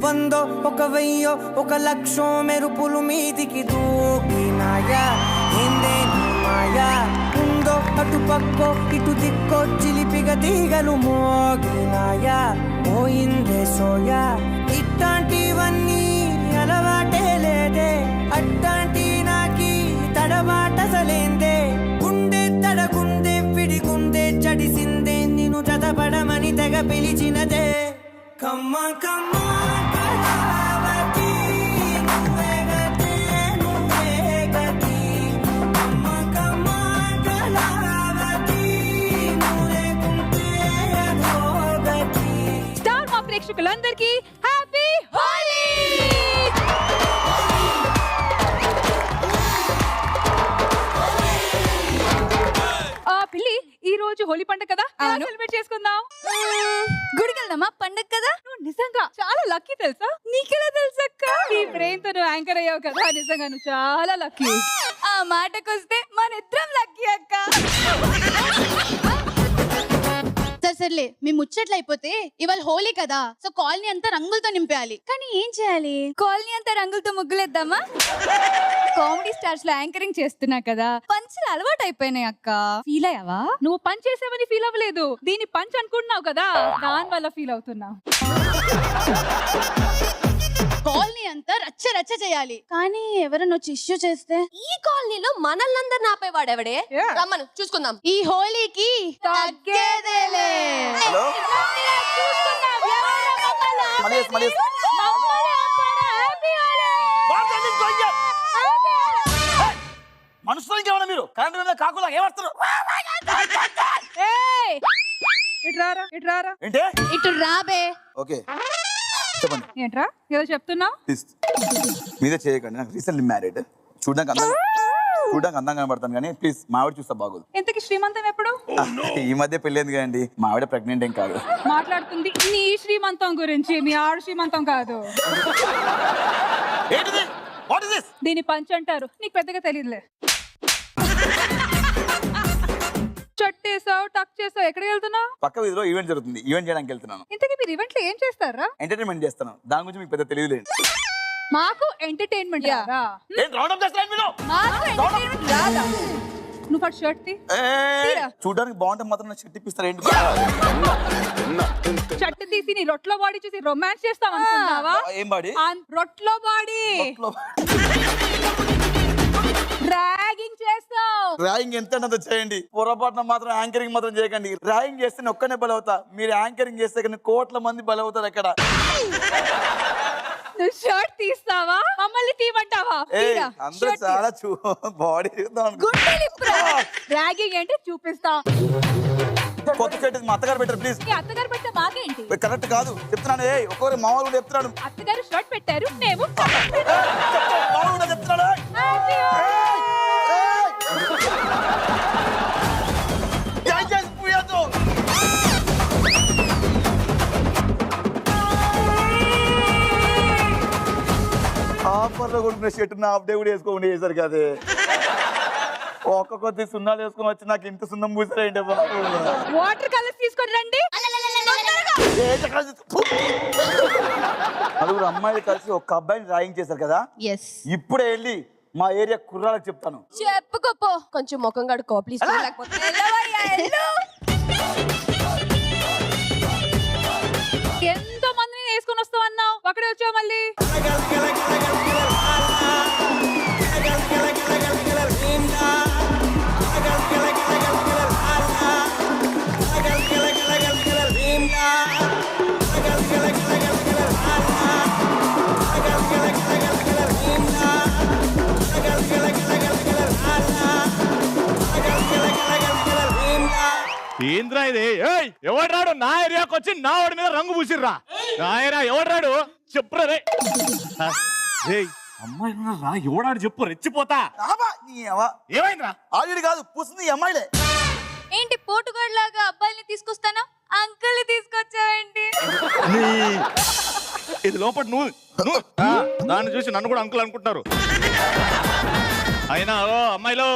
వందో ఒక వెయ్యో ఒక లక్షో మెరుపులు మీదికి దూకినాయా ఏందే మాయా ఉందో అటు పక్కో ఇటు దిక్కో చిలిపిగ తీగలు మోగినాయా పోయిందే సోయా ఇట్లాంటివన్నీ అలవాటే లేదే అట్లాంటి నాకి తడబాటసలేందే గుండె తడగుందే విడిగుందే చడిసిందే నిన్ను చదపడమని తెగ పిలిచినదే కమ్మ కమ్మ కళావతి నువ్వే గతే నువ్వే గతి కమ్మ కమ్మ కళావతి నువ్వే కుంటే అధోగతి. స్టార్ మా ప్రేక్షకులందరికీ హ్యాపీ హోలీ. పిల్లి ఈ రోజు హోలీ పండుగ కదా, సెలబ్రేట్ చేసుకుందాం. గుడికి వెళ్దామా? పండుగ కదా. నువ్వు నిజంగా చాలా లక్కీ తెలుసా? నీకెలా తెలుసక్క? నీ బ్రెయిన్ తో నువ్వు యాంకర్ అయ్యావు కదా, నిజంగా నువ్వు చాలా లక్కీ. ఆ మాటకొస్తే మన ఇద్దరం లక్కీ అక్క. సర్లే మీ ముచ్చట్లు అయిపోతే ఇవాళ హోలీ కదా, సో కాలనీ అంతా రంగులతో నింపేయాలి. కానీ ఏం చేయాలి? కాలనీ అంతా రంగులతో ముగ్గులేద్దామా? కామెడీ స్టార్స్ లో యాంకరింగ్ చేస్తున్నా కదా, పంచులు అలవాటు అయిపోయినాయి అక్క. ఫీల్ అయ్యావా? నువ్వు పంచ్ చేసావని ఫీల్ అవ్వలేదు, దీన్ని పంచ్ అనుకుంటున్నావు కదా, దాని వల్ల ఫీల్ అవుతున్నావు. కాలనీ అంతా రచ్చ రచ్చ చేయాలి, కానీ ఎవరైనా వచ్చి ఇష్యూ చేస్తే ఈ కాలనీలో మనల్నందరిని ఆపేవాడెవడే? రమ్మను చూసుకుందాం. ఈ హోలీకి తగ్గేదేలే. హలో మనుషులకి ఏమన్నా మీరు కరెంట్ మీద కాకులా ఏమస్తారు? ఏంటి ఇటు రాబే. ఓకే చెప్పండి. ఏంట్రా ఏదో చెప్తున్నావు? ప్లీజ్ మీదే చేయకండి, నాకు రీసెంట్లీ మ్యారీడ్, చూడడానికి అందంగా కనబడతాను కానీ ప్లీజ్ మా ఆవిడ చూస్తా బాగోదు. ఇంతకి శ్రీమంతం ఎప్పుడు? ఈ మధ్య పెళ్ళేంది కదండి, మా ఆవిడ ప్రెగ్నెంట్ ఏం కాదు. మాట్లాడుతుంది నీ శ్రీమంతం గురించి, మీ ఆవిడ శ్రీమంతం కాదు. దీన్ని పంచ్ అంటారు, నీకు పెద్దగా తెలియదులే. చట్టేసావు, టక్ చేసావు, ఎక్కడికి వెళ్తున్నావు? పక్క వీధిలో ఈవెంట్ జరుగుతుంది, ఈవెంట్ చేయడానికి వెళ్తున్నాను. ఇంతకీ మీరు ఈవెంట్లు ఏం చేస్తారా? ఎంటర్టైన్మెంట్ చేస్తాను, దాని గురించి మీకు పెద్ద తెలియలేదు. మాకు ఎంటర్టైన్మెంట్ రాదా? నువ్వు పట్టు షర్ట్ తీ. చూడడానికి బాగుంటే మాత్రం నా షర్ట్ ఇప్పిస్తారు ఏంటి? షర్ట్ తీసి నీ రొట్లో బాడీ చూసి రొమాన్స్ చేస్తావు అనుకున్నావా? ఏం బాడీ? రొట్లో బాడీ ర్యాగింగ్ చేస్తావు. ర్యాగింగ్ ఎంత చేయండి, పొరపాటున మాత్రం యాంకరింగ్ మాత్రం చేయకండి. ర్యాగింగ్ చేస్తే నేను ఒక్కనే బలవుతా, మీరు యాంకరింగ్ చేస్తే కానీ కోట్ల మంది బలవుతారు అక్కడ. నువ్వు షర్ట్ తీస్తావా, మమ్మల్ని తీయమంటావా? అందరూ చాలా బాడీ ర్యాగింగ్ ఏంటి చూపిస్తా. కొత్త షర్ట్ మా అత్తగారు పెట్టారు, ప్లీజ్. అత్తగారు పెట్టే మాకేంటి? కరెక్ట్ కాదు చెప్తున్నాను. ఒక్కొక్కరు మామూలు కూడా చెప్తున్నాడు. అత్తగారు షర్ట్ పెట్టారు, మేము చెప్తున్నాడు. ఆఫర్లో కొనుక్కున్న షర్ట్ నా అప్డే కూడా వేసుకోండి వేసారు కదే. ఒక్క కొద్ది సున్నాలు వేసుకొని వచ్చి నాకు ఇంత సున్నం పూసారండి బాబు. వాటర్ కలర్స్ తీసుకొని రండి. నలుగురు అమ్మాయిలు కలిసి ఒక అబ్బాయిని ర్యాగింగ్ చేశారు కదా, ఇప్పుడే వెళ్ళి మా ఏరియా కుర్రాలకు చెప్తాను. చెప్పుకోపో. కొంచెం ముఖం కడుకో ప్లీజ్. ఎంతో మందిని వేసుకొని వస్తావు అన్నావు, అక్కడే వచ్చావు మళ్ళీ. ఏంద్రా ఇది? ఎవడు రాడు నా ఏరియాకి వచ్చి నా వాడి మీద రంగు పూసిర్రా? రాయరా ఎవడు రాడు చెప్పురా రే. అమ్మాయి రా, ఎవడాడు చెప్పు, రెచ్చిపోతా. ఏమైందిరా? ఆవిడ కాదు పూసింది అమ్మాయిలే. ఏంటి పోటుగాడు లాగా అబ్బాయిని తీసుకొస్తానా, అంకుల్ని తీసుకొచ్చావేంటి? ఇది లోపల నువ్వు దాన్ని చూసి నన్ను కూడా అంకుల్ అనుకుంటున్నారు. అయినా ఓ అమ్మాయిలో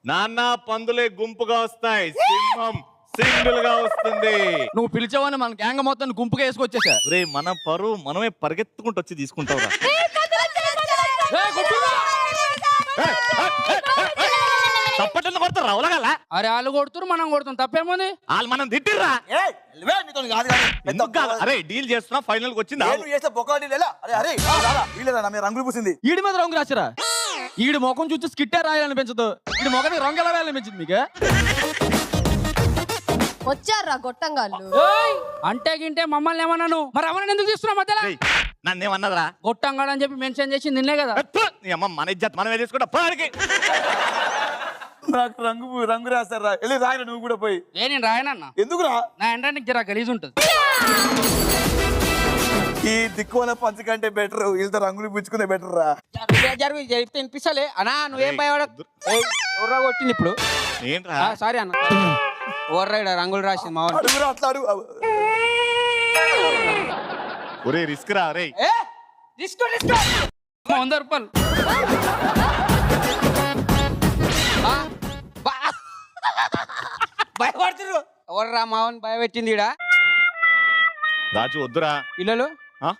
నాన్న పందులే గుంపుగా వస్తాయి, సింహం సింగిల్ గా వస్తుంది. నువ్వు పిలిచావని మన గ్యాంగ్ మొత్తం గుంపుగా వేసుకొచ్చేసా. రే మన పరువు మనమే పరిగెత్తుకుంటూ వచ్చి తీసుకుంటావురా. తప్పటన్న కొడతారు రావులగల. అరే వాళ్ళు కొడుతురు మనం కొడుతాం, తప్పేముంది? వాళ్ళు మనం తిట్టిర్రా. ఎందుకు కాదు? అరే డీల్ చేస్తున్నా, ఫైనల్ కి వచ్చింది. రంగులు పూసింది. ఈడి మీద రంగు రాసిరా. ఈడి ముఖం చూసి స్కిట్టే రాయాలనిపించదు. ఈడి ముఖానికి రంగు ఎలా వేయాలనిపించింది మీకు? వచ్చారా గొట్టంగాళ్ళు? అంటే గింటే మమ్మల్ని ఏమన్నాను, మరి ఎవరిని ఎందుకు తీస్తున్నావు మధ్యలో? నన్నేమన్నదిరా? గొట్టంగాడు అని చెప్పి మెన్షన్ చేసి నిన్నే కదా. నీ అమ్మ మన ఇజ్జత్ మనమే తీసుకుంటా పోయాడికి. నాకు రంగు రాస్తారా? వెళ్ళి రాయన నువ్వు కూడా పోయి. నేను రాయనన్నా. ఎందుకురా? నా ఎండానికి జరా గలీజ్ ఉంటుంది. ఈ దిక్కువల పంచ కంటే బెటర్, వీళ్ళతో రంగులు పుచ్చుకునే బెటర్ రా. చెప్తే వినిపిస్తలే అన్నా. నువ్వేం భయపడ కొట్టింది ఇప్పుడు. ఏంట్రా? సారీ అన్న. ఓర్రాడు రంగులు రాసింది మా అడుగురా, అట్లా అడుగు. ఒరే రిస్క్ రా. రే 100 రూపాయలు. భయపడుతురు. ఎవర్రా మావని భయపెట్టింది ఈడ? రాజు వద్దురా. పిల్లలు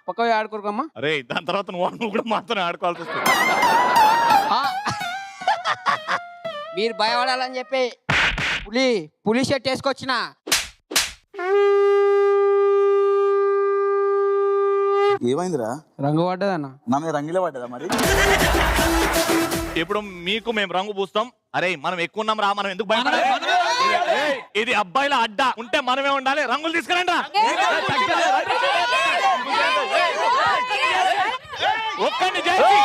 పక్క ఆడుకోరుకమ్మా. అరే దాని తర్వాత నువ్వు కూడా మాత్రమే ఆడుకోవాల్సి వస్తుంది. మీరు భయపడాలని చెప్పి పులి షర్ట్ వేసుకొచ్చిన. ఏమైందిరా? రంగు పడ్డదన్న. నా మీద రంగులే పడ్డదా మరి? ఇప్పుడు మీకు మేము రంగు పూస్తాం. అరే మనం ఎక్కువ ఉన్నాం రా, మనం ఎందుకు భయపడాలి? ఏయ్, ఇది అబ్బాయిల అడ్డా ఉంటే మనమే ఉండాలి. రంగులు తీసుకురండి రా. ఒక్కడిని చేసి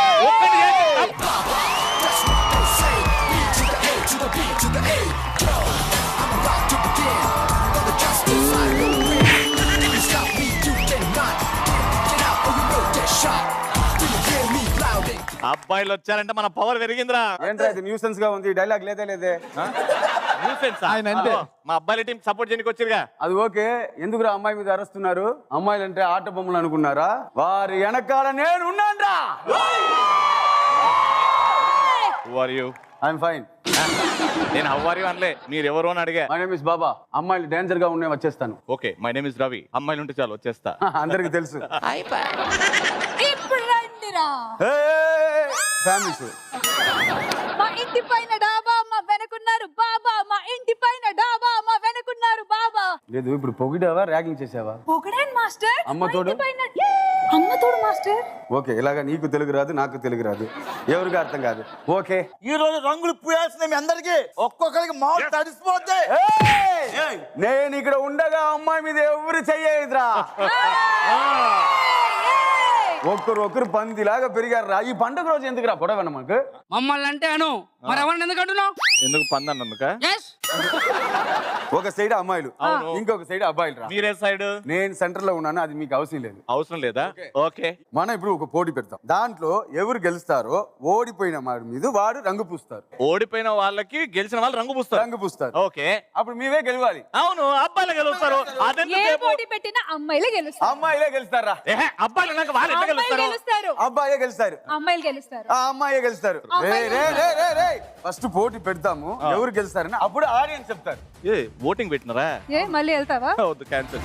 అబ్బాయిలు వచ్చారంటే మన పవర్ పెరిగిందిరా. ఏంట్రా ఇది న్యూసెన్స్ గా ఉంది, డైలాగ్ లేదే లేదే. మా అబ్బాయిల టీం సపోర్ట్ చేయడానికి వచ్చిరుగా. అది ఓకే, ఎందుకురా అమ్మాయి మీద అరుస్తున్నారు? అమ్మాయిలు అంటే ఆట బొమ్మలు అనుకున్నారా? వారి వెనకాల నేను ఉన్నాన్రా. I'm fine. నేను హౌ ఆర్ యు అనలే, మీరు ఎవరు అని అడిగా. My name is Baba. అమ్మాయిలు డేంజర్ గా ఉన్నాయి, వచ్చేస్తాను. Okay my name is Ravi. అమ్మాయిలు ఉంటే చాలు వచ్చేస్తా. అందరికి తెలుసు. ఇప్పుడు రండిరా. ఫ్యామిలీస్. మా ఇంటి పైన డాబా మా వెనకున్నారు బాబా. మా ఇంటి పైన డాబా మా వెనకున్నారు బాబా. లేదు ఇప్పుడు పొగిడావా, ర్యాగింగ్ చేసావా? పొగడాను మాస్టర్. అమ్మ తోడు. అమ్మ తోడు మాస్టర్. ఓకే, ఇలాగా నీకు తెలుగు రాదు, నాకు తెలుగు రాదు, ఎవరికి అర్థం కాదు. ఓకే, ఈ రోజు రంగులు పూయాల్సిన మీ అందరికి ఒక్కొక్కరికి మౌత్ తడిసిపోతే. నేను ఇక్కడ ఉండగా అమ్మాయి మీద ఎవరు చెయ్యదురా. ఒక్కరు పందిలాగా పెరిగారు. ఈ పండుగ రోజు ఎందుకురా గొడవ మాకు? మమ్మల్ని అంటే అను, మరి ఎవరిని ఎందుకు అంటున్నావు? ఎందుకు పందన్నందుక? ఒక సైడ్ అమ్మాయిలు, ఇంకొక సైడ్ అబ్బాయిలు రా. మీరే సైడ్? నేను సెంటర్ లో ఉన్నాను, అది మీకు అవసరం లేదు. అవసరం లేదా? ఓకే, మనం ఇప్పుడు ఒక పోటీ పెడతాం. దాంట్లో ఎవరు గెలుస్తారో ఓడిపోయిన వాడి మీద వాడు రంగు పూస్తారు. ఓడిపోయిన వాళ్ళకి గెలిచిన వాళ్ళు రంగు పూస్తారు. ఓకే, అప్పుడు మీవే గెలవాలి. అవును, అబ్బాయిలు గెలుస్తారు. ఏ పోటీ పెట్టినా అమ్మాయిలే గెలుస్తారు. అమ్మాయిలే గెలుస్తారా? అబ్బాయిలు నాకు వాళ్ళు ఎట్లా గెలుస్తారు? అబ్బాయే గెలుస్తారు. అమ్మాయిలు గెలుస్తారు. అమ్మాయే గెలుస్తారు. ఫస్ట్ పోటీ పెడతాము, ఎవరు గెలుస్తారని అప్పుడు ఆడియన్స్ చెప్తారు. ఏ ఓటింగ్ పెట్టినరా? ఏ మళ్ళీ వెళ్తావా? వద్దు, క్యాన్సిల్.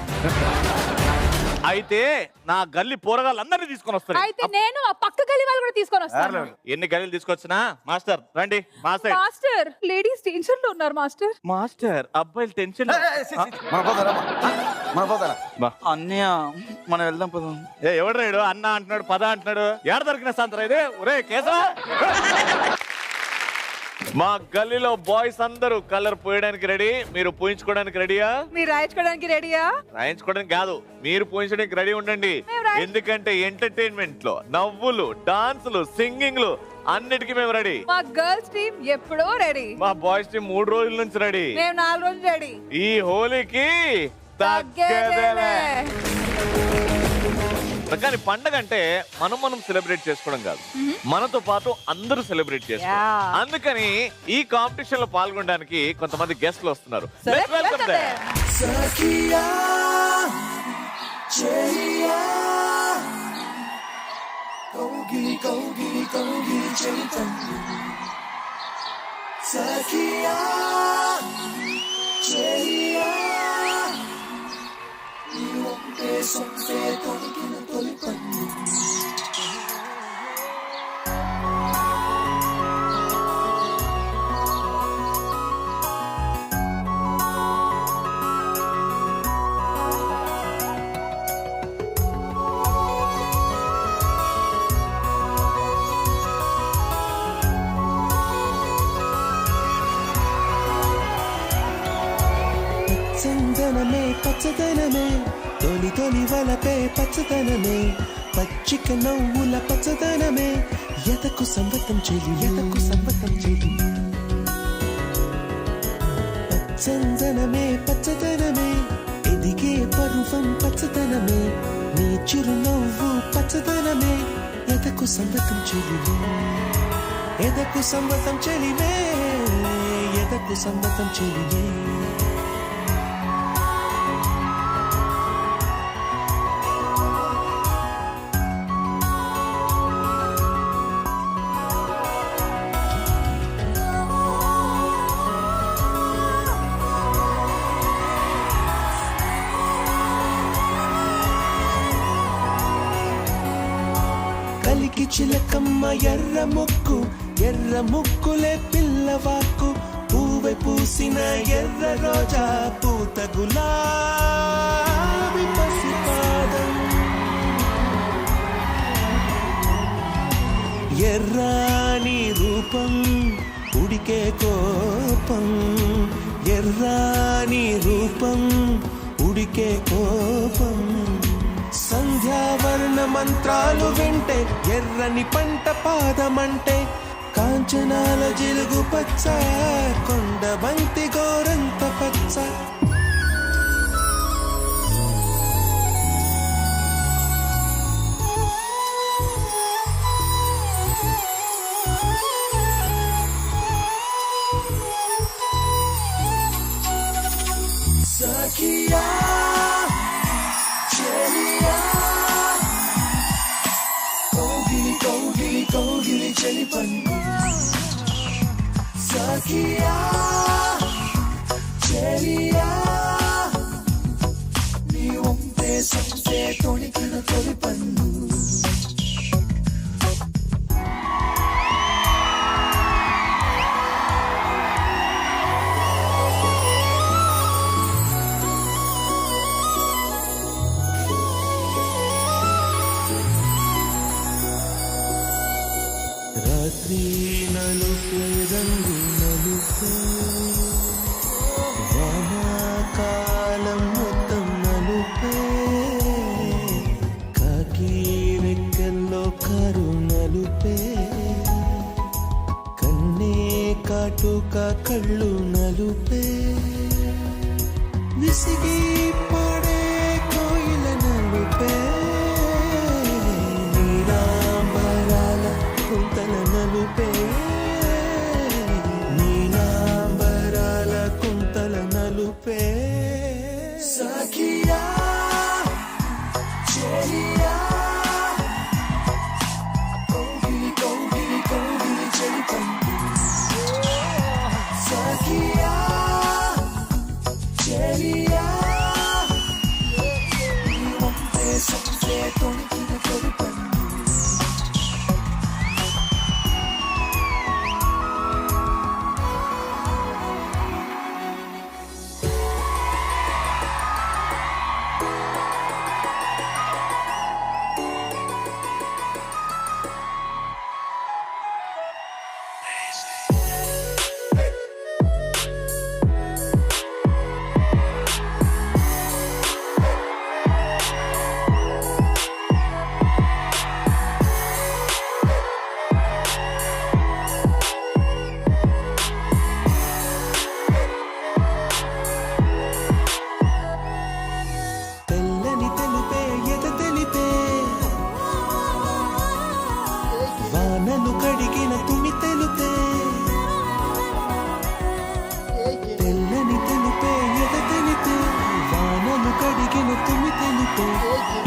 అయితే నా గల్లీ పోరగాళ్ళందరినీ తీసుకొని వస్తారు. అయితే నేను ఆ పక్క గల్లీ వాళ్ళు కూడా తీసుకొని వస్తాను. ఎన్ని గల్లీలు తీసుకొచ్చినా మాస్టర్ రండి. మాస్టర్ లేడీస్ టెన్షన్ లో ఉన్నారు మాస్టర్. మాస్టర్ అబ్బాయిలు టెన్షన్. అన్నయ్య మనం వెళ్దాం పదాం. ఎవడు రేడు అన్న అంటున్నాడు, పద అంటున్నాడు. ఏడ దొరికిన సంతరా ఇది? ఒరే కేశవ, మా గల్లీలో బాయ్స్ అందరూ కలర్ పోయడానికి రెడీ. మీరు పోయించుకోవడానికి రెడీయా? మీరు రాయించుకోవడానికి రెడీయా? రాయించుకోవడానికి కాదు, మీరు పోయించడానికి రెడీ ఉండండి. ఎందుకంటే ఎంటర్టైన్మెంట్ లో నవ్వులు, డాన్సులు, సింగింగ్లు అన్నిటికీ మేము రెడీ. మా గర్ల్స్ టీం ఎప్పుడో రెడీ. మా బాయ్స్ టీం 3 రోజుల నుంచి రెడీ. మేము 4 రోజులు రెడీ. ఈ హోలీకి తగ్గేదేలే. కానీ పండగ అంటే మనం సెలబ్రేట్ చేసుకోవడం కాదు, మనతో పాటు అందరూ సెలబ్రేట్ చేస్తారు. అందుకని ఈ కాంపిటీషన్ లో పాల్గొనడానికి కొంతమంది గెస్ట్లు వస్తున్నారు. Welcome there. సఖియా చెలియా కౌగిలి కౌగిలి కౌగిలి చైతన్యం. సఖియా చెలియా ఉంటే సొంతే తొడిగిన తొలి పన్ను చందనమే పచ్చదనమే తొలి తొలి వలపే పచ్చదనమే పచ్చిక నవ్వుల పచ్చదనమే ఎదకు సంవతం చెలి చందనమే పచ్చదనమే ఎదిగే పరువం పచ్చదనమే నీ చిరునవ్వు పచ్చదనమే ఎదకు సంవతం చెలివే ఎదకు సంవతం చెలివే ఎదకు సంవతం చెలివే కలికి చిలకమ్మ ఎర్ర ముక్కులే పిల్లవాకు పూవై పూసిన ఎర్ర రోజా పూత గులాబీ పసిపాదం ఎర్రాని రూపం ఉడికే కోపం ఎర్రాని రూపం ఉడికే కోపం సంధ్యావర్ణ మంత్రాలు వింటే ఎర్రని పంట పాదమంటే కాంచనాల జిలుగు పచ్చ కొండ బంతి గోరంత పచ్చ సఖియా కౌగిలి చెలి పన్ను సఖియా చెలియా నీ ఉంటే సంతే తొడిగిన తొలి పన్ను రాత్రి నలుపే రంగు నలుపే వానాకాలం మొత్తం నలుపే కాకి రెక్కల్లో కారు నలుపే కన్నే కాటుక కళ్ళు నలుపే విసిగి పడే కోయిల నలుపే కుంతల నలుపే నీలాంబరాల కుంతల నలుపే సఖియా చెలియా కౌగిలి చెలి పన్ను సఖియా చెలియా నీ ఉంటే సంతే తొడిగిన తొలి పన్ను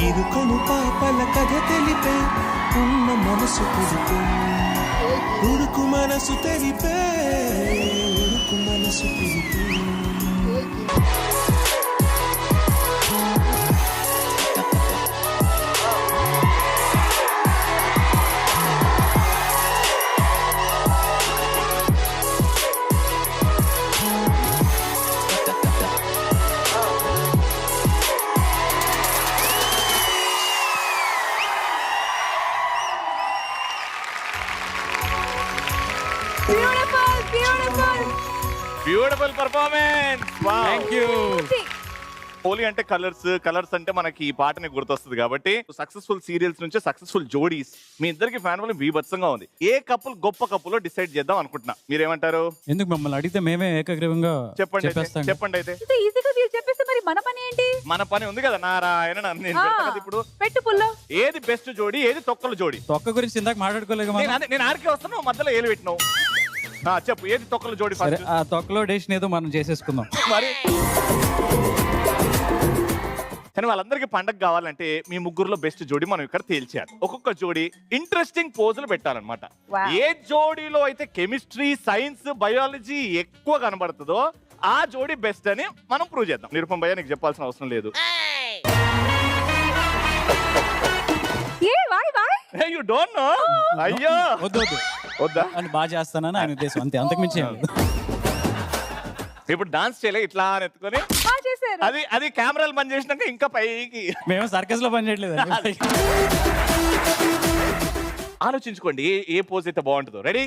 ఇరుకను పాపల కథ తెలిపే ఉన్న మనసు తెలిపే ఉడుకు మనసు తెలిపే ఉడుకు మనసు తెలిపే beautiful performance. Thank you. Holi అంటే కలర్స్ అంటే మనకి ఈ పాటని గుర్తొస్తుంది కాబట్టి సక్సెస్ఫుల్ సీరియల్స్ నుంచి సక్సెస్ఫుల్ జోడీస్ మీ ఇద్దరికి ఫ్యాన్ వాళ్ళు బీభత్సంగా ఉంది. ఏ కపుల్ గొప్ప కపుల్ డిసైడ్ చేద్దాం అనుకుంటున్నా, మీరేమంటారు? ఎందుకు మమ్మల్ని అడిగితే మేమే ఏకగ్రీవంగా చెప్పండి చెప్పేస్తాం. చెప్పండి అయితే. ఇంత ఈజీగా మీరు చెప్పేస్తే మరి మన పని ఏంటి? మన పని ఉంది కదా నారాయణ, నేను పెడతా కదా ఇప్పుడు. పెట్టు పుల్లో. ఏది బెస్ట్ జోడీ, ఏది తొక్కల జోడీ? తొక్క గురించి ఇందాక మాట్లాడుకోలేదు. నేను ఆడికి వస్తాను, మధ్యలో ఏలు పెట్టినావు. చెప్పు, ఏది తొక్కల జోడీ? సరే, ఆ తొక్కలో డేషన్ ఏదో మనం చేసేసుకుందాం. మరి కానీ వాళ్ళందరికీ పండగ కావాలంటే మీ ముగ్గురులో బెస్ట్ జోడీ మనం ఇక్కడ తేల్చేయాలి. ఒక్కొక్క జోడీ ఇంట్రెస్టింగ్ పోజులు పెట్టాలన్నమాట. ఏ జోడీలో అయితే కెమిస్ట్రీ, సైన్స్, బయాలజీ ఎక్కువ కనబడుతుందో ఆ జోడీ బెస్ట్ అని మనం ప్రూవ్ చేద్దాం. నిరుపం భయ్య నీకు చెప్పాల్సిన అవసరం లేదు. You don't know. అయ్యో వద్దు వద్దా అని బాగా చేస్తానని ఆయన ఉద్దేశం, అంతే, అంతకుమించి ఏం లేదు. ఇప్పుడు డాన్స్ చేయలే ఇట్లా అని ఎత్తుకొని అది కెమెరాలు బంద్ చేసినాక ఇంకా పైకి. మేము సర్కస్ లో పని చేయట్లేదు. ఆలోచించుకోండి ఏ పోజ్ అయితే బాగుంటుందో. రెడీ?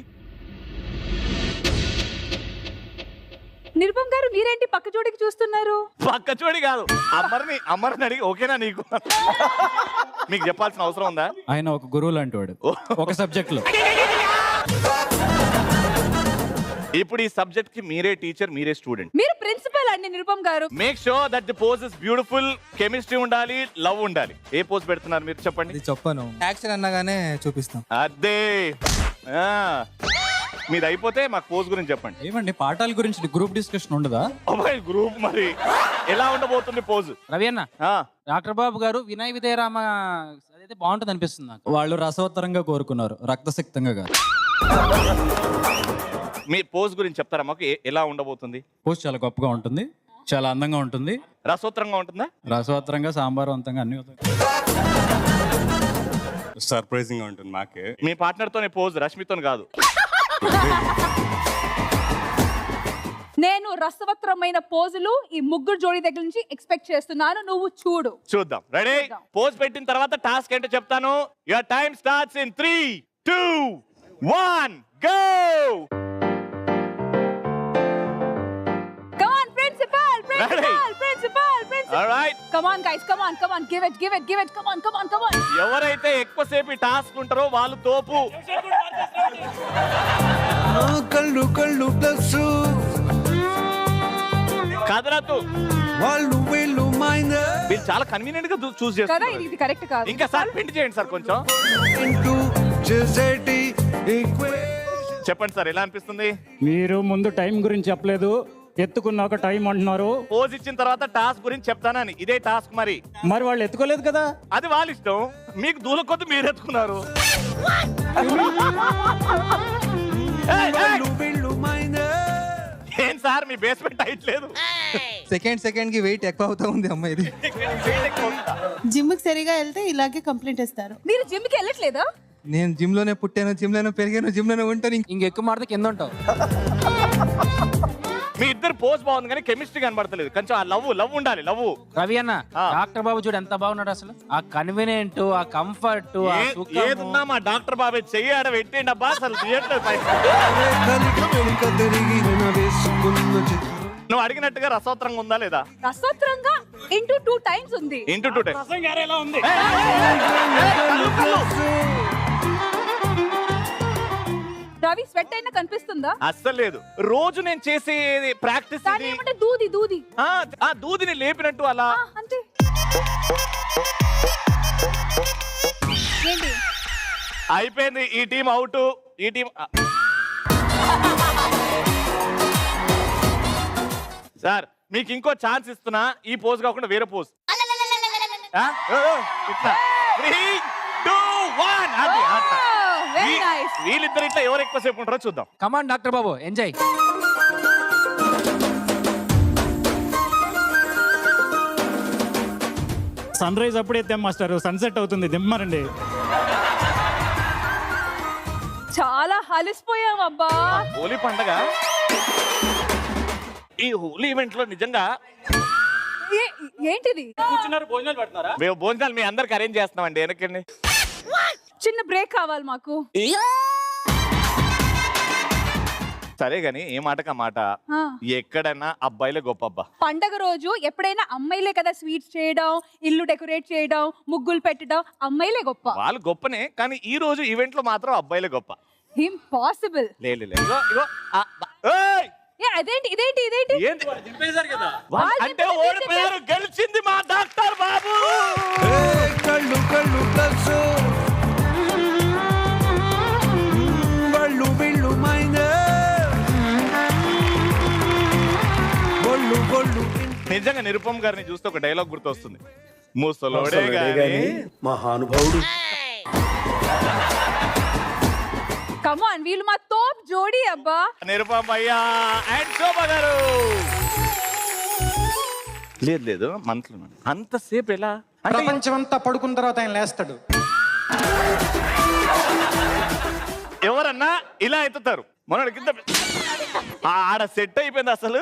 నిరుపం గారు మీరేంటి పక్క జోడికి చూస్తున్నారు? పక్క జోడి కాదు, అమ్మర్ని అడిగి ఓకేనా నీకు? మీకు చెప్పాల్సిన అవసరం ఉందా? ఆయన ఒక గురువు లాంటి వాడు ఒక సబ్జెక్ట్ లో. ఇప్పుడు ఈ సబ్జెక్ట్ కి మీరే టీచర్, మీరే స్టూడెంట్. మీరు ప్రిన్సిపల్ అండి నిరుపం గారు. Make sure that the pose is beautiful. Chemistry ఉండాలి, లవ్ ఉండాలి. ఏ పోజ్ పెడుతున్నారు మీరు చెప్పండి? చెప్పను, యాక్షన్ అన్నగానే చూపిస్తాం. అదే మీది అయిపోతే మాకు పోజ్ గురించి చెప్పండి. ఏమండి పాఠాల గురించి గ్రూప్ డిస్కషన్ ఉండదా? గ్రూప్ మరి ఎలా ఉండబోతుంది పోజ్? రవి అన్న, డాక్టర్ బాబు గారు వినయ విధేయరామ అదైతే బాగుంటుంది అనిపిస్తుంది నాకు. వాళ్ళు రసవత్తరంగా కోరుకున్నారు, రక్తసిక్తంగా కాదు. మీ పోజ్ గురించి చెప్తారా మాకు? ఎలా ఉండబోతుంది పోస్ట్? చాలా గొప్పగా ఉంటుంది, చాలా అందంగా ఉంటుంది. రసోత్తరంగా ఉంటుందా? రసవత్తరంగా, సాంబారవంతంగా అన్ని సర్ప్రైజింగ్ గా ఉంటుంది మాకే. మీ పార్ట్నర్ తోనే పోజ్, రష్మితో కాదు. నేను రసవత్రమైన పోజులు ఈ ముగ్గురు జోడీ దగ్గర నుంచి ఎక్స్పెక్ట్ చేస్తున్నాను. నువ్వు చూడు. చూద్దాం. రెడీ? పోజ్ పెట్టిన తర్వాత టాస్క్ ఏంటో చెప్తాను. Your time starts in 3, 2, 1 go. Come on, principal, principal. All right. Come on, guys. Come on. Give it. Come on. ఎవరైతే ఎక్కువసేపు ఈ టాస్క్ ఉంటారో వాళ్ళు తోపు. కళ్ళు ప్లస్ కదలద్దు. వాళ్ళు వీళ్ళు మైనర్ మీరు చాలా కన్వీనియంట్ గా చూస్ కదా, చేస్తారు. ఇది కరెక్ట్ కాదు. ఇంకా సార్ పిండి చేయండి సార్ కొంచెం. ఇంటూ చేసేటి చెప్పండి సార్, ఎలా అనిపిస్తుంది? మీరు ముందు టైం గురించి చెప్పలేదు, ఎత్తుకున్నాక టైం అంటున్నారు. పోజ్ ఇచ్చిన తర్వాత టాస్క్ గురించి చెప్తానని. ఇదే టాస్క్ మరి వాళ్ళు ఎత్తుకోలేదు కదా. అది వాళ్ళ ఇష్టం. మీకు దూల కొద్ది మీరు ఎత్తుకున్నారు. వీళ్ళు మైనర్. ఏం సార్ మీ బేస్మెంట్ హైట్ లేదు? సెకండ్ కి వెయిట్ ఎక్కువ అవుతా ఉంది అమ్మాయిది. జిమ్ కి సరిగా వెళ్తే ఇలాగే కంప్లైంట్ ఇస్తారు. మీరు జిమ్ కి వెళ్ళట్లేదా? నేను జిమ్ లోనే పుట్టాను, జిమ్ లోనే పెరిగాను, జిమ్ లోనే ఉంటాను. ఇంకెక్కువ మాడితే కింద ఉంటావు. మీ ఇద్దరు పోజ్ బాగుంది కానీ కెమిస్ట్రీ కనబడతలేదు. కొంచెం ఆ లవ్ ఉండాలి. లవ్. రవి అన్న, డాక్టర్ బాబు చూడు ఎంత బాగున్నాడు అసలు. ఆ కన్వీనియంట్, ఆ కంఫర్ట్, ఏదున్నా మా డాక్టర్ బాబే చెయ్యి ఆడ పెట్టిండి అబ్బా. అసలు నువ్వు అడిగినట్టుగా రసోత్తరంగా ఉందా లేదా? రసోత్తరంగా ఇంటూ 2 టైమ్స్ ఉంది. Into 2 times. రవి స్వెట్ అయినా కనిపిస్తుందా? అస్సలు లేదు. రోజు నేను చేసే ప్రాక్టీస్ ఏమంటే దూది ఆ దూదిని లేపినట్టు అలా. అంతే. ఏంటి అయిపోయింది. ఈ టీం అవుట్. ఈ టీం సార్ మీకు ఇంకో ఛాన్స్ ఇస్తున్నా. ఈ పోజ్ కాకుండా వేరే పోజ్. ఇట్లా 3, 2, 1 అది. Very nice. వీళ్ళిద్దరు ఇట్లా ఎవరు ఎక్కువసేపు ఉంటారో చూద్దాం. కమాన్ డాక్టర్ బాబు, ఎంజాయ్. సన్ రైజ్ అప్పుడే ఎత్తాం మాస్టర్, సన్సెట్ అవుతుంది, దిమ్మరండి. చాలా హలిసిపోయాం అబ్బా. హోలీ పండగ, ఈ హోలీ ఈవెంట్ లో నిజంగా ఏంటిది? కూర్చున్నారు, భోజనాలు పెడుతున్నారా? మేము భోజనాలు మీ అందరికి అరేంజ్ చేస్తున్నామండి. వెనకండి. చిన్న బ్రేక్ కావాలి మాకు. సరే గాని ఏ మాటకా మాట ఆ. ఎక్కడన్నా అబ్బాయిలే గొప్ప అబ్బా. పండగ రోజు ఎప్పుడైనా అమ్మాయిలే కదా స్వీట్స్ చేయడం, ఇల్లు డెకరేట్ చేయడం, ముగ్గులు పెట్టడం, అమ్మాయిలే గొప్ప. వాళ్ళు గొప్పనే కానీ ఈ రోజు ఈవెంట్ లో మాత్రం అబ్బాయిలే గొప్ప. ఇంపాసిబుల్. లే ఇగో ఇగో ఏయ్! అదేంటి ఇదేంటి ఇదేంటి ఏంది? అంటే ఓడిపోయారు, గెలిచింది మా డాక్టర్ బాబు. కళ్ళు కళ్ళు ప్లస్ వళ్ళు బిళ్ళు మైనస్ బొళ్ళు బొళ్ళు నిజంగా నిరుపమ్ గారిని చూస్తే ఒక డైలాగ్ గుర్తొస్తుంది. ముసలోడే గాని మహానుభావుడు. కమాన్, వీళ్ళు మా తోప్ జోడీ అబ్బా. నిరుపమ్ అయ్యా అండ్ శోభ గారు. లేదు మంత్లు అంతసేపు ఎలా ప్రపంచం అంతా పడుకున్న తర్వాత ఆయన లేస్తాడు. ఎవరన్నా ఇలా ఎత్తుతారు మనోడి కింద ఆడ సెట్ అయిపోయింది అసలు.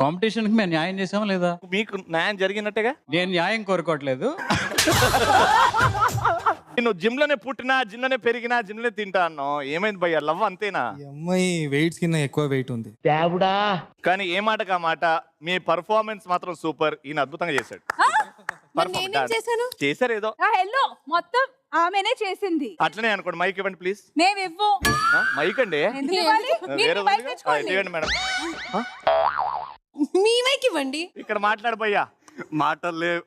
కాంపిటీషన్ కి మేము న్యాయం చేసామా లేదా? మీకు న్యాయం జరిగినట్టుగా. నేను న్యాయం కోరుకోవట్లేదు. నేను జిమ్ లోనే పుట్టినా, జిమ్ లోనే పెరిగినా, జిమ్ లోనే తింటా అన్నావు. ఏమైంది భయ్యా, లవ్ అంతేనా? అమ్మాయి వెయిట్స్ కింద ఎక్కువ వెయిట్ ఉంది. కానీ ఏ మాటకా మాట మీ పర్ఫార్మెన్స్ మాత్రం సూపర్. ఈయన అద్భుతంగా చేశాడు. చేశారు ఏదో. హలో, మొత్తం ఆమెనే చేసింది. అట్లనే అనుకోండి. మైక్ ఇవ్వండి ప్లీజ్. మేము ఇవ్వు. మైక్ అండి ఎందుకు ఇవ్వాలి? వేరే మీరు మైక్ తెచ్చుకోండి. ఇవ్వండి మేడం. మీ మైక్ ఇవ్వండి. ఇక్కడ మాట్లాడు భయ్యా. మాటలు లేవు.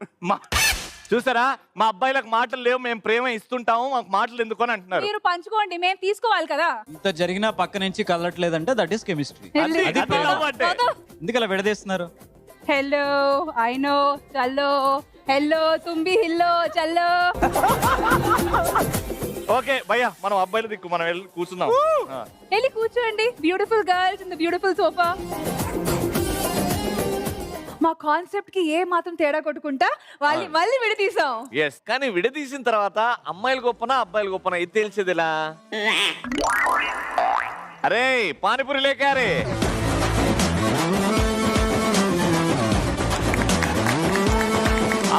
చూసారా, మా అబ్బాయిలకు మాటలు లేవు, మేము ప్రేమ ఇస్తుంటాము, మాకు మాటలు ఎందుకు అని అంటున్నారు. మీరు పంచుకోండి, మేము తీసుకోవాలి కదా. ఇంత జరిగినా పక్క నుంచి కలట్లేదంటే దట్ ఈస్ కెమిస్ట్రీ. ఎందుకు అలా విడదీస్తున్నారు? హలో ఐ నో చల్లో, హలో తుంబి హిల్లో చల్లో. ఓకే భయ్యా, మనం అబ్బాయిల దిక్కు మనం వెళ్ళి కూర్చుందాం. వెళ్ళి కూర్చోండి. Beautiful girls in the beautiful sofa. మా కాన్సెప్ట్ కి ఏ మాత్రం తేడా కొట్టుకుంటా మళ్ళీ విడదీసాం. ఎస్, కానీ విడదీసిన తర్వాత అమ్మాయిలు గొప్పనా అబ్బాయిలు గొప్పనా ఇది తెలిసేది ఎలా? అరే పానీపూరి లేకారే.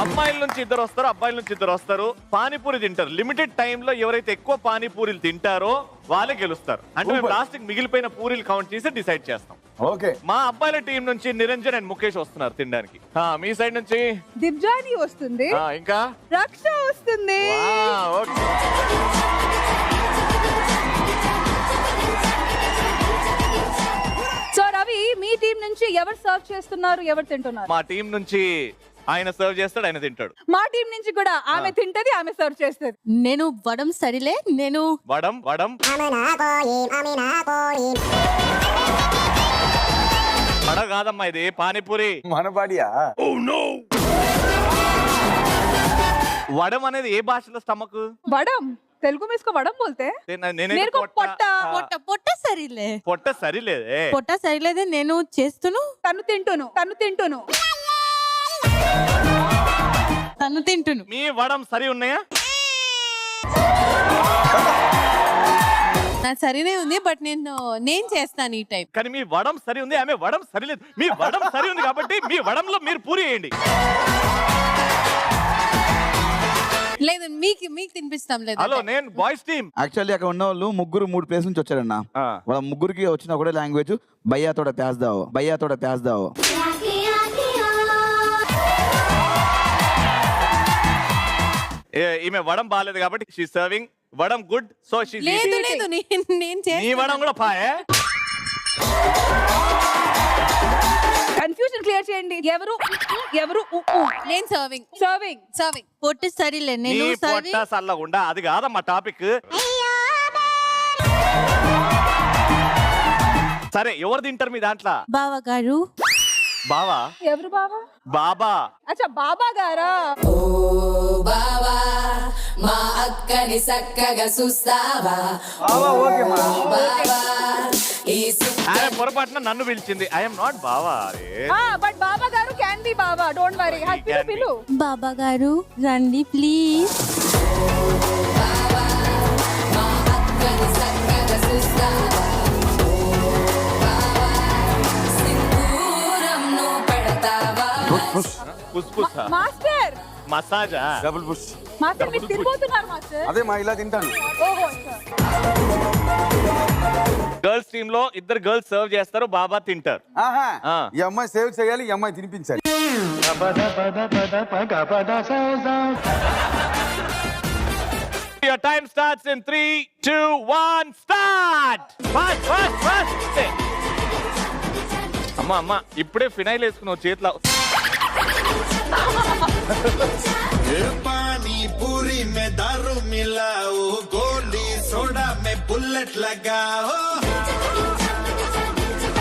అమ్మాయిల నుంచి ఇద్దరు వస్తారు, అబ్బాయిల నుంచి ఇద్దరు వస్తారు. పానీపూరి తింటారు. లిమిటెడ్ టైమ్ లో ఎవరైతే ఎక్కువ పానీపూరీలు తింటారో వాళ్ళే గెలుస్తారు. అంటే మేము లాస్ట్ మిగిలిపోయిన పూరీలు కౌంట్ చేసి డిసైడ్ చేస్తాం. ఓకే, మా అబ్బాయిల టీం నుంచి నిరంజన్ అండ్ ముఖేష్ వస్తున్నారు తినడానికి. మీ సైడ్ నుంచి దిబ్జాని వస్తుంది, ఇంకా రక్ష వస్తుంది. సో రవి, మీ టీం నుంచి ఎవరు సర్వ్ చేస్తున్నారు, ఎవరు తింటున్నారు? మా టీం నుంచి ఆయన సర్వ్ చేస్తాడు, ఆయన తింటాడు. మా టీం నుంచి కూడా ఆమె తింటది, ఆమె సర్వ్ చేస్తుంది. నేను వడం సరిలే. నేను వడం వడ కాదమ్మా, ఇది పానీపూరి. మన బాడియా? వడం అనేది ఏ భాషలో స్టమక్? వడం తెలుగు మీద వడం బోల్తే. పొట్ట సరిలే. పొట్ట సరిలేదే. పొట్ట సరిలేదే. నేను చేస్తును, తను తింటును. తను తింటును. మీ వడం సరి ఉన్నాయా? నా సరినే ఉంది, బట్ నేను చేస్తాను ఈ టైం. కానీ మీ వడం సరి ఉంది, ఆమె వడం సరిలేదు. మీ వడం సరి ఉంది కాబట్టి మీ వడంలో మీరు పూరి వేయండి. లేదు, మీకు తినిపిస్తాం. లేదు, హలో, నేను బాయ్స్ టీమ్. యాక్చువల్లీ అక్కడ ఉన్న వాళ్ళు ముగ్గురు 3 ప్లేస్ నుంచి వచ్చారన్న. వాళ్ళ ముగ్గురికి వచ్చిన ఒకటే లాంగ్వేజ్, భయ్యా తోడ ప్యాస్ దావో. ఈమె వడం బాగాలేదు కాబట్టి షీ సర్వింగ్ వడం గుడ్. సో షీ లేదు నేను నీ వడం కూడా పాయే. కన్ఫ్యూజన్ క్లియర్ చేయండి. ఎవరు నేను సర్వింగ్. పొట్టు సరిలే. నేను పొట్ట సల్లగుండా అది కాదమ్మా టాపిక్. సరే, ఎవరు తింటారు మీ దాంట్లో? బావ గారు. బావా? ఎవరు బావా? బాబా. అచ్చా, బాబా గారా? ఓ బావా, మా అక్కని సక్కగా చూస్తావా? పొరపాటున నన్ను పిలిచింది. ఐఎమ్ నాట్ బావా. బట్ బాబా గారు క్యాన్ బి బావా. Don't worry. పిలు. బాబా గారు రండి ప్లీజ్. మా అక్కని సక్కగా చూస్తావా? మాస్టర్ మసాజా? Double push. మాస్టర్ మీరు తిరిగిపోతున్నారు మాస్టర్. అదే మా ఇలా తింటాను. ఓహో గర్ల్స్ టీమ్ లో ఇద్దరు గర్ల్స్ సర్వ్ చేస్తారు, బాబా తింటారు. ఆహా ఆ. ఈ అమ్మాయి సేవ్ చేయాలి, ఈ అమ్మాయి తినిపించాలి. Your time starts in 3, 2, 1, start! Fast, fast, fast! అమ్మా అమ్మా ఇప్పుడే ఫినైల్ వేసుకున్నావు చేతిలో. पानी पूरी में दारू मिलाओ, गोली सोडा में बुलेट लगाओ.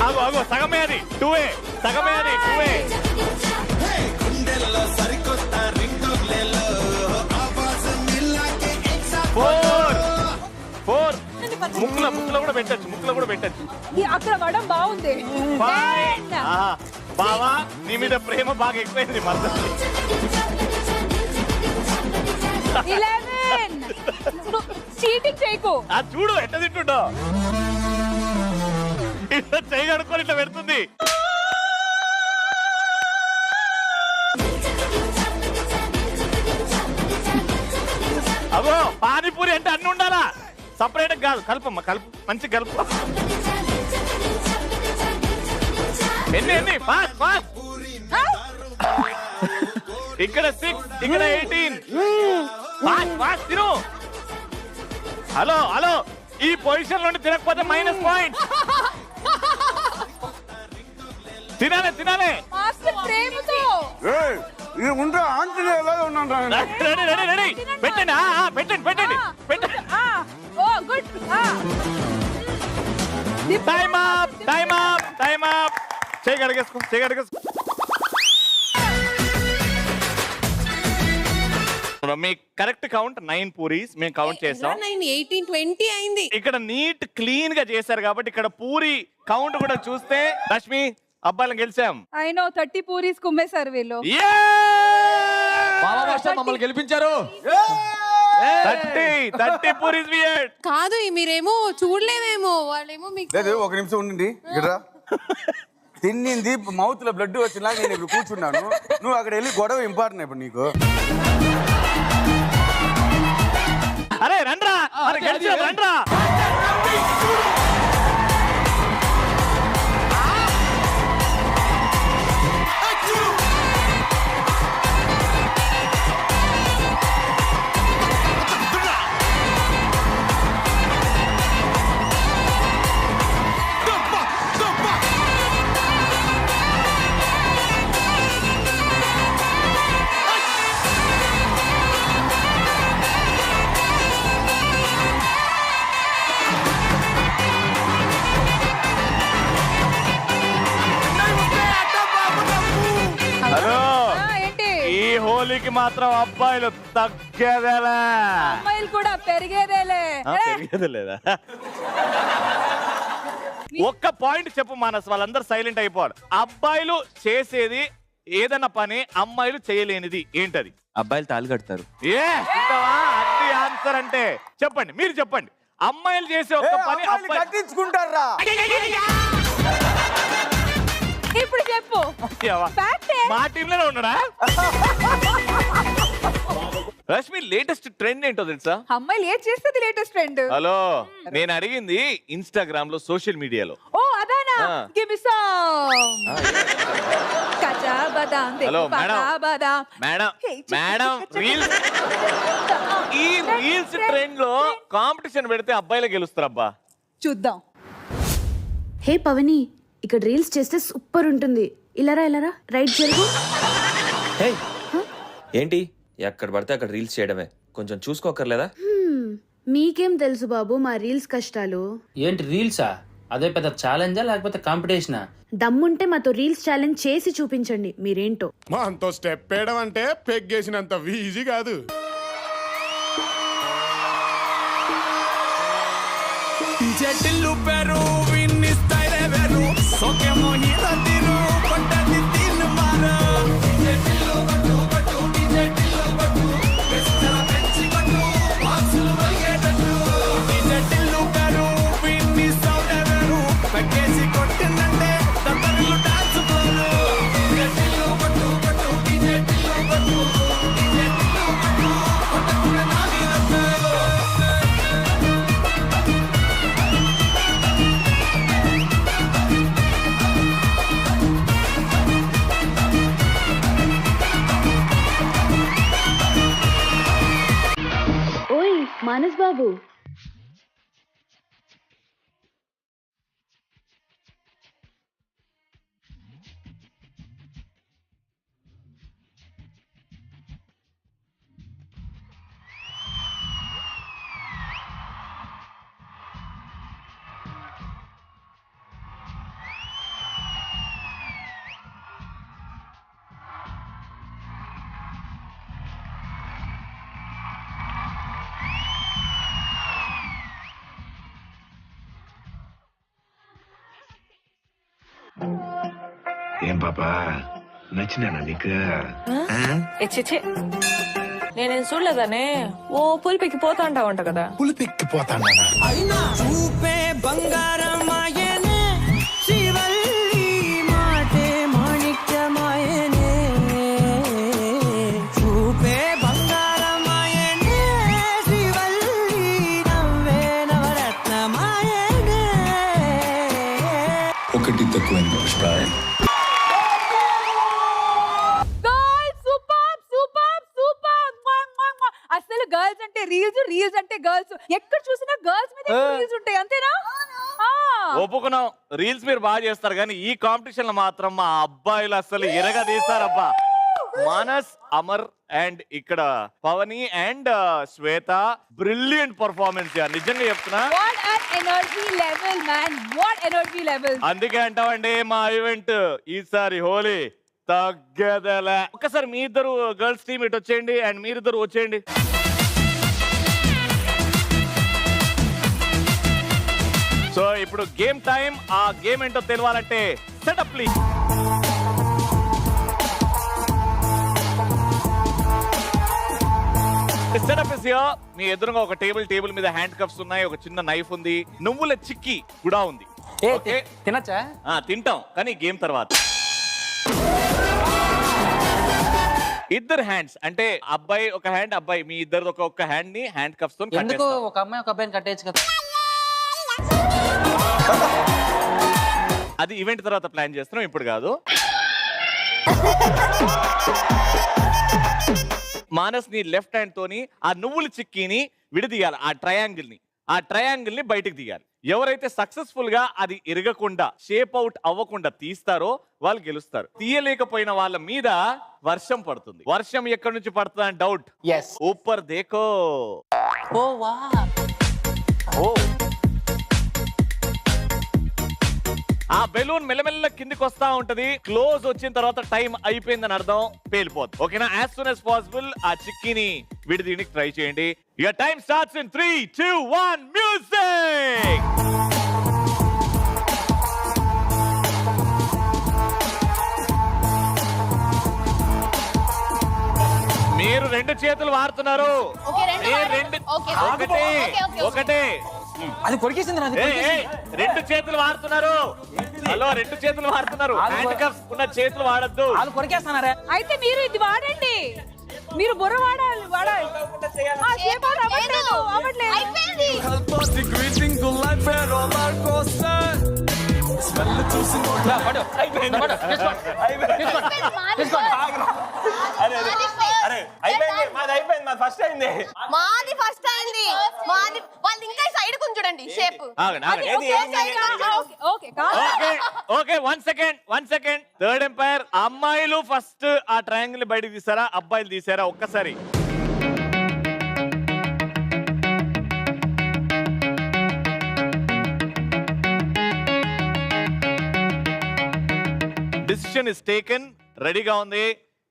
ఆగో ఆగో సగమే అది 2A, సగమే అది 2A. గుండెల్లో సరికొత్త రింగులేలో ఆవాజ్ మిలాకే एक साथ 4 ముక్కులో కూడా పెట్టచ్చు, ముక్కులో కూడా పెట్టచ్చు. ఈ అక్కడ వడం బాగుంది. 5 బావా నీ మీద ప్రేమ బాగా ఎక్కువైంది మధ్య. 11 చీటింగ్ చేయకు. అది చూడు ఎట్ట తింటుండో, ఇట్లా చేయగడుకొని ఇట్లా పెడుతుంది. అగో పానీపూరి అంటే అన్ని ఉండాలా, సపరేట్ కాదు. కలుపమ్మా కలుపు, మంచి కలుపు. ఎన్ని ఫాస్ట్ ఫాస్ట్. ఇక్కడ 6, ఇక్కడ 18. ఫాస్ట్ ఫాస్ట్ తిను. హలో హలో ఈ పొజిషన్ నుండి తినకపోతే -పాయింట్. తినాలే తినాలే. మాస్టర్ ప్రేమతో ఇది ఉంటే ఆంజనేయ ఎలా ఉన్నాను. రెడీ రెడీ రెడీ పెట్టండి. పెట్టండి పెట్టండి పెట్టండి. Oh good. Time up time up time up. చేయగలిగేసుకో చేయగలిగేసుకో. మీ కరెక్ట్ కౌంట్ 9 పూరీస్ మేము కౌంట్ చేసాం. 9, 18, 20 అయింది. ఇక్కడ నీట్ క్లీన్ గా చేశారు కాబట్టి ఇక్కడ పూరి కౌంట్ కూడా చూస్తే రష్మి అబ్బాయిలను గెలిచాం. ఐ నో 30 పూరీస్ కుమ్మేశారు వీళ్ళు. బాబా మాస్టర్ మమ్మల్ని గెలిపించారు. 30 పూరీస్ వియర్డ్. కాదు మీరేమో చూడలేదేమో, వాళ్ళేమో మీకు లేదు ఒక నిమిషం ఉండండి. ఇక్కడ తిన్నింది మౌత్ లో బ్లడ్ వచ్చినా నేను ఇప్పుడు కూర్చున్నాను. నువ్వు అక్కడ వెళ్ళి గొడవ ఇంపార్టెంట్ ఇప్పుడు నీకు. అరే రండ్రా రండ్రా. హలో ఏంటి ఈ హోలీకి మాత్రం అబ్బాయిలు తగ్గేదేలే, అమ్మాయిలు కూడా పెరిగేదేలే. పెరిగేదేలేదా? ఒక్క పాయింట్ చెప్పు మానస్, వాళ్ళందరూ సైలెంట్ అయిపోవాలి. అబ్బాయిలు చేసేది ఏదన్నా పని అమ్మాయిలు చేయలేనిది ఏంటది? అబ్బాయిలు తాళి కడతారు. అది ఆన్సర్ అంటే చెప్పండి, మీరు చెప్పండి. అమ్మాయిలు చేసే ఒక పని అబ్బాయిలు కట్టించుకుంటారా? ఇప్పుడు చెప్పు. మా టీమ్ లోనే ఉన్నాడా? రష్మి లేటెస్ట్ ట్రెండ్ ఏంటో తెలుసా? అమ్మాయిలు ఏం చేస్తుంది లేటెస్ట్ ట్రెండ్? హలో నేను అడిగింది ఇన్స్టాగ్రామ్ లో, సోషల్ మీడియాలో. ఓ అదానా గివ్ మీ సమ్ కచ్చా బాదాం hello madam madam madam reels, ఈ రీల్స్ ట్రెండ్ లో కాంపిటీషన్ పెడితే అబ్బాయిలే గెలుస్తారు. అబ్బా చూద్దాం. హే పవని, ఇక్కడ రీల్స్ చేస్తే సూపర్ ఉంటుంది. ఇలారా ఇలారా రైట్ జరుగు. ఏంటి ఎక్కడ పడితే అక్కడ రీల్స్ చేయడమే, కొంచెం చూసుకోకర్లేదా? మీకేం తెలుసు బాబు మా రీల్స్ కష్టాలు. ఏంటి రీల్సా? అదే పెద్ద ఛాలెంజా లేకపోతే కాంపిటీషనా? దమ్ముంటే మాతో రీల్స్ ఛాలెంజ్ చేసి చూపించండి మీరేంటో. మా అంతో స్టెప్ వేయడం అంటే పెగ్గేసినంత ఈజీ కాదు. జటిల్లు పెరు విన్నిస్తాయిరే వెరు సోకే మోహిత తిరు పట్టది తిన్ మార జటిల్లు బట్టు బట్టు జటిల్లు బట్టు వెస్టర పెంచి బట్టు వాసులు వగేటట్టు జటిల్లు పెరు విన్నిస్తాయిరే వెరు పక్కేసి కొట్టిందంటే తప్పలు డాన్స్ ఫ్లోర్ జటిల్లు బట్టు బట్టు జటిల్లు బట్టు మానస్ బాబు ఏం పాపా నచ్చినానా నీకు నేనేం చూడలేదానే ఓ పులిపికి పోతా ఉంటావంట కదా. పులిపెక్కిపోతానా అయినా చూపే బంగారమాయనే శివల్లి మాటే మాణిక్యమాయనే చూపే బంగారమాయనే శివల్లి నవ్వే నవరత్నమాయనే. ఒకటి తక్కువైంది పుష్ప. అసలు గర్ల్స్ అంటే రీల్స్, రీల్స్ అంటే గర్ల్స్. ఎక్కడ చూసినా గర్ల్స్ మీద రీల్స్ ఉంటాయి, అంతేనా? ఒప్పుకున్నాం, రీల్స్ మీరు బాగా చేస్తారు కానీ ఈ కాంపిటీషన్ లో మాత్రం మా అబ్బాయిలు అసలు ఎరగా తీస్తారబ్బా. మానస్, అమర్ అండ్ ఇక్కడ పవని అండ్ శ్వేత బ్రిలియంట్ పర్ఫార్మెన్స్. నిజంగా చెప్తున్నా, What an energy level, man. What energy level. అందుకే అంటామండి మా ఈవెంట్ ఈసారి హోలీ తగ్గదల. ఒక్కసారి మీ ఇద్దరు గర్ల్స్ టీమ్ ఇటు వచ్చేయండి అండ్ మీరిద్దరు వచ్చేయండి. సో ఇప్పుడు గేమ్ టైం. ఆ గేమ్ ఏంటో తెలియాలంటే setup please. Setup is here. మీ ఎదురుగా ఒక టేబుల్ మీద హ్యాండ్ కప్స్ ఉన్నాయి, ఒక చిన్న నైఫ్ ఉంది, నువ్వుల చిక్కీ కూడా ఉంది. ఓకే, తినచ్చా? తింటాం కానీ గేమ్ తర్వాత. ఇద్దరు హ్యాండ్స్ అంటే అబ్బాయి ఒక హ్యాండ్, అబ్బాయి, మీ ఇద్దరు ఒక హ్యాండ్ ని హ్యాండ్ కప్స్ తో ఎందుకు ఒక అమ్మాయి ఒక అబ్బాయిని కట్టేయచ్చు కదా. అది ఈవెంట్ తర్వాత ప్లాన్ చేస్తున్నాం, ఇప్పుడు కాదు. మానస్ ని లెఫ్ట్ హ్యాండ్ తోని ఆ నువ్వుల చిక్కీని విడదీయాలి. ఆ ట్రయాంగిల్ ని బయటికి తీయాలి. ఎవరైతే సక్సెస్ఫుల్ గా అది ఇరగకుండా షేప్ అవుట్ అవ్వకుండా తీస్తారో వాళ్ళు గెలుస్తారు. తీయలేకపోయిన వాళ్ళ మీద వర్షం పడుతుంది. వర్షం ఎక్కడి నుంచి పడుతుంది అని డౌట్. ఊపర్ దేకో. ఆ బెలూన్ మెల్లమెల్ల కిందికి వస్తా ఉంటది. క్లోజ్ వచ్చిన తర్వాత టైం అయిపోయిందని అర్థం, పేలిపోద్ది. ఓకేనా? యాజ్ సూన్ యాజ్ పాసిబుల్ ఆ చిక్కీని విడదీయడానికి ట్రై చేయండి. Your time starts in 3, 2, 1 music. మీరు రెండు చేతులు వాడుతున్నారు. ఒకటే అది కొరికేసింది. రెండు చేతులు వాడుతున్నారు. హలో, రెండు చేతులు వాడుతున్నారు. హ్యాండ్ కప్స్ ఉన్న చేతులు వాడద్దు. వాళ్ళు కొరికేస్తున్నారా? అయితే మీరు ఇది వాడండి. మీరు బుర్ర వాడాలి. మాది ఫస్ట్ అయింది. వాళ్ళు ఇంకా సైడ్ కొంచెండి shape. Okay, 1 second. Third umpire. అమ్మాయిలు ఫస్ట్ ఆ ట్రయాంగిల్ బయటకు తీసారా, అబ్బాయిలు తీసారా? ఒక్కసారి డిసిషన్ ఇస్ టేకెన్. రెడీగా ఉంది.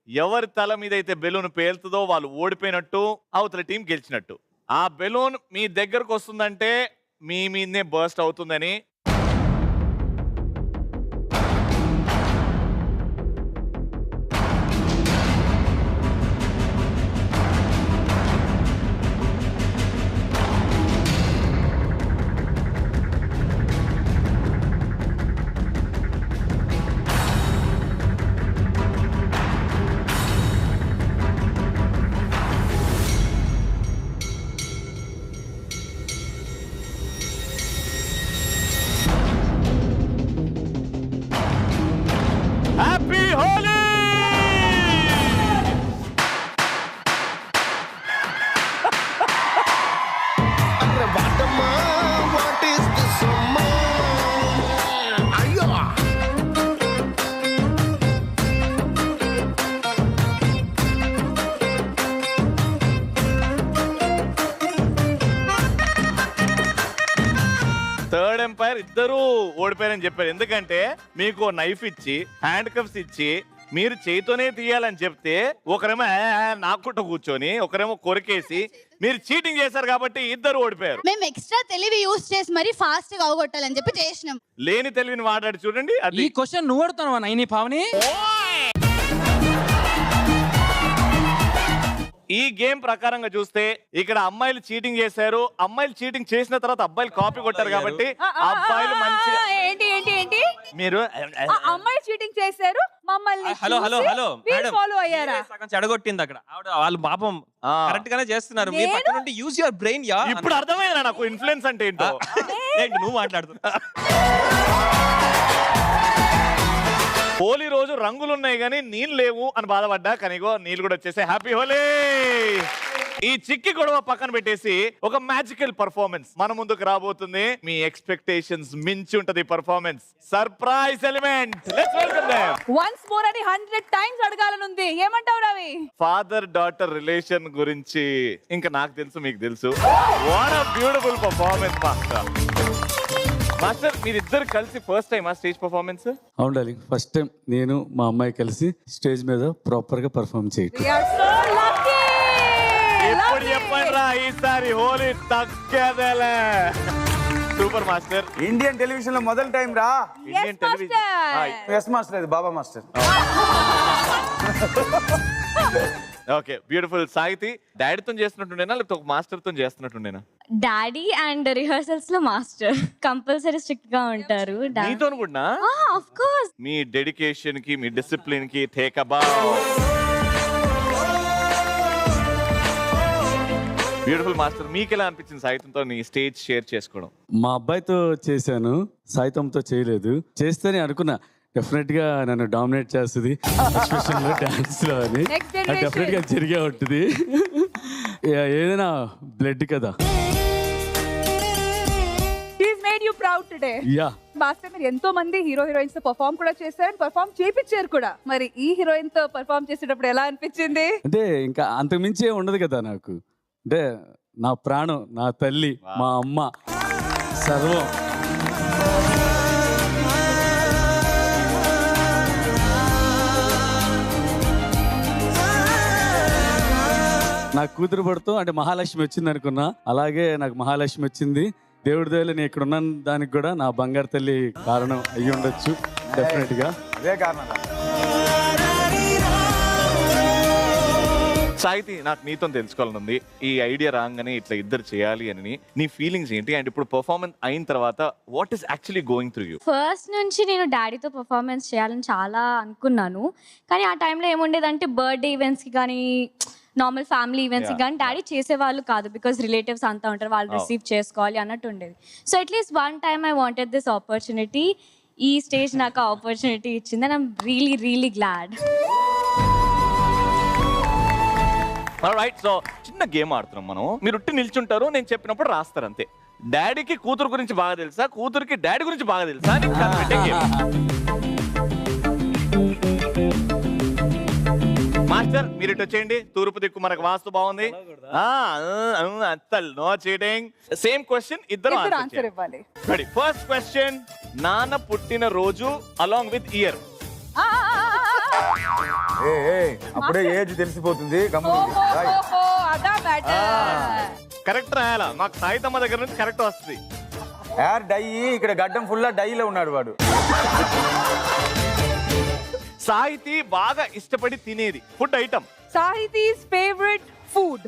ఎవరి తల మీద అయితే బెలూన్ పేలుతుందో వాళ్ళు ఓడిపోయినట్టు, అవతల టీం గెలిచినట్టు. ఆ బెలూన్ మీ దగ్గరకు వస్తుందంటే మీ మీదనే బర్స్ట్ అవుతుందని. మాస్టర్ ఇద్దరు ఓడిపోయారని చెప్పారు. ఎందుకంటే మీకు నైఫ్ ఇచ్చి హ్యాండ్ కప్స్ ఇచ్చి మీరు చేతితోనే తీయాలని చెప్తే ఒకరేమో నాకుంటూ కూర్చొని ఒకరేమో కొరికేసి మీరు చీటింగ్ చేశారు కాబట్టి ఇద్దరు ఓడిపోయారు. మేము ఎక్స్ట్రా తెలివి యూస్ చేసి మరి ఫాస్ట్ గా అవగొట్టాలని చెప్పి చేసినాం. లేని తెలివిని వాడాడు చూడండి. ఈ క్వశ్చన్ నువ్వు అడుగుతావు నైని పావని. ఈ గేమ్ ప్రకారంగా చూస్తే ఇక్కడ అమ్మాయిలు చీటింగ్ చేశారు. అమ్మాయిలు చీటింగ్ చేసిన తర్వాత అబ్బాయిలు కాపీ కొట్టారు కాబట్టి అబ్బాయిలు మంచి ఏంటి ఏంటి ఏంటి మీరు అమ్మాయి చీటింగ్ చేశారు మమ్మల్ని hello hello hello madam follow అయ్యారా? సగం చెడగొట్టింది అక్కడ ఆవిడ. వాళ్ళు పాపం కరెక్ట్ గానే చేస్తున్నారు. మీ పక్కన నుండి యూజ్ యువర్ బ్రెయిన్ యా. ఇప్పుడు అర్థమైందా నాకు ఇన్ఫ్లుయెన్స్ అంటే ఏంటో. ఏంటి నువ్వు మాట్లాడుతున్నా. హోలీ రోజు రంగులు ఉన్నాయి కానీ నీళ్ళు లేవు అని బాధపడ్డా. కనిగో నీళ్ళు కూడా వచ్చేసి హ్యాపీ హోలీ. ఈ చిక్కి గొడవ పక్కన పెట్టేసి ఒక మ్యాజికల్ పర్ఫార్మెన్స్ మన ముందుకు రాబోతుంది. మీ ఎక్స్పెక్టేషన్స్ మించి ఉంటది performance. Surprise element. Let's welcome them. Once more అని 100 టైమ్స్ అడగాలనుంది. ఏమంటావు రవి? ఫాదర్ డాటర్ రిలేషన్ గురించి ఇంకా నాకు తెలుసు, మీకు తెలుసు. What a beautiful performance master. Master మీరిద్దరు కలిసి ఫస్ట్ టైం స్టేజ్ పర్ఫార్మెన్స్? అవును డార్లింగ్, ఫస్ట్ టైం నేను మా అమ్మాయి కలిసి స్టేజ్ మీద ప్రాపర్ గా పర్ఫార్మ్ చేయటం. ఇప్పుడు చెప్పండి రా, ఈసారి హోలీ తగ్గదలే. Super master. ఇండియన్ టెలివిజన్ లో మొదటి టైం రా. ఇండియన్ టెలివిజన్ ఎస్ మాస్టర్, అది Baba master. Okay beautiful. Sahithi డాడీతో చేస్తున్నట్టుండేనా లేకపోతే ఒక మాస్టర్ తో చేస్తున్నట్టుండేనా? డాడీ అండ్ రిహర్సల్స్ లో మాస్టర్ కంపల్సరీ స్ట్రిక్ట్ గా ఉంటారు. నీతో కూడా ఆఫ్ కోర్స్. మీ డెడికేషన్ కి మీ డిసిప్లిన్ కి take a bow. Beautiful master. మీకు ఎలా అనిపించింది సాహిత్యంతో నీ స్టేజ్ షేర్ చేసుకోవడం? మా అబ్బాయితో చేశాను, సాయితంతో చేయలేదు. చేస్తేనే అనుకున్నా డెఫినెట్ గా నన్ను డామినేట్ చేస్తుంది ఎక్స్ప్రెషన్ లో, డాన్స్ లో అని. డెఫినెట్ గా జరిగే ఉంటుంది. ఏదైనా బ్లడ్ కదా. Proud today. యా మాస్టర్ మీరు ఎంతో మంది హీరో హీరోయిన్స్ తో పర్ఫార్మ్ కూడా చేశారు, పర్ఫార్మ్ చేపించారు కూడా. మరి ఈ హీరోయిన్ తో పర్ఫార్మ్ చేసేటప్పుడు ఎలా అనిపించింది? అంటే ఇంకా అంతకుమించి ఉండదు కదా నాకు. అంటే నా ప్రాణం, నా తల్లి, మా అమ్మ, సర్వం. నా కూతురు పడుతూ అంటే మహాలక్ష్మి వచ్చింది అనుకున్నా, అలాగే నాకు మహాలక్ష్మి వచ్చింది. దేవుడి దేవుళ్ళు నేను ఇక్కడ ఉన్న దానికి కూడా నా బంగారు తల్లి కారణం అయ్యి ఉండొచ్చు డెఫినెట్ గా. అదే కారణం. సాహితి, నాకు నీతో తెలుసుకోవాలనుంది. ఈ ఐడియా రాగానే ఇట్లా ఇద్దరు చేయాలి అని నీ ఫీలింగ్స్ ఏంటి? అండ్ ఇప్పుడు పర్ఫార్మెన్స్ అయిన తర్వాత what is actually going through you? First నుంచి నేను డాడీతో పర్ఫార్మెన్స్ చేయాలని చాలా అనుకున్నాను. కానీ ఆ టైంలో ఏముండేదంటే బర్త్డే ఈవెంట్స్కి కానీ నార్మల్ ఫ్యామిలీ ఈవెంట్స్కి కానీ డాడీ చేసేవాళ్ళు కాదు. బికాస్ రిలేటివ్స్ అంతా ఉంటారు, వాళ్ళు రిసీవ్ చేసుకోవాలి అన్నట్టు ఉండేది. So at least one time I wanted this opportunity. ఈ స్టేజ్ నాకు ఆ ఆపర్చునిటీ ఇచ్చింది and I'm really really glad. Right, so చిన్న గేమ్ ఆడుతున్నాం మనం. మీరు ఉట్టి నిల్చుంటారు, నేను చెప్పినప్పుడు రాస్తారు అంతే. డాడీకి కూతురు గురించి బాగా తెలుసా, కూతురికి డాడీ గురించి బాగా తెలుసా అని కనిపెట్టే గేమ్. మాస్టర్ మీరు ఇటు వచ్చేయండి. తూర్పు దిక్కు మనకు వాస్తు బాగుంది. No cheating. సేమ్ క్వశ్చన్ ఇద్దరు ఆన్సర్ ఇవ్వాలి. రెడీ? ఫస్ట్ క్వశ్చన్, నాన్న పుట్టిన రోజు అలాంగ్ విత్ ఇయర్. అప్పుడే ఏజ్ తెలిసిపోతుంది. కరెక్ట్ రాయాలా? మాకు సాయితమ్మ దగ్గర నుంచి కరెక్ట్ వస్తుంది. యార్ డై, ఇక్కడ గడ్డం ఫుల్ డైలో ఉన్నాడు వాడు. సాహితి బాగా ఇష్టపడి తినేది food item. Sahithi's favourite food.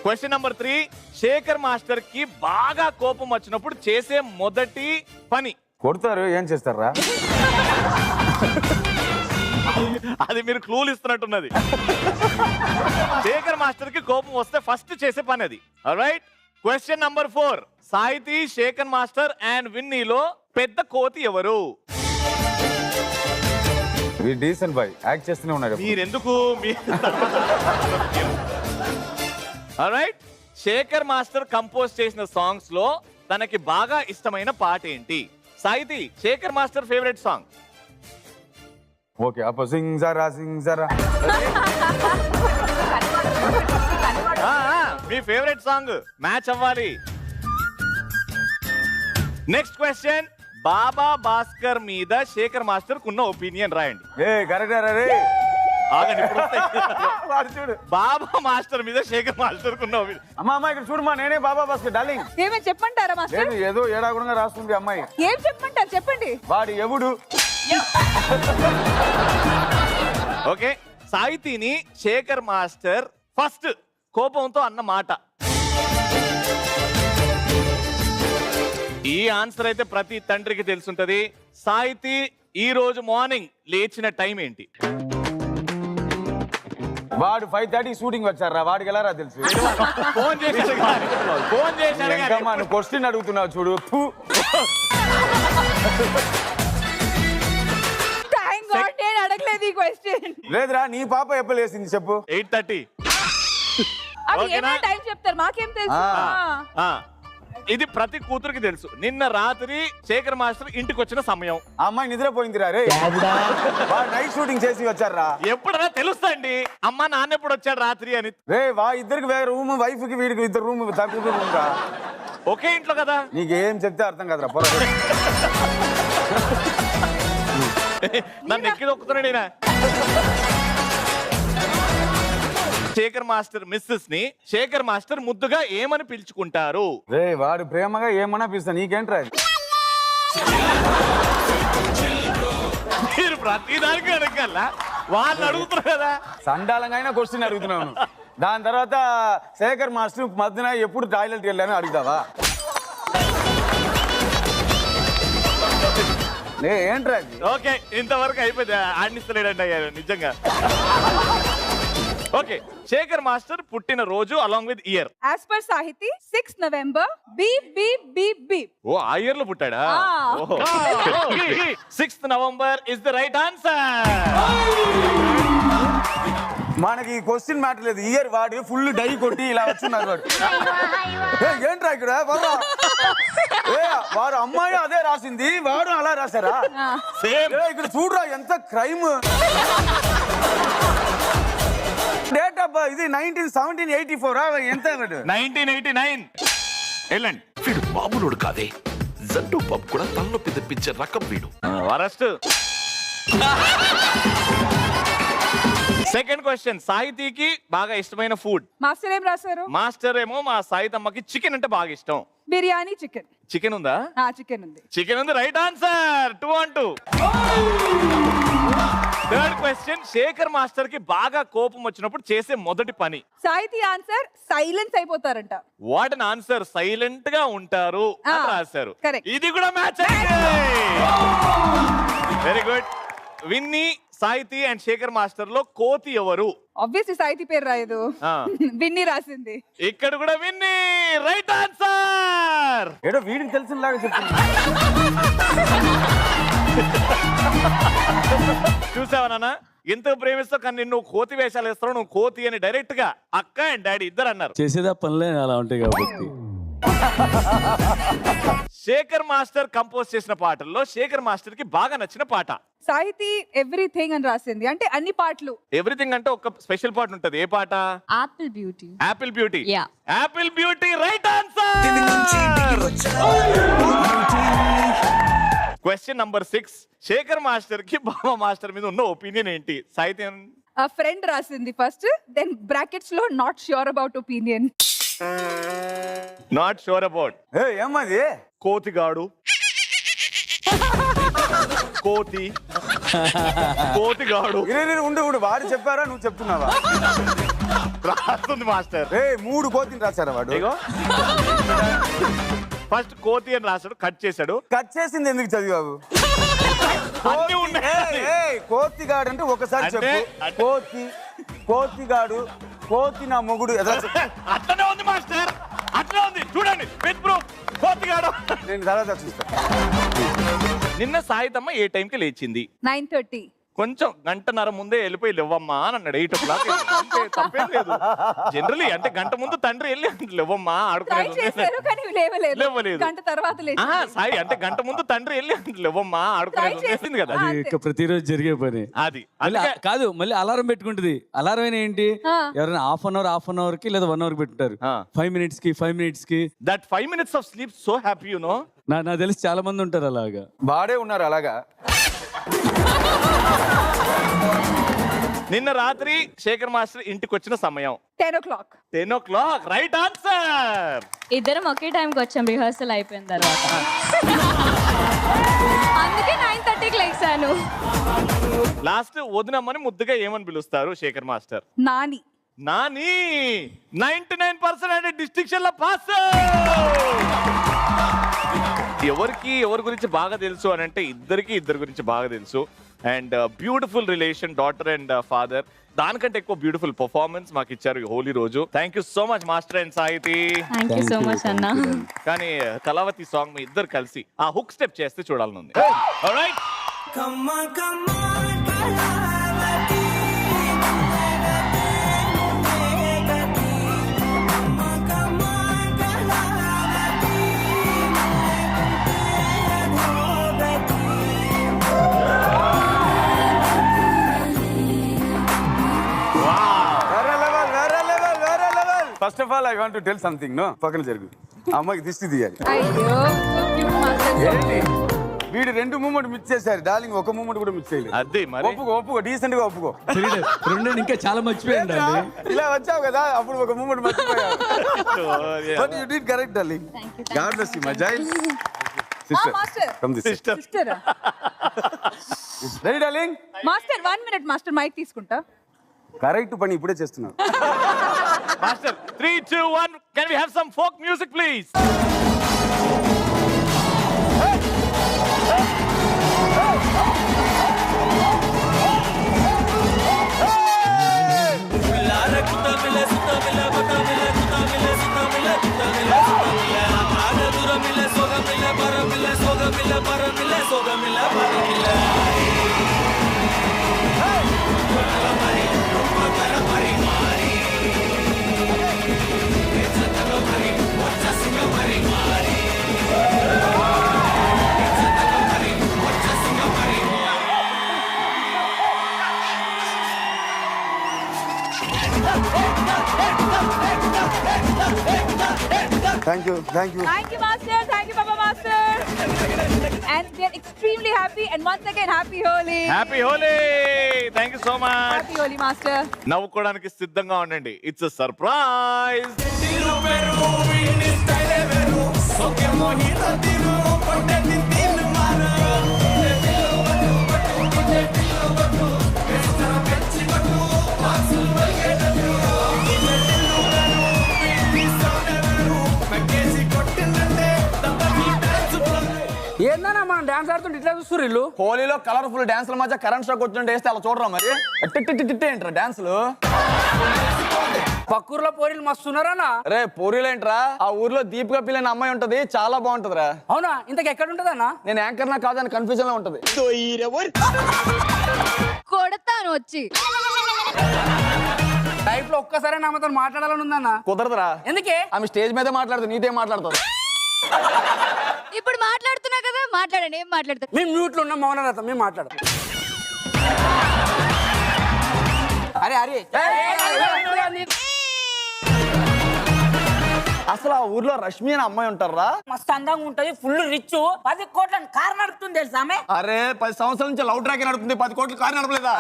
Question number 3, Shekhar master కి బాగా కోపం వచ్చినప్పుడు చేసే మొదటి పని. కొడతారు, ఏం చేస్తారా? అది మీరు క్లూలు ఇస్తున్నట్టున్నది. శేఖర్ మాస్టర్ కి కోపం వస్తే ఫస్ట్ చేసే పని అది. Alright, question number 4, Sahithi, Shekhar master and విన్నీలో పెద్ద కోతి ఎవరు? డీసెంట్ బాయ్, యాక్ట్ చేస్తూనే ఉన్నాడు. మీరెందుకు? ఆల్రైట్, శేఖర్ మాస్టర్ కంపోజ్ చేసిన సాంగ్స్ లో తనకి బాగా ఇష్టమైన పాట ఏంటి? Sahithi, Shekhar master favourite song. Okay, అప్ప సింగ్ జరా సింగ్ జరా. మీ ఫేవరెట్ సాంగ్ మ్యాచ్ అవ్వాలి. నెక్స్ట్ క్వశ్చన్, బాబా భాస్కర్ మీద శేఖర్ మాస్టర్ కున్న ఒపీనియన్ రాయండి. ఆగండి, ఇప్పుడు వస్తాయి. చూడు బాబా మాస్టర్ మీద శేఖర్ మాస్టర్ కున్న ఒపీనియన్. అమ్మా ఇక్కడ చూడమ్మా, నేనే బాబా భాస్కర్ డార్లింగ్. ఏమేమి చెప్పంటారా మాస్టర్? లేదు ఏదో ఏడాగుణంగా రాస్తుంది అమ్మాయి. ఏం చెప్పమంటారు చెప్పండి. వాడు ఎవడు? ఓకే, సాహితీని శేఖర్ మాస్టర్ ఫస్ట్ కోపంతో అన్న మాట. ఈ ఆన్సర్ అయితే ప్రతి తండ్రికి తెలుసుంటది. సాహితీ ఈ రోజు మార్నింగ్ లేచిన టైం ఏంటి? వాడు 5:30 షూటింగ్ వచ్చారా, వాడికి ఎలా రా తెలుసు? ఫోన్ చేశాడు కానీ, ఫోన్ చేశాడు కానీ. నువ్వు క్వశ్చన్ అడుగుతున్నావు చూడు. నేను అడగలేదు ఈ క్వశ్చన్. లేదురా, నీ పాప ఎప్పుడు లేసింది చెప్పు? 8:30. అది ఏమైనా టైం చెప్తారు, మాకేం తెలుసు. ఇది ప్రతి కూతురికి తెలుసు. నిన్న రాత్రి శేఖర్ మాస్టర్ ఇంటికి వచ్చిన సమయం. ఆ అమ్మాయి నిద్రపోయిందిరా రే. నైట్ షూటింగ్ చేసి వచ్చారా? ఎప్పుడైనా తెలుస్తండి అమ్మ నాన్న ఎప్పుడు వచ్చాడు రాత్రి అని. రే ఇద్దరికి వేరే రూమ్, వైఫ్ కి వీడికి ఇద్దరు రూమ్, తక్కువ రూమ్ రా. ఒకే ఇంట్లో కదా. నీకేం చెప్తే అర్థం కదరా. నన్ను ఎక్కి దొక్కుతున్నాడు. శేఖర్ మాస్టర్ మిస్సెస్ ని శేఖర్ మాస్టర్ ముద్దుగా ఏమని పిలుచుకుంటారు? రే వాడు ప్రేమగా ఏమన్నా పిలుస్తా, నీకేంట్రా? మీరు ప్రతిదానికి అడగల, వాళ్ళు అడుగుతారు కదా. సండాలంగా అయినా క్వశ్చన్ అడుగుతున్నాను. దాని తర్వాత శేఖర్ మాస్టర్ మధ్యన ఎప్పుడు టాయిలెట్ వెళ్ళాను అడుగుతావా? ఏంట్రా? ఓకే, ఇంతవరకు అయిపోయింది. ఆడిస్తలేడండి అయ్యారు నిజంగా. ఓకే, శేఖర్ మాస్టర్ పుట్టిన రోజు along with year. As per సాహితీ 6 November BBBB. ఓ ఆ ఇయర్ లో పుట్టాడా? 6th November is the right answer. మనకి క్వశ్చన్ మ్యాటర్ లేదు. ఇయర్ వాడు ఫుల్ డై కొట్టి ఇలా వచ్చిన్నారు. వాడు ఏంట్రా ఇక్కడ? వాడు అమ్మాయి అదే రాసింది, వాడు అలా రాశారా? ఇక్కడ చూడరా ఎంత క్రైమ్. డేట్ ఆఫ్ ఇది 1784 ఎంత? 1989. వెళ్ళండి. వీడు మామూలుడు కాదే, జంటు పబ్ కూడా తలనొప్పి తెప్పించే రకం వీడు. వరస్ట్. సెకండ్ క్వశ్చన్, సాహితీకి బాగా ఇష్టమైన ఫుడ్. మాస్టర్ ఏం రాశారు? మాస్టర్ ఏమో మా సాహితమ్మకి చికెన్ అంటే బాగా ఇష్టం. బిర్యానీ. చికెన్. చికెన్ ఉందా? చికెన్ ఉంది. చికెన్ ఉంది, right answer. 2-2. Third question, Shekhar master కి బాగా కోపం వచ్చినప్పుడు చేసే మొదటి పని. సాహితీ ఆన్సర్ సైలెన్స్ అయిపోతారంట. వాట్ అన్ ఆన్సర్, సైలెంట్ గా ఉంటారు అని రాశారు. ఇది కూడా మ్యాచ్ అయింది. Very good. విన్నీ, సాహితీ అండ్ శేఖర్ మాస్టర్ లో కోతి ఎవరు? ఆబ్వియస్లీ సాహితీ పేరు రాయదు, విన్నీ రాసింది. ఇక్కడ కూడా విన్నీ, రైట్ ఆన్సర్. ఏదో వీడికి తెలిసినలాగా చెప్తున్నా. చూసావా నాన్న, ఎంత ప్రేమిస్తావు కానీ నువ్వు కోతి వేషాలు వేస్తావు. నువ్వు కోతి అని డైరెక్ట్ గా అక్క అండ్ డాడీ ఇద్దరు అన్నారు. చేసేదా పనులే అలా ఉంటాయి కాబట్టి. శేఖర్ మాస్టర్ కంపోజ్ చేసిన పాటల్లో శేఖర్ మాస్టర్ కి బాగా నచ్చిన పాట. సాహితీ ఎవ్రీథింగ్ అని రాసింది, అంటే అన్ని పాటలు. ఎవ్రీథింగ్ అంటే ఒక స్పెషల్ పాట ఉంటది. ఏ పాట? Apple beauty. Apple beauty. Yeah, apple beauty, right answer. Question number 6, Shekhar master కి బాబా మాస్టర్ మీద ఉన్న ఒపీనియన్ ఏంటి? సాహితీ ఫ్రెండ్ రాసింది ఫస్ట్, దెన్ బ్రాకెట్స్ లో not sure about opinion. Not sure about. ఏమది? కోతిగాడు, కోతి, కోతిగాడు. ఉండు వాడు చెప్పారా నువ్వు చెప్తున్నావా? రాస్తుంది మాస్టర్. 3 కోతిని రాశారా వాడు? ఫస్ట్ కోతి అని రాశాడు, కట్ చేశాడు. కట్ చేసింది ఎందుకు చదివావు? అన్నీ ఉన్నాయి. కోతిగాడు అంటే ఒకసారి చెప్పు. కోతి, కోతిగాడు, కోతి నా మొగుడు. అట్లనే ఉంది మాస్టర్, అట్లనే ఉంది. చూడండి విత్ ప్రూఫ్. కోతిగాడు. నేను తర్వాత చూస్తా. నిన్న సాయితమ్మ ఏ టైంకి లేచింది? 9:30. కొంచెం గంటన్నర ముందే వెళ్ళిపోయి లేవమ్మా అని అన్నాడు. 8 o'clock అంతే, తప్పేం లేదు. జనరలీ అంటే గంట ముందు తండ్రి వెళ్ళి లేవమ్మా ట్రై చేశారు కానీ లేవలేదు. లేవలేదు. గంట తర్వాత లేచి సాయి అంటే గంట ముందు తండ్రి వెళ్ళి లేవమ్మా ఆడుకునేది కదా. అది ఇక ప్రతిరోజు జరిగే పని. అది కాదు, మళ్ళీ అలారం పెట్టుకుంటుంది. అలారం అయినా ఏంటి, ఎవరైనా హాఫ్ అన్ అవర్ కి లేదా 1 hour పెట్టుకుంటారు. 5 minutes కి that 5 minutes of sleep so happy you know. నాకు తెలిసి చాలా మంది ఉంటారు అలాగా. బాడే ఉన్నారు అలాగా. నిన్న రాత్రి శేఖర్ మాస్టర్ ఇంటికి వచ్చిన సమయం 10 o'clock. 10 o'clock, right answer. ఇద్దరం ఒకే టైంకి వచ్చాం రిహర్సల్ అయిపోయిన తర్వాత. అందుకే 9:30కి లేచాను. లాస్ట్ వదినమ్మని ముద్దుగా ఏమని పిలుస్తారు శేఖర్ మాస్టర్? నాని. 99% అంటే డిస్టింక్షన్ లో పాస్. ఎవరి గురించి బాగా తెలుసు అని అంటే ఇద్దరి గురించి బాగా తెలుసు. And beautiful relation, daughter and father. దానికంటే ఎక్కువ బ్యూటిఫుల్ పర్ఫార్మెన్స్ మాకు ఇచ్చారు హోలీ రోజు. Thank you so much master and Sahithi. Thank you so much అన్న. కానీ కళావతి సాంగ్ మీ ఇద్దరు కలిసి ఆ హుక్ స్టెప్ చేస్తే చూడాలనుంది. Alright, first of all I want to tell something. No, పక్కన జరుగు. అమ్మాయికి దిష్టి తీయాలి. అయ్యో వీడు 2 మూమెంట్ మిస్ చేశారు. డార్లింగ్ ఒక మూమెంట్ కూడా మిస్ చేయలేదు. అదే మరి ఒప్పుకో డీసెంట్ గా ఒప్పుకో. ఇంకా చాలా మర్చిపోయింది. ఇలా వచ్చావు కదా, అప్పుడు ఒక మూమెంట్ మర్చిపోయావు. But you did correct darling. God bless you my child. Master. Come this sister. Ready darling? Master 1 minute master, mike తీసుకుంటా. కరెక్ట్ పని ఇప్పుడే చేస్తున్నావు master. 3, 2, 1, can we have some folk music please? Thank you master, thank you papa master. And we are extremely happy, and once again happy Holi. Happy Holi, thank you so much. Happy Holi master. నవ్వుకోవడానికి సిద్ధంగా ఉండండి, it's a surprise. ఏందన్నా మనం dance ఆడుతుంటే ఇట్లా చూస్తారు వీళ్ళు. హోలీలో colourful డాన్స్ల మధ్య current shock వచ్చినట్టు వేస్తే అలా చూడరా మరి. టిట్టే ఏంట్రా డాన్సులు? పక్కూర్లో పోరీలు మస్తున్నారన్నా. రే పోరీలేంట్రా, ఆ ఊర్లో దీపిక పిల్లని అమ్మాయి ఉంటది, చాలా బాగుంటదిరా. అవునా? ఇంతకు ఎక్కడ ఉంటది అన్న? నేను యాంకర్ నా కాదని కన్ఫ్యూజన్ లో ఉంటది. కొడతాను వచ్చి. టైప్ లో ఒక్కసారి నామతో మాట్లాడాలని ఉందన్న. కుదరదురా. ఎందుకే? ఆమె స్టేజ్ మీద మాట్లాడుతుంది, నీతో మాట్లాడుతుంది. ఇప్పుడు మాట్లాడుతున్నా కదా, మాట్లాడండి. ఏం మాట్లాడతారు? మేము మ్యూట్ లో ఉన్నాం, మౌనరథం. మేము మాట్లాడతాం. అరే అసలు ఆ ఊర్లో రష్మి అనే అమ్మాయి ఉంటారా? మస్తు అందంగా ఉంటది, ఫుల్ రిచ్, 10 కోట్ల కారు నడుపుతుంది తెలుసా ఆమె? అరే 10 సంవత్సరాల నుంచి లవ్ ట్రాక్ నడుపుతుంది, 10 కోట్ల కారు నడపలేదా?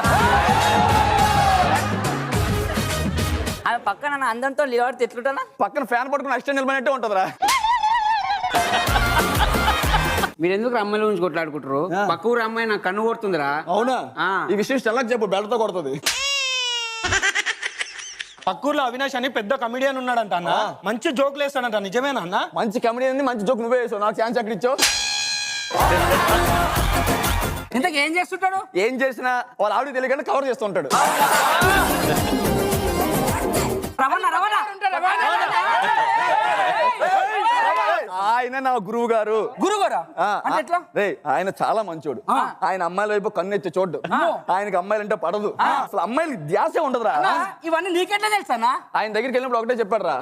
ఆమె పక్కన అందంతో లివాడితే ఎట్లుంటా? పక్కన ఫ్యాన్ పట్టుకుని అసిస్టెంట్ నిలబడినట్టే ఉంటదిరా. మీరు ఎందుకు అమ్మాయిల గురించి కొట్లాడుకుంటారు? పక్క ఊరు అమ్మాయి నాకు కన్ను కొడుతుందిరా. అవునా? ఈ విషయం స్టెల్లాకి చెప్పు, బెల్ట్తో కొడుతుంది. పక్కూర్లో అవినాష్ అని పెద్ద కమిడియన్ ఉన్నాడంట అన్న, మంచి జోక్లు వేస్తాడంట. నిజమేనా అన్న? మంచి కమిడియన్, మంచి జోక్ నువ్వే వేసావు, నాకు ఛాన్స్ ఎక్కడ ఇచ్చావు? ఇంతకు ఏం చేస్తుంటాడు? ఏం చేసినా వాళ్ళ ఆవిడ తెలియకుండా కవర్ చేస్తుంటాడు. ఆయన నా గురువు గారు. గురుగారా అంటే ఎట్లా? రే ఆయన చాలా మంచోడు. ఆయన అమ్మాయిల వైపు కన్ను ఎత్తి చూడ్డు. ఆయనకి అమ్మాయిలంటే పడదు. అసలు అమ్మాయిలకి ధ్యాసే ఉండదురా. ఇవన్నీ నీకెట్లా తెలుసా? ఆయన దగ్గరికి వెళ్ళినప్పుడు ఒకటే చెప్పాడు రా,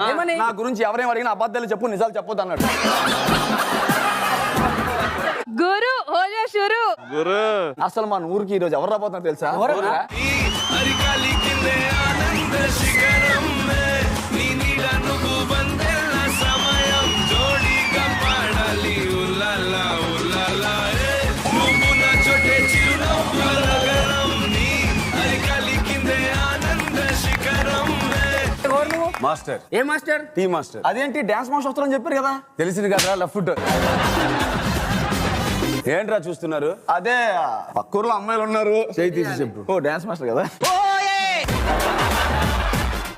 నా గురించి ఎవరేం అడిగినా అబద్ధాలు చెప్పు, నిజాలు చెప్పొద్దు అన్నాడు. గురు హోజా షురు. గురు అసలు మన ఊరికి ఈ రోజు ఎవరు రాబోతున్నారు తెలుసా? మాస్టర్. ఏ మాస్టర్? Tea master. అదేంటి డాన్స్ మాస్టర్ వస్తారని చెప్పారు కదా. తెలిసింది కదా లెఫ్ట్ ఫుట్. ఏంట్రా చూస్తున్నారు? అదే పక్కూర్లో అమ్మాయిలు ఉన్నారు. చేయి తీసి చెప్పు. ఓ డాన్స్ మాస్టర్ కదా.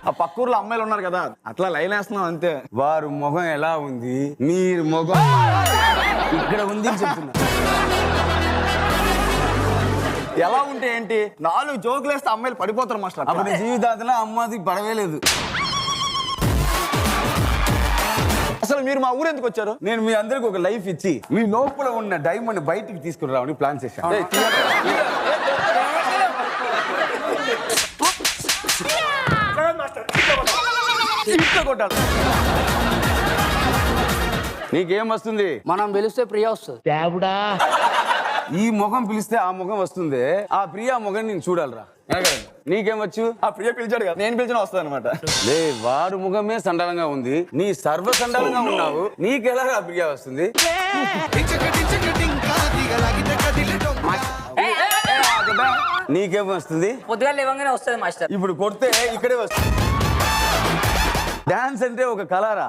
ఆ పక్కూర్లో అమ్మాయిలు ఉన్నారు కదా, అట్లా లైన్ వేస్తున్నాం అంతే. వారు ముఖం ఎలా ఉంది, మీరు ముఖం ఇక్కడ ఉంది అని చెప్తున్నా. ఎలా ఉంటే ఏంటి, 4 జోకులు వేస్తే అమ్మాయిలు పడిపోతారు మాస్టర్. అప్పుడు జీవితాంతలో అమ్మది పడవే లేదు. అసలు మీరు మా ఊరు ఎందుకు వచ్చారు? నేను మీ అందరికి ఒక లైఫ్ ఇచ్చి మీ లోపల ఉన్న డైమండ్ బయటికి తీసుకుని రావని ప్లాన్ చేశాను. నీకేం వస్తుంది? మనం పిలిస్తే ప్రియ వస్తుంది. ఈ ముఖం పిలిస్తే ఆ ముఖం వస్తుంది. ఆ ప్రియా ముఖం నేను చూడాలిరా. నీకేం వచ్చు? ఆ ప్రియ పిలిచాడు కదా, నేను పిలిచిన వస్తుంది అనమాట. లే వాడు ముఖమే సండాలంగా ఉంది, నీ సర్వ సండాలంగా ఉన్నావు, నీకెలా ఆ ప్రియా వస్తుంది? నీకేం వస్తుంది? పొద్దుగా లేవంగానే వస్తుంది మాస్టర్. ఇప్పుడు కొడితే ఇక్కడే వస్తుంది. డాన్స్ అంటే ఒక కళరా.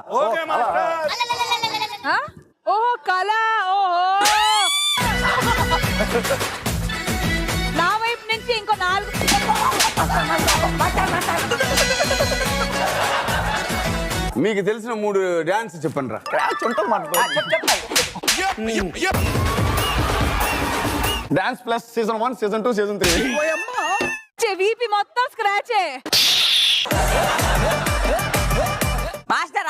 ఓహో కళ. ఓహో నా వైపు నుంచి ఇంకో 4. మీకు తెలిసిన 3 డాన్స్ చెప్పండి రా. Dance plus season 1, season 2, season 3. VP మొత్తం స్క్రాచే. మాస్టర్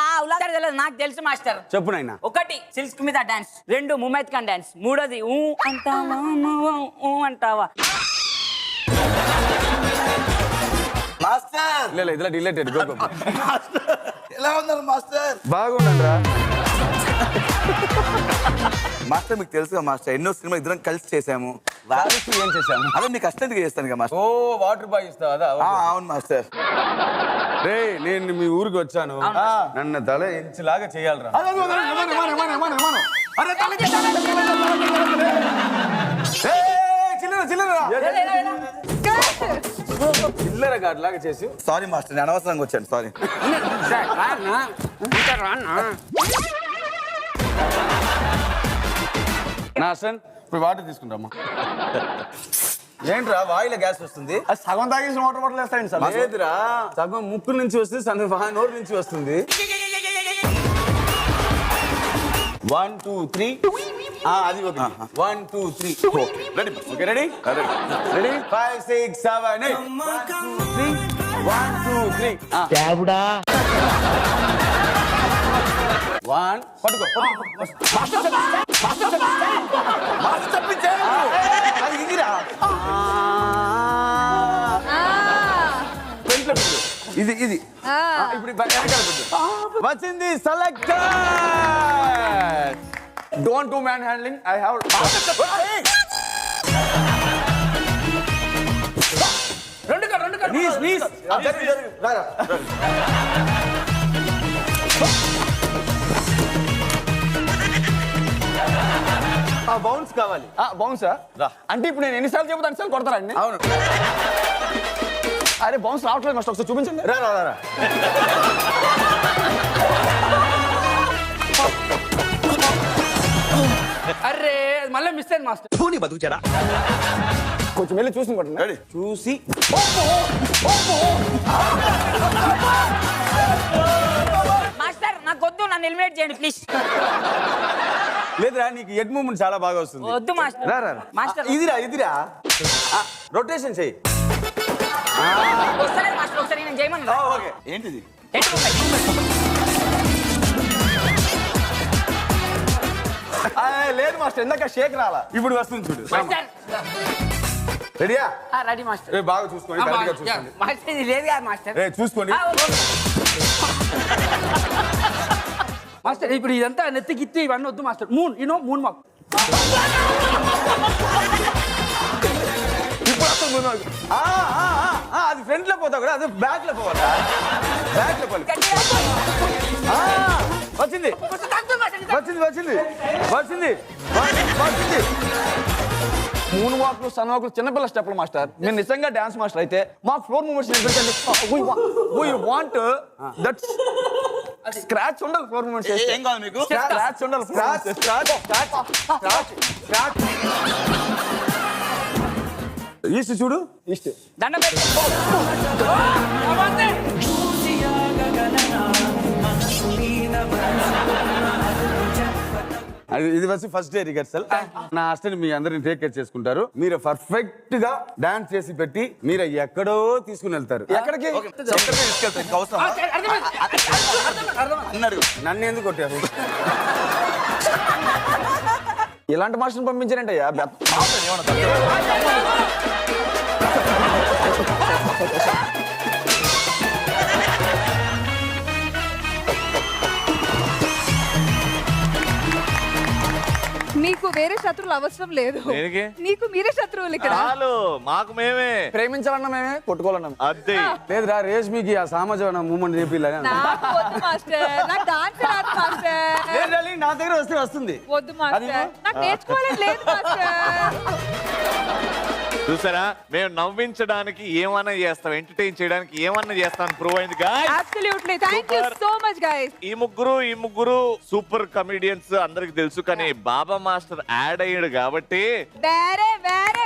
తెలియదు, నాకు తెలుసు మాస్టర్. చెప్పు నాయనా. 1 సిల్క్ మీద డాన్స్, 2 ముమైత్ ఖాన్ డాన్స్, 3 ఊ అంటావా ఊ అంటావా. మాస్టర్ లేదు ఇదిలా డిలేటెడ్. ఎలా ఉన్నారు మాస్టర్? బాగుండండి రా మాస్టర్. మీకు తెలుసుగా మాస్టర్, ఎన్నో సినిమా ఇద్దరం కలిసి చేసాము. ఏం చేశాము? అదే మీకు అసిస్టెంట్గా చేస్తాను కదా మాస్టర్. ఓ వాటర్ బాయ్ ఇస్తావు అదా? అవును మాస్టర్. రే నేను మీ ఊరికి వచ్చాను, నన్ను తల ఎంచులాగా చేయాలరా. చిల్లర గాడి లాగా చేసి. సారీ మాస్టర్, నేను అనవసరంగా వచ్చాను. సారీ. నా అసలు ఇప్పుడు వాటర్ తీసుకుంటామా? ఏంట్రా వాయిల గ్యాస్ వస్తుంది? సగం తాగేసిన వాటర్ బాటిల్ వేస్తాయండి సార్. లేదురా, సగం ముక్కు నుంచి వస్తుంది, సగం నోరు నుంచి వస్తుంది. 1 2 3 అది okay. 1 2 3 ready. Okay ready ready 5 6 7 8 1 2 3 దేవుడా 1 పట్టుకో. అది ఇదిరా. ఇది ఇది ఇప్పుడు వచ్చింది. Select. Don't do man handling. I have bounce కావాలి. బౌన్సా? అంటే ఇప్పుడు నేను ఎన్నిసార్లు చెబుతా అన్నిసార్లు కొడతారండి? అవును. అరే బౌన్స్ రావట్లేదు మాస్టర్, ఒకసారి చూపించండి. రా రా రా. అరే మళ్ళీ మిస్ అయింది మాస్టర్. ధోని బతుకుచారా? కొంచెం వెళ్ళి చూసి కొట్టండి. చూసి మాస్టర్ నాకు వద్దు, నన్ను ఎలిమినేట్ చేయండి ప్లీజ్. లేదురా, నీకు హెడ్ మూవ్మెంట్ చాలా బాగా వస్తుంది. వద్దు మాస్టర్. రా రా మాస్టర్ ఇదిరా ఇదిరా. రొటేషన్ చెయ్యి. వస్తలేదు మాస్టర్, ఒకసారి నేను చేయమన్నా. ఓకే. ఏంటిది? లేదు మాస్టర్ ఇందాక షేక్ రాలా ఇప్పుడు వస్తుంది చూడు రెడీయా రెడీ మాస్టర్ బాగా చూసుకోండి కరెక్ట్గా చూసుకోండి మాస్టర్ ఇది లేదు కదా మాస్టర్ చూసుకోండి మాస్టర్ ఇప్పుడు ఇదంతా నెత్తి గిత్తి ఇవన్నీ వద్దు మాస్టర్ మూన్ మూన్ మాకు ఇప్పుడు వస్తుంది అది ఫ్రంట్ లో పోతా కూడా అది బ్యాక్ లో పోవాలా బ్యాక్ లో పోవాలి వచ్చింది వచ్చింది వచ్చింది వచ్చింది వచ్చింది మూన్ వాక్లు సన్ వాక్లు చిన్నపిల్ల స్టెప్లు మాస్టర్ మీరు నిజంగా డాన్స్ మాస్టర్ అయితే మా ఫ్లోర్ మూమెంట్స్ నేర్పించండి వాంట్ దట్ స్క్రాచ్ ఉండాలి ఫ్లోర్ మూమెంట్స్ ఏం కావాలి మీకు స్క్రాచ్ ఉండాలి scratch scratch scratch scratch east చూడు ఈస్ట్ దండ ఇది వచ్చి ఫస్ట్ డే రిహర్సల్ నా అస్టెంట్ మీ అందరిని టేక్ కేర్ చేసుకుంటారు మీరు పర్ఫెక్ట్ గా డాన్స్ చేసి పెట్టి మీరు ఎక్కడో తీసుకుని వెళ్తారు ఎక్కడికి అన్నాడు నన్ను ఎందుకు కొట్టారు ఇలాంటి మాస్టర్ని పంపించారంటయ్యా మీకు వేరే శత్రువులు అవసరం లేదు దేనికి? నీకు మీరే శత్రువులు ఇక్కడ చాలు మాకు మేమే ప్రేమించాలన్నా మేమే కొట్టుకోవాలన్నా అదే లేదురా రేష్మికి ఆ సామాజిక మూమెంట్ చేపిల్లని నాకు వద్దు మాస్టర్ నాకు డాన్స్ రాదు మాస్టర్ నా దగ్గర వస్తే వస్తుంది వద్దు మాస్టర్ నాకు నేర్చుకోవాలని లేదు మాస్టర్ చూసారా మేము నవ్వించడానికి ఏమన్నా చేస్తాం ఎంటర్టైన్ చేయడానికి ఏమన్నా చేస్తాం ప్రూవ్ అయింది guys. Absolutely thank you so much guys ఈ ముగ్గురు సూపర్ కమెడియన్స్ అందరికి తెలుసు కానీ బాబా మాస్టర్ యాడ్ అయ్యాడు కాబట్టి వేరే వేరే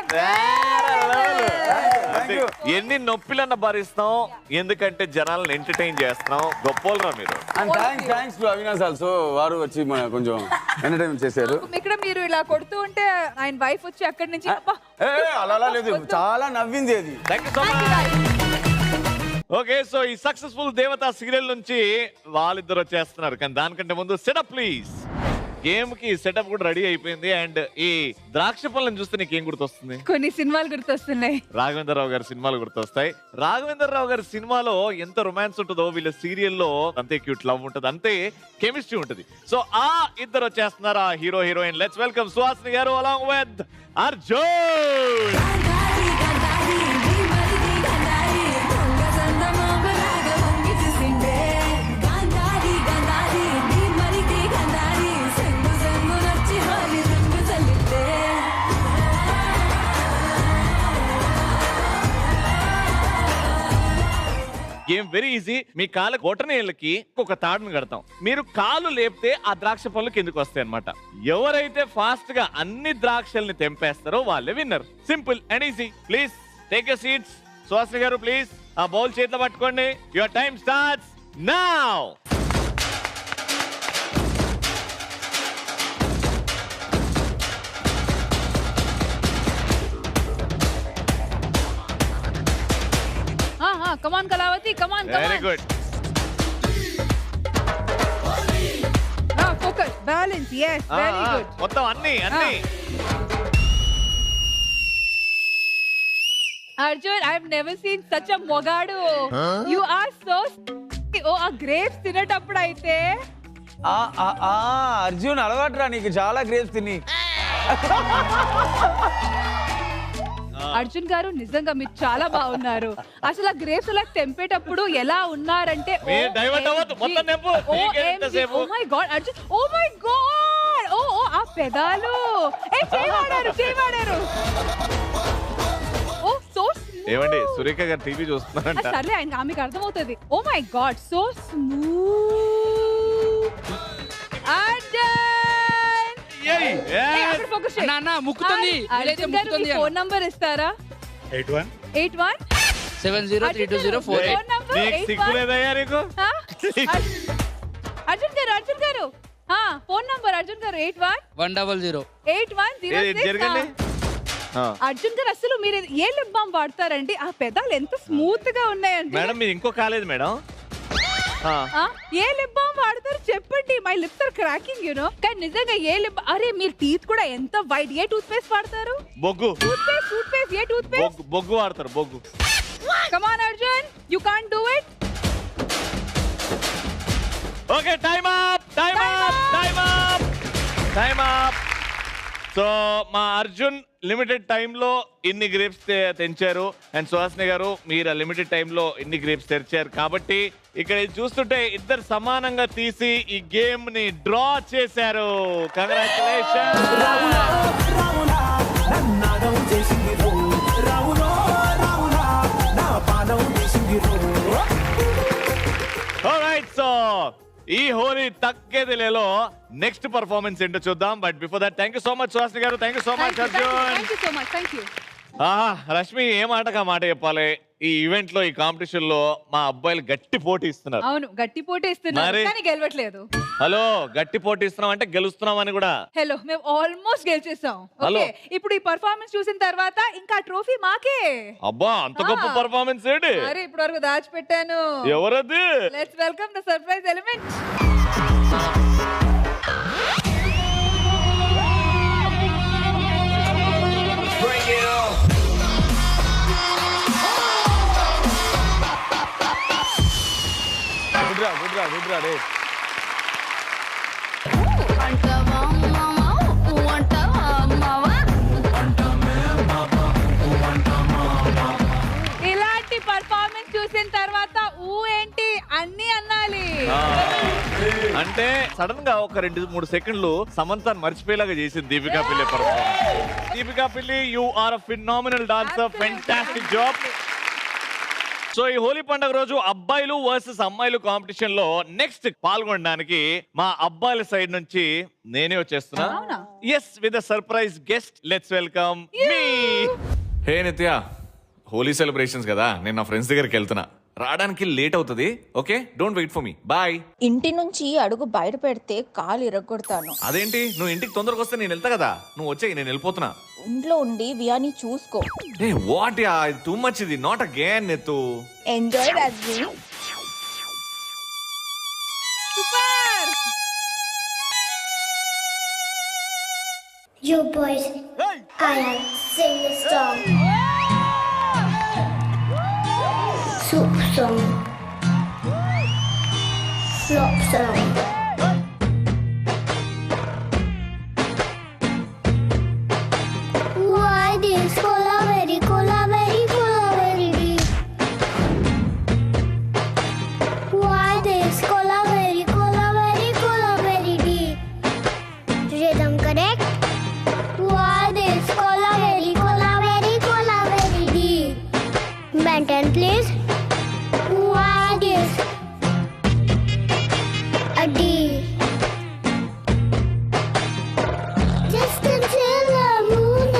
అదే. ఎన్ని నొప్పిలన్నా భరిస్తాం ఎందుకంటే జనాలను ఎంటర్టైన్ చేస్తున్నాం గొప్పోలరా మీరు థ్యాంక్స్ టు అవినాష్ ఆల్సో వారు వచ్చి కొంచెం ఎంటర్టైన్మెంట్ చేశారు ఇక్కడ మీరు ఇలా కొడుతూ ఉంటే ఆయన వైఫ్ వచ్చి అక్కడి నుంచి అబ్బా, అలా లేదు చాలా నవ్వింది అది ఓకే సో ఈ సక్సెస్ఫుల్ దేవతా సీరియల్ నుంచి వాళ్ళిద్దరు వచ్చేస్తున్నారు కానీ దానికంటే ముందు సెటప్ ప్లీజ్ గేమ్ కి సెటప్ కూడా రెడీ అయిపోయింది అండ్ ఈ ద్రాక్ష పళ్ళని చూస్తే నీకేం గుర్తొస్తుంది కొన్ని సినిమాలు గుర్తొస్తున్నాయి రాఘవేంద్రరావు గారి సినిమాలు గుర్తొస్తాయి రాఘవేంద్రరావు గారి సినిమాలో ఎంత రొమాన్స్ ఉంటుందో వీళ్ళ సీరియల్లో అంతే క్యూట్ లవ్ ఉంటుంది అంతే కెమిస్ట్రీ ఉంటుంది సో ఆ ఇద్దరు వచ్చేస్తున్నారు ఆ hero heroine let's welcome Suhasini గారు along with Arjun game very easy మీ కాళ్ళ గొటనేళ్ళకి ఒక తాడును కడతాం మీరు కాలు లేపితే ఆ ద్రాక్ష పళ్ళు కిందకు వస్తాయి అన్నమాట ఎవరైతే ఫాస్ట్ గా అన్ని ద్రాక్షల్ని తెంపేస్తారో వాళ్ళే winner simple and easy please take your seats Suhasini garu please ఆ బౌల్ చేతిలో పట్టుకోండి your time starts now come on Kalavathi come on very good focus balance yes very good మొత్తం అన్ని Arjun, I've never seen such a మొగాడు. You are so ఆ grapes తినేటప్పుడు అయితే అర్జున్ అలవాటురా నీకు చాలా గ్రేప్స్ తిని అర్జున్ గారు నిజంగా మీరు చాలా బాగున్నారు అసలు ఆ గ్రేప్స్ అలా తెంపేటప్పుడు ఎలా ఉన్నారంటే oh my god Arjun oh my god oh ఆ పెదాలు చేయవాడారు ఓ సో ఏమండి సురేఖ గారు టీవీ చూస్తున్నారంట సర్లే ఆయన ఆమెకు అర్థమవుతుంది oh my god so smooth phone number ఇస్తారా 81703204 అర్జున్ గారు ఫోన్ నంబర్ అర్జున్ గారు 8100 అర్జున్ గారు అసలు మీరు ఏ లిప్ బామ్ వాడతారండి ఆ పెదాలు ఎంత స్మూత్ గా ఉన్నాయండి మేడం మీరు ఇంకో కాలేదు మేడం ఏ లిప్ బామ్ వాడతారు చెప్పండి. My lips are cracking you know. కానీ నిజంగా ఏ లిప్, అరే మీరు టీత్ కూడా ఎంత వైట్. ఏ టూత్ పేస్ట్ వాడతారు? బొగ్గు. టూత్ పేస్ట్ ఏ టూత్ పేస్ట్? బొగ్గు వాడతారు, బొగ్గు. Come on Arjun, you can't do it. Okay, time up. So మా అర్జున్ లిమిటెడ్ టైంలో ఇన్ని గ్రేప్స్ తెంచారు. అండ్ సుహాసిని గారు మీరు లిమిటెడ్ టైంలో ఇన్ని గ్రేప్స్ తెరిచారు. కాబట్టి ఇక్కడ చూస్తుంటే ఇద్దరు సమానంగా తీసి ఈ గేమ్ ని డ్రా చేశారు. కంగ్రాచులేషన్. ఆల్రైట్, సో ఈ హోలీ తగ్గేదిలేలో నెక్స్ట్ పర్ఫార్మెన్స్ ఏంటో చూద్దాం. But before that thank you so much Suhasini గారు. Thank you so much Arjun. Rashmi ఏ మాటగా మాట చెప్పాలి. ఈ ఈవెంట్ లో, ఈ కాంపిటీషన్ లో మా అబ్బాయిలు గట్టి పోటీ ఇస్తున్నారు. అవును, గట్టి పోటీ ఇస్తున్నారు కానీ గెలవట్లేదు. హలో, గట్టి పోటీ ఇస్తున్నాం అంటే గెలుస్తున్నాం అని కూడా. హలో, మేము ఆల్మోస్ట్ గెలిచేసాం. ఓకే, ఇప్పుడు ఈ పర్ఫార్మెన్స్ చూసిన తర్వాత ఇంకా ట్రోఫీ మాకే. అబ్బా, అంత గొప్ప పర్ఫార్మెన్స్ ఏంటి? అరే ఇప్పటి వరకు దాచిపెట్టాను. ఎవరది? Let's welcome the surprise element. గుడ్రా డే. ఇలాంటి పర్ఫార్మెన్స్ చూసిన తర్వాత ఊ ఏంటి అన్ని అన్నాలి. అంటే సడన్ గా ఒక 2-3 సెకండ్లు సమంతాన్ని మర్చిపోయేలాగా చేసింది దీపికా పిల్లి performance. Deepika Pilli, you are a phenomenal dancer. Fantastic job. So ఈ హోలీ పండుగ రోజు అబ్బాయిలు వర్సెస్ అమ్మాయిలు కాంపిటీషన్ లో నెక్స్ట్ పాల్గొనడానికి మా అబ్బాయిల సైడ్ నుంచి నేనే వచ్చేస్తున్నా. Yes, with surprise guest. Let's welcome me. Hey Nithya, Holi celebrations కదా, నేను నా ఫ్రెండ్స్ దగ్గరికి వెళ్తున్నా. రావడానికి లేట్ అవుతుంది. Okay, don't wait for me. Bye. ఇంటి నుంచి అడుగు బయట పెడితే కాలు ఇరగొడతాను. అదేంటి, నువ్వు ఇంటికి తొందరగా వస్తే నేను వెళ్తా కదా. నువ్వు వచ్చేయి, నేను వెళ్ళిపోతున్నా. ఇంట్లో ఉండి వియాని చూసుకో. ఏ వాట్ యా, టూ మచ్. ఇది నాట్ అగైన్ నెత్తు. Enjoy Rajvi. Super. You boys, I am sing a song. Soup song. Flop song. Why this cola very deep? Why this cola very deep? Rhythm correct? Why this cola very deep? Maintain please. Why this a D? Just a chill moon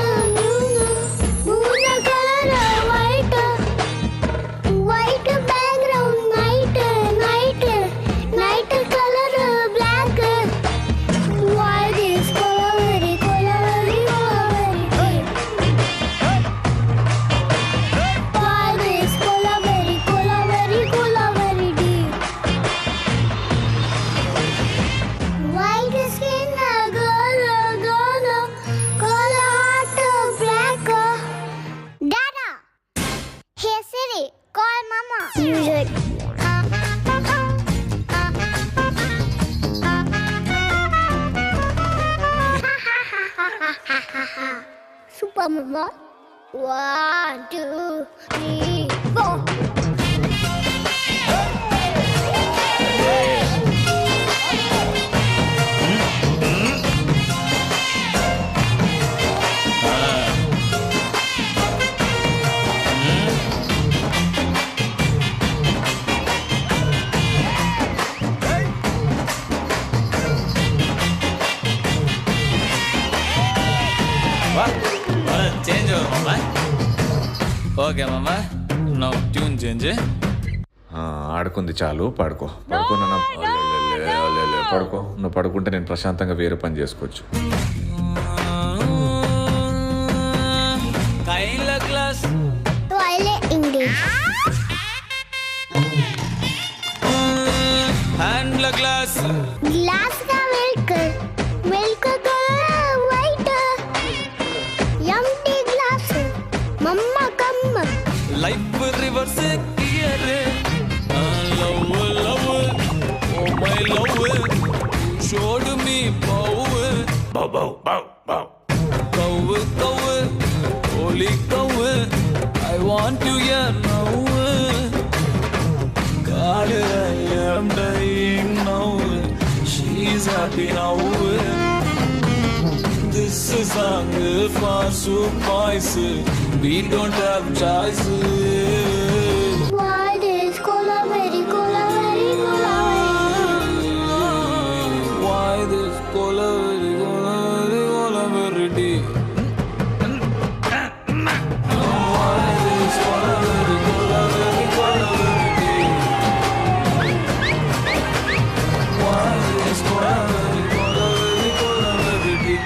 color white background night color black. Why this color very deep? Why this color very deep? White skin girl heart black. Dada, hey Siri, call mama. Music. Super mama. 1, 2, 3, 4. Change okay మామ, no tune change. ఆడుకుంది చాలు, పడుకో. పడుకో. నువ్వు పడుకుంటే నేను ప్రశాంతంగా వేరే పని చేసుకోవచ్చు. Class Toilet English. Glass glass का milk colour white empty glass मम्मा come life reverse gear love love oh my love షోడ్ me bow bow bow bow bow cow cow holy cow I want you here now God, I am dying now. She's happy now. This is song for surprise. We don't have choice. Why this cola very cola very cola Why this cola very cola very cola very deep? Why this cola very cola very cola very deep? Why this cola very cola very cola very deep?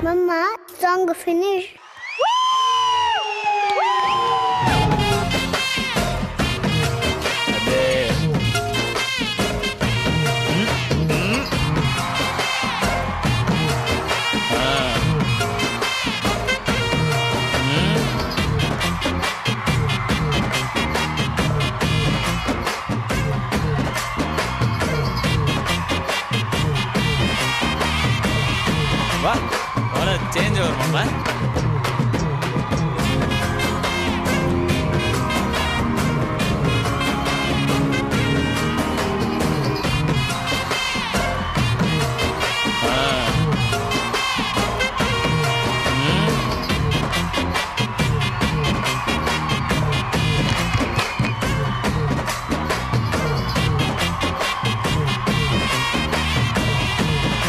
Mama, song finish. What? What a change over, mama.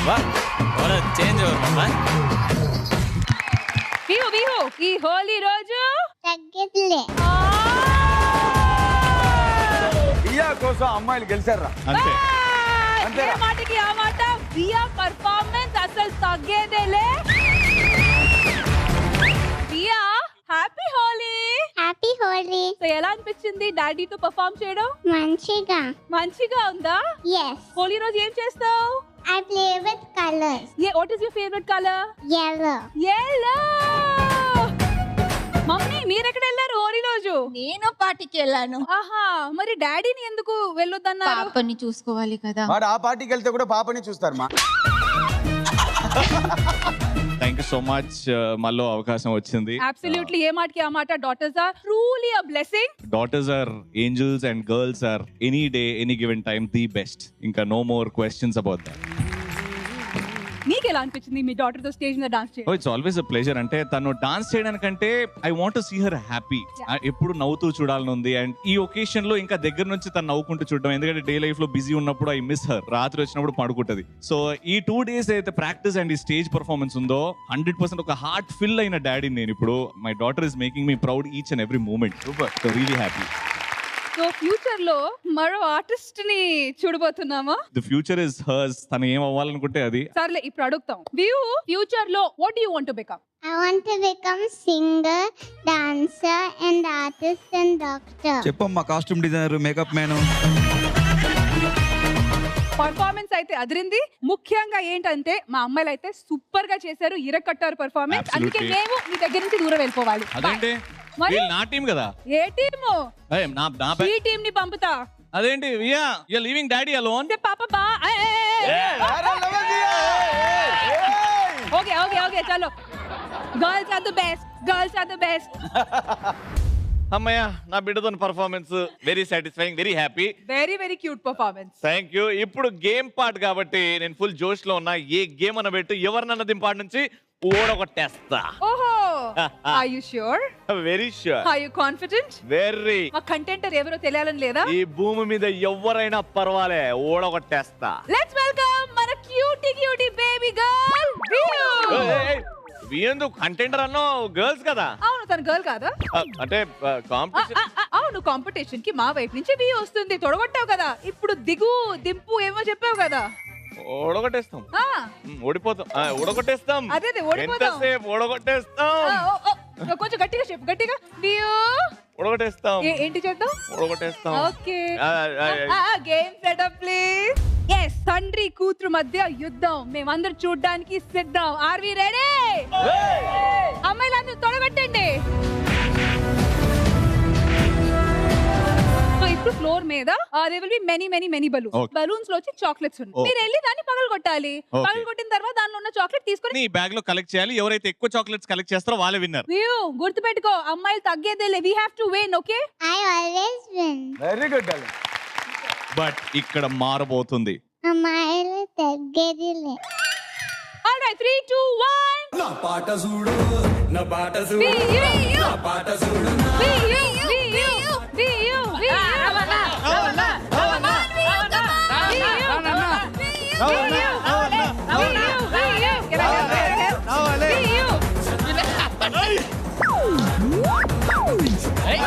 What? What a change over, mama. Bihu Bihu ఈ హోలీ రోజు తగ్గట్లే బియా కోసం అమ్మాయిలు గెలిచారా అంతే ఏ మాటకి ఆ మాట బియా performance అసలు తగ్గేదేలే బియా happy Holi happy Holi so ఎలా అనిపించింది డాడీతో పర్ఫార్మ్ చేయడం మంచిగా ఉందా yes హోలీ రోజు ఏం చేస్తావు I play with colors what is your favorite color yellow mummy మీరు ఎక్కడ వెళ్ళారు హోలీ రోజు నేను పార్టీకి వెళ్ళాను ఆహా మరి డాడీని ఎందుకు వెళ్ళొద్దన్నారు పాపని చూసుకోవాలి కదా వాడు ఆ పార్టీకి వెళ్తే కూడా పాపని చూస్తారు మా థ్యాంక్ యూ సో మచ్ మళ్ళీ అవకాశం వచ్చింది అబ్సల్యూట్లీ ఏ మాటకి ఆ మాట daughters are truly a blessing daughters are angels and girls are any day any given time the best ఇంకా no more questions about that నీకు ఎలా అనిపించింది మీ డాటర్ తో స్టేజ్ మీద డాన్స్ చేయడం ఇట్స్ ఆల్వేస్ అ ప్లెజర్ అంటే తను డాన్స్ చేయడానికంటే I want to see her happy ఎప్పుడు నవ్వుతూ చూడాలని ఉంది అండ్ ఈ ఒకేషన్ లో ఇంకా దగ్గర నుంచి తను నవ్వుకుంటూ చూడడం ఎందుకంటే డే లైఫ్ లో బిజీ ఉన్నప్పుడు ఐ మిస్ హర్ రాత్రి వచ్చినప్పుడు పడుకుంటది సో ఈ 2 days అయితే ప్రాక్టీస్ అండ్ ఈ స్టేజ్ పర్ఫార్మెన్స్ ఉందో 100% ఒక హార్ట్ ఫిల్ అయిన డాడీ నేను ఇప్పుడు my daughter is making me proud each and every moment super so really happy so future లో మరో ఆర్టిస్ట్ ని చూడబోతున్నామా ది ఫ్యూచర్ ఇస్ హర్స్ తను ఏం అవ్వాలనుకుంటే అది సర్లే ఇప్పుడు అడుగుతాం వ్యూ ఫ్యూచర్ లో what you want to become I want to become singer, dancer and artist and doctor. చెప్పమ్మా costume designer makeup man performance అయితే అదిరింది ముఖ్యంగా ఏంటంటే మా అమ్మాయిలు అయితే సూపర్ గా చేశారు ఇరకట్టారు పర్ఫార్మెన్స్ అందుకే Absolutely. మేము మీ దగ్గర నుంచి దూరం వెళ్ళిపోవాలి అదేంటి మరి? వీళ్ళు నా టీం కదా ఏ టీము ఏయ్, నా ఈ టీం ని పంపుతా అదేంటి వియా you are leaving daddy alone పాప బా ఓకే ఓకే ఓకే చలో గర్ల్స్ ఆర్ ద బెస్ట్ అమ్మయ్య నా బిడ్డతో performance very satisfying very happy very cute performance thank you ఇప్పుడు గేమ్ పార్ట్ కాబట్టి నేను ఫుల్ జోష్ లో ఉన్నా ఏ గేమ్ అన్న పెట్టు ఎవరినన్న దింపాటి నుంచి ఓడగొట్టేస్తా ఓహో are you sure very sure are you confident very ఆ కంటెంటర్ ఎవరో తెలియాలని లేదా ఈ భూమి మీద ఎవరైనా పర్వాలే ఓడగొట్టేస్తా లెట్స్ వెల్కమ్ మన క్యూటీ బేబీ గర్ల్ ఎందుకు కంటెంటర్ అన్నో గర్ల్స్ కదా అవును తన గర్ల్ కాదా అంటే కాంపిటీషన్ నువ్వు కాంపిటీషన్ కి మా వైపు నుంచి వి వస్తుంది. తొడగొట్టావు కదా, ఇప్పుడు దిగు దింపు ఏమో చెప్పావు కదా. ఓడగొట్టేస్తాం, ఆ, ఓడిపోతాం, ఓడగొట్టేస్తాం. అదే ఓడిపోతాం. ఎంతసేపు ఓడగొట్టేస్తాం. కొంచెం గట్టిగా చెప్పు, గట్టిగా. వియూ ఓడగొట్టేస్తాం. ఏంటి చేద్దాం? ఓడగొట్టేస్తాం. Okay, game setup please. yes, తండ్రి కూతురు మధ్య యుద్ధం మేమందరం చూడడానికి సిద్ధం. Are we ready? అమ్మాయిలందరూ తొడగొట్టండి. ఇప్పుడు ఫ్లోర్ మీద they will be many balloons. Balloons లో వచ్చి చాక్లెట్స్ ఉన్నాయి. మీరు వెళ్ళి దాన్ని పగలగొట్టాలి. పగలగొట్టిన తర్వాత దానిలో ఉన్న చాక్లెట్ తీసుకొని ఈ బ్యాగ్ లో కలెక్ట్ చేయాలి. ఎవరైతే ఎక్కువ చాక్లెట్స్ కలెక్ట్ చేస్తారో వాళ్ళే విన్నర్. వ్యూ గుర్తుపెట్టుకో, అమ్మాయిలు తగ్గేదేలే. We have to win. Okay, I always win. Very good darling. But ఇక్కడ మారబోతుంది. అమ్మాయిలు తగ్గేదిలే. ఆల్రైట్, 3 2 1. నా పాట చూడు, నా పాట చూడు, నా పాట చూడు.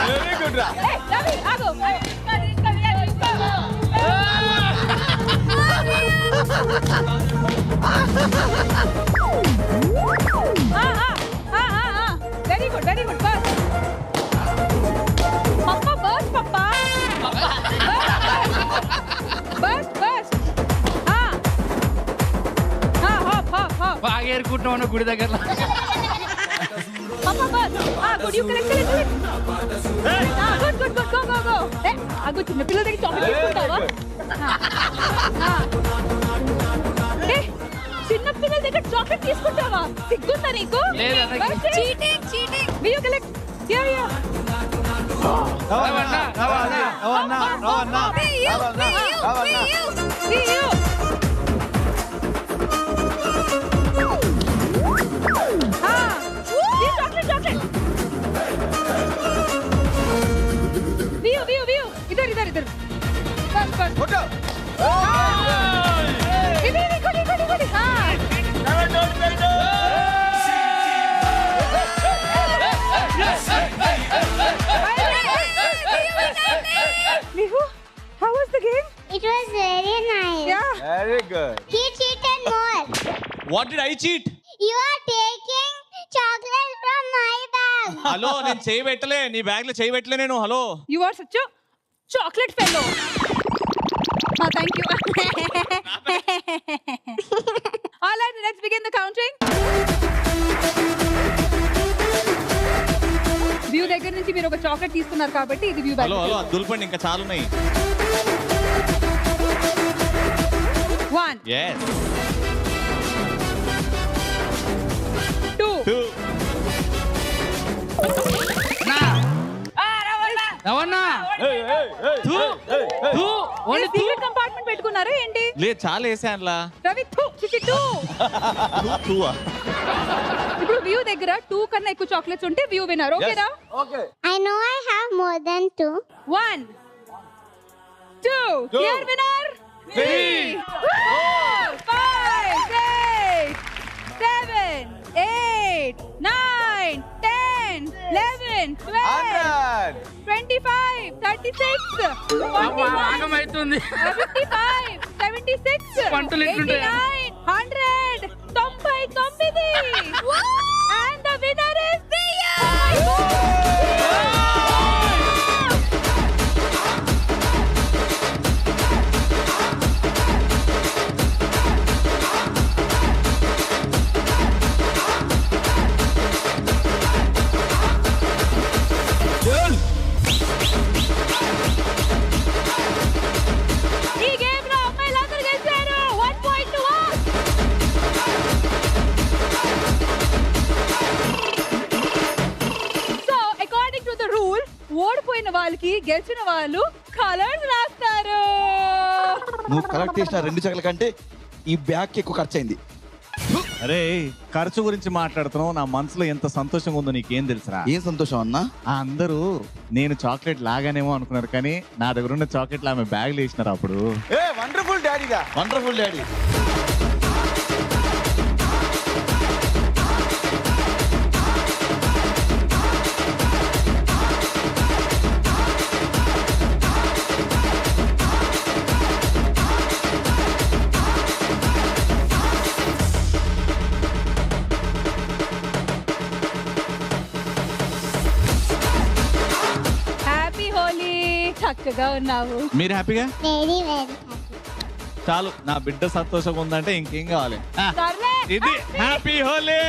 వెరీ గుడ్ రా. Very good, very good. పప్పా బస్, పప్పా బస్ బస్. బాగా ఏరుకుంటున్నావు గుడి దగ్గర. పప్పా బస్. Good, you correct. Good good good, go go go. అగో చిన్న పిల్లల దగ్గర చాక్లెట్ తీసుకుంటావా? చిన్న పిల్లల దగ్గర చాక్లెట్ తీసుకుంటావా? సిగ్గుందా నీకు? Cheating cheating. వియు కలెక్ట్. Yeah yeah. రవన్నా రవన్నా రవన్నా రవన్నా వియు. చాక్లెట్. వియు వియు వియు. ఇధర్ ఇధర్ ఇధర్. బస్ బస్. ఫోటో. ఇది కొడి కొడి కొడి. Mihu, how was the game? It was very nice. Yeah. Very good. He cheated more. What did I cheat? You are taking chocolate from my bag. Hello, నేను చేయి పెట్టలే, నీ బ్యాగ్ లో చేయి పెట్టలే నేను. Hello, You are such a chocolate fellow. Thank you. All right, let's begin the counting. View దగ్గర నుంచి మీరు ఒక చాక్లెట్ తీసుకున్నారు కాబట్టి ఇది వ్యూ బ్యాగ్. హలో, దుల్పండి, ఇంకా చాలా ఉన్నాయి. 1 yes 2 రవన్నా సీక్రెట్ కంపార్ట్మెంట్ పెట్టుకున్నారా ఏంటి? లేదు, చాలా వేసానులా. రవి 2 ఇప్పుడు వ్యూ దగ్గర 2 కన్నా ఎక్కువ చాక్లెట్స్ ఉంటే వ్యూ విన్నర్. ఓకేనా? Okay. I know I have more than 2. 1 2 clear winner. 3 4 5 6 7 8 9 10 11 12 25 36 ఆగమైతుంది. 55 76 పంటలు ఎట్లుంటాయా? 89 100 99 and the winner is Priya. ఈ గేమ్ లో అమ్మాయిలందరూ గెలిచారు. 1 point to us. So according to the rule, ఓడిపోయిన వాళ్ళకి గెలిచిన వాళ్ళు కలర్స్ రాస్తారు. నువ్వు కలెక్ట్ చేసిన 2 చెక్కల కంటే ఈ బ్యాగ్ ఎక్కువ ఖర్చు అయింది. అరే, ఖర్చు గురించి మాట్లాడుతున్నావు, నా మనసులో ఎంత సంతోషంగా ఉందో నీకేం తెలుసురా? ఏం సంతోషం అన్నా? అందరూ నేను చాక్లెట్ లాగానేమో అనుకున్నారు, కానీ నా దగ్గర ఉన్న చాక్లెట్లు ఆమె బ్యాగ్ వేసినారు. అప్పుడు వండర్ఫుల్ డాడీగా, వండర్ఫుల్ డాడీ. చక్కగా ఉన్నావు. మీరు హ్యాపీగా? వెరీ వెరీ చాలు, నా బిడ్డ సంతోషంగా ఉందంటే ఇంకేం కావాలి. సర్లే. ఇది హ్యాపీ హోలీ.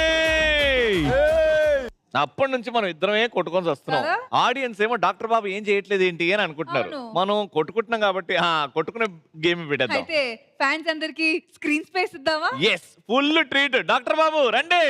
అప్పటి నుంచి మనం ఇద్దరమే కొట్టుకొని వస్తున్నాం. కదా? ఆడియన్స్ ఏమో డాక్టర్ బాబు ఏం చేయట్లేదు ఏంటి అని అనుకుంటున్నారు. అవును. మనం కొట్టుకుంటున్నాం కాబట్టి కొట్టుకునే గేమ్ పెట్టేద్దాం. అయితే ఫ్యాన్స్ అందరికి స్క్రీన్ స్పేస్ ఇద్దామా? Yes, full treat. Doctor Babu రండి.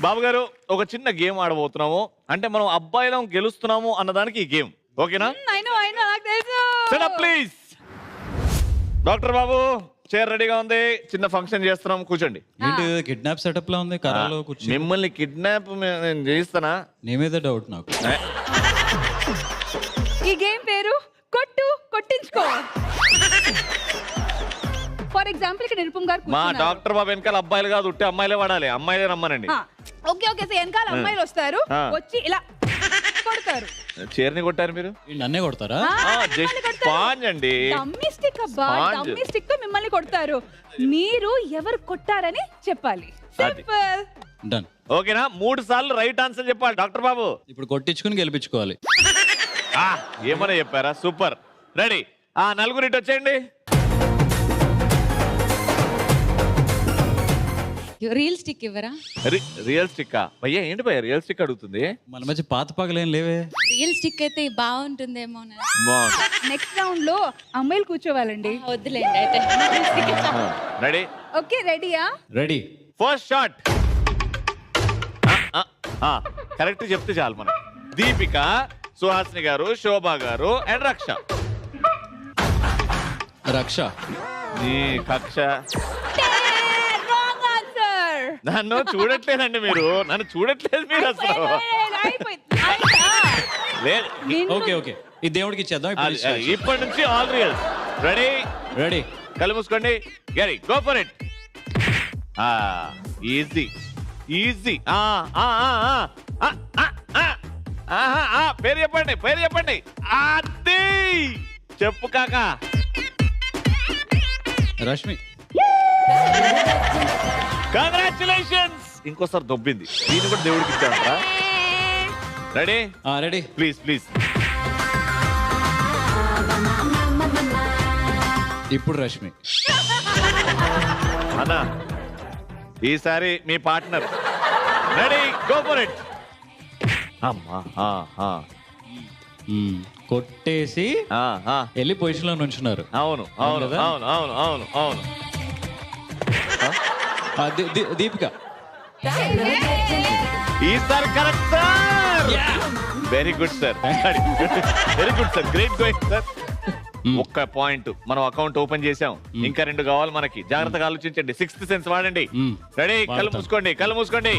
బాబు గారు, ఒక చిన్న గేమ్ ఆడబోతున్నాము. అంటే మనం అబ్బాయిలం గెలుస్తున్నాము అన్నదానికి ఈ గేమ్. ఓకేనా? నాకు తెలుసు. Setup please. Doctor Babu chair రెడీగా ఉంది. చిన్న ఫంక్షన్ చేస్తున్నాం, కూర్చోండి. ఏంటి కిడ్నాప్ సెటప్ లా ఉంది? కరాలో కూర్చో. మిమ్మల్ని కిడ్నాప్ నేను చేయిస్తానా? నీ మీద డౌట్ నాకు. ఈ గేమ్ పేరు కొట్టించుకో. ఫర్ ఎగ్జాంపుల్ ఇక్కడ నిరుపమ్ గారు మా కూర్చున్నారు. డాక్టర్ బాబు వెనకాల అబ్బాయిలు కాదు, ఉట్టే అమ్మాయిలే వాడాలి. అమ్మాయిలే రమ్మనండి. ఓకే సో వెనకాల అమ్మాయిలు వస్తారు, వచ్చి ఇలా కొడతారు. చైర్ని కొట్టారు మీరు? నన్నే కొడతారా? జస్ట్ స్పాంజ్ అండి. డమ్మీ స్టిక్ అబ్బా, డమ్మీ స్టిక్ తో మిమ్మల్ని కొడతారు. మీరు ఎవరు కొట్టారని చెప్పాలి. సింపుల్. డన్. ఓకేనా? 3 సార్లు రైట్ ఆన్సర్ చెప్పాలి డాక్టర్ బాబు. ఇప్పుడు కొట్టించుకుని గెలిపించుకోవాలి. ఏమన్నా చెప్పారా? సూపర్. రెడీ. 4 ఇటు వచ్చేయండి. రియల్ స్టిక్ ఇవ్వరా? రియల్ స్టిక్ భయ్యా? ఏంటి భయ్యా రియల్ స్టిక్ అడుగుతుంది? మన మధ్య పాత పగలేం లేవే. రియల్ స్టిక్ అయితే బాగుంటుందేమో. నెక్స్ట్ రౌండ్ లో అమ్మాయిలు కూర్చోవాలండి. వద్దులేండి అయితే. రెడీ? ఓకే రెడీయా? రెడీ. First shot. కరెక్ట్ చెప్తే చాలు. మనం దీపిక, సుహాసిని గారు, శోభా గారు అండ్ రక్ష. రక్ష నీ కక్ష. నన్ను చూడట్లేదండి మీరు. నన్ను చూడట్లేదు మీరు అసలు. ఓకే ఓకే, ఈ దేవుడికి ఇచ్చేద్దాం. ఇప్పటి నుంచి ఆల్ రియల్. రెడీ? రెడీ. కళ్ళు మూసుకోండి. గెరీ go for it. Easy easy. పేరు చెప్పండి, పేరు చెప్పండి. అది చెప్పు కాక. రష్మి. కంగ్రాచులేషన్స్. ఇంకోసారి దొబ్బింది. దీన్ని కూడా దేవుడికి ఇచ్చామంటారా? రెడీ? రెడీ. Please please. ఇప్పుడు రష్మి. అన్నా ఈసారి మీ partner. Ready go for it. అమ్మా కొట్టేసి వెళ్ళి పొజిషన్ లో నుంచున్నారు. అవును అవును అవును అవును అవును అవును. దీపిక ఈసారి correct sir. Very good sir, very good sir, great going sir. ఒక్క పాయింట్. మనం అకౌంట్ ఓపెన్ చేసాం, ఇంకా 2 కావాలి మనకి. జాగ్రత్తగా ఆలోచించండి. 6th సెన్స్ వాడండి. రెడీ? కళ్ళు మూసుకోండి, కళ్ళు మూసుకోండి.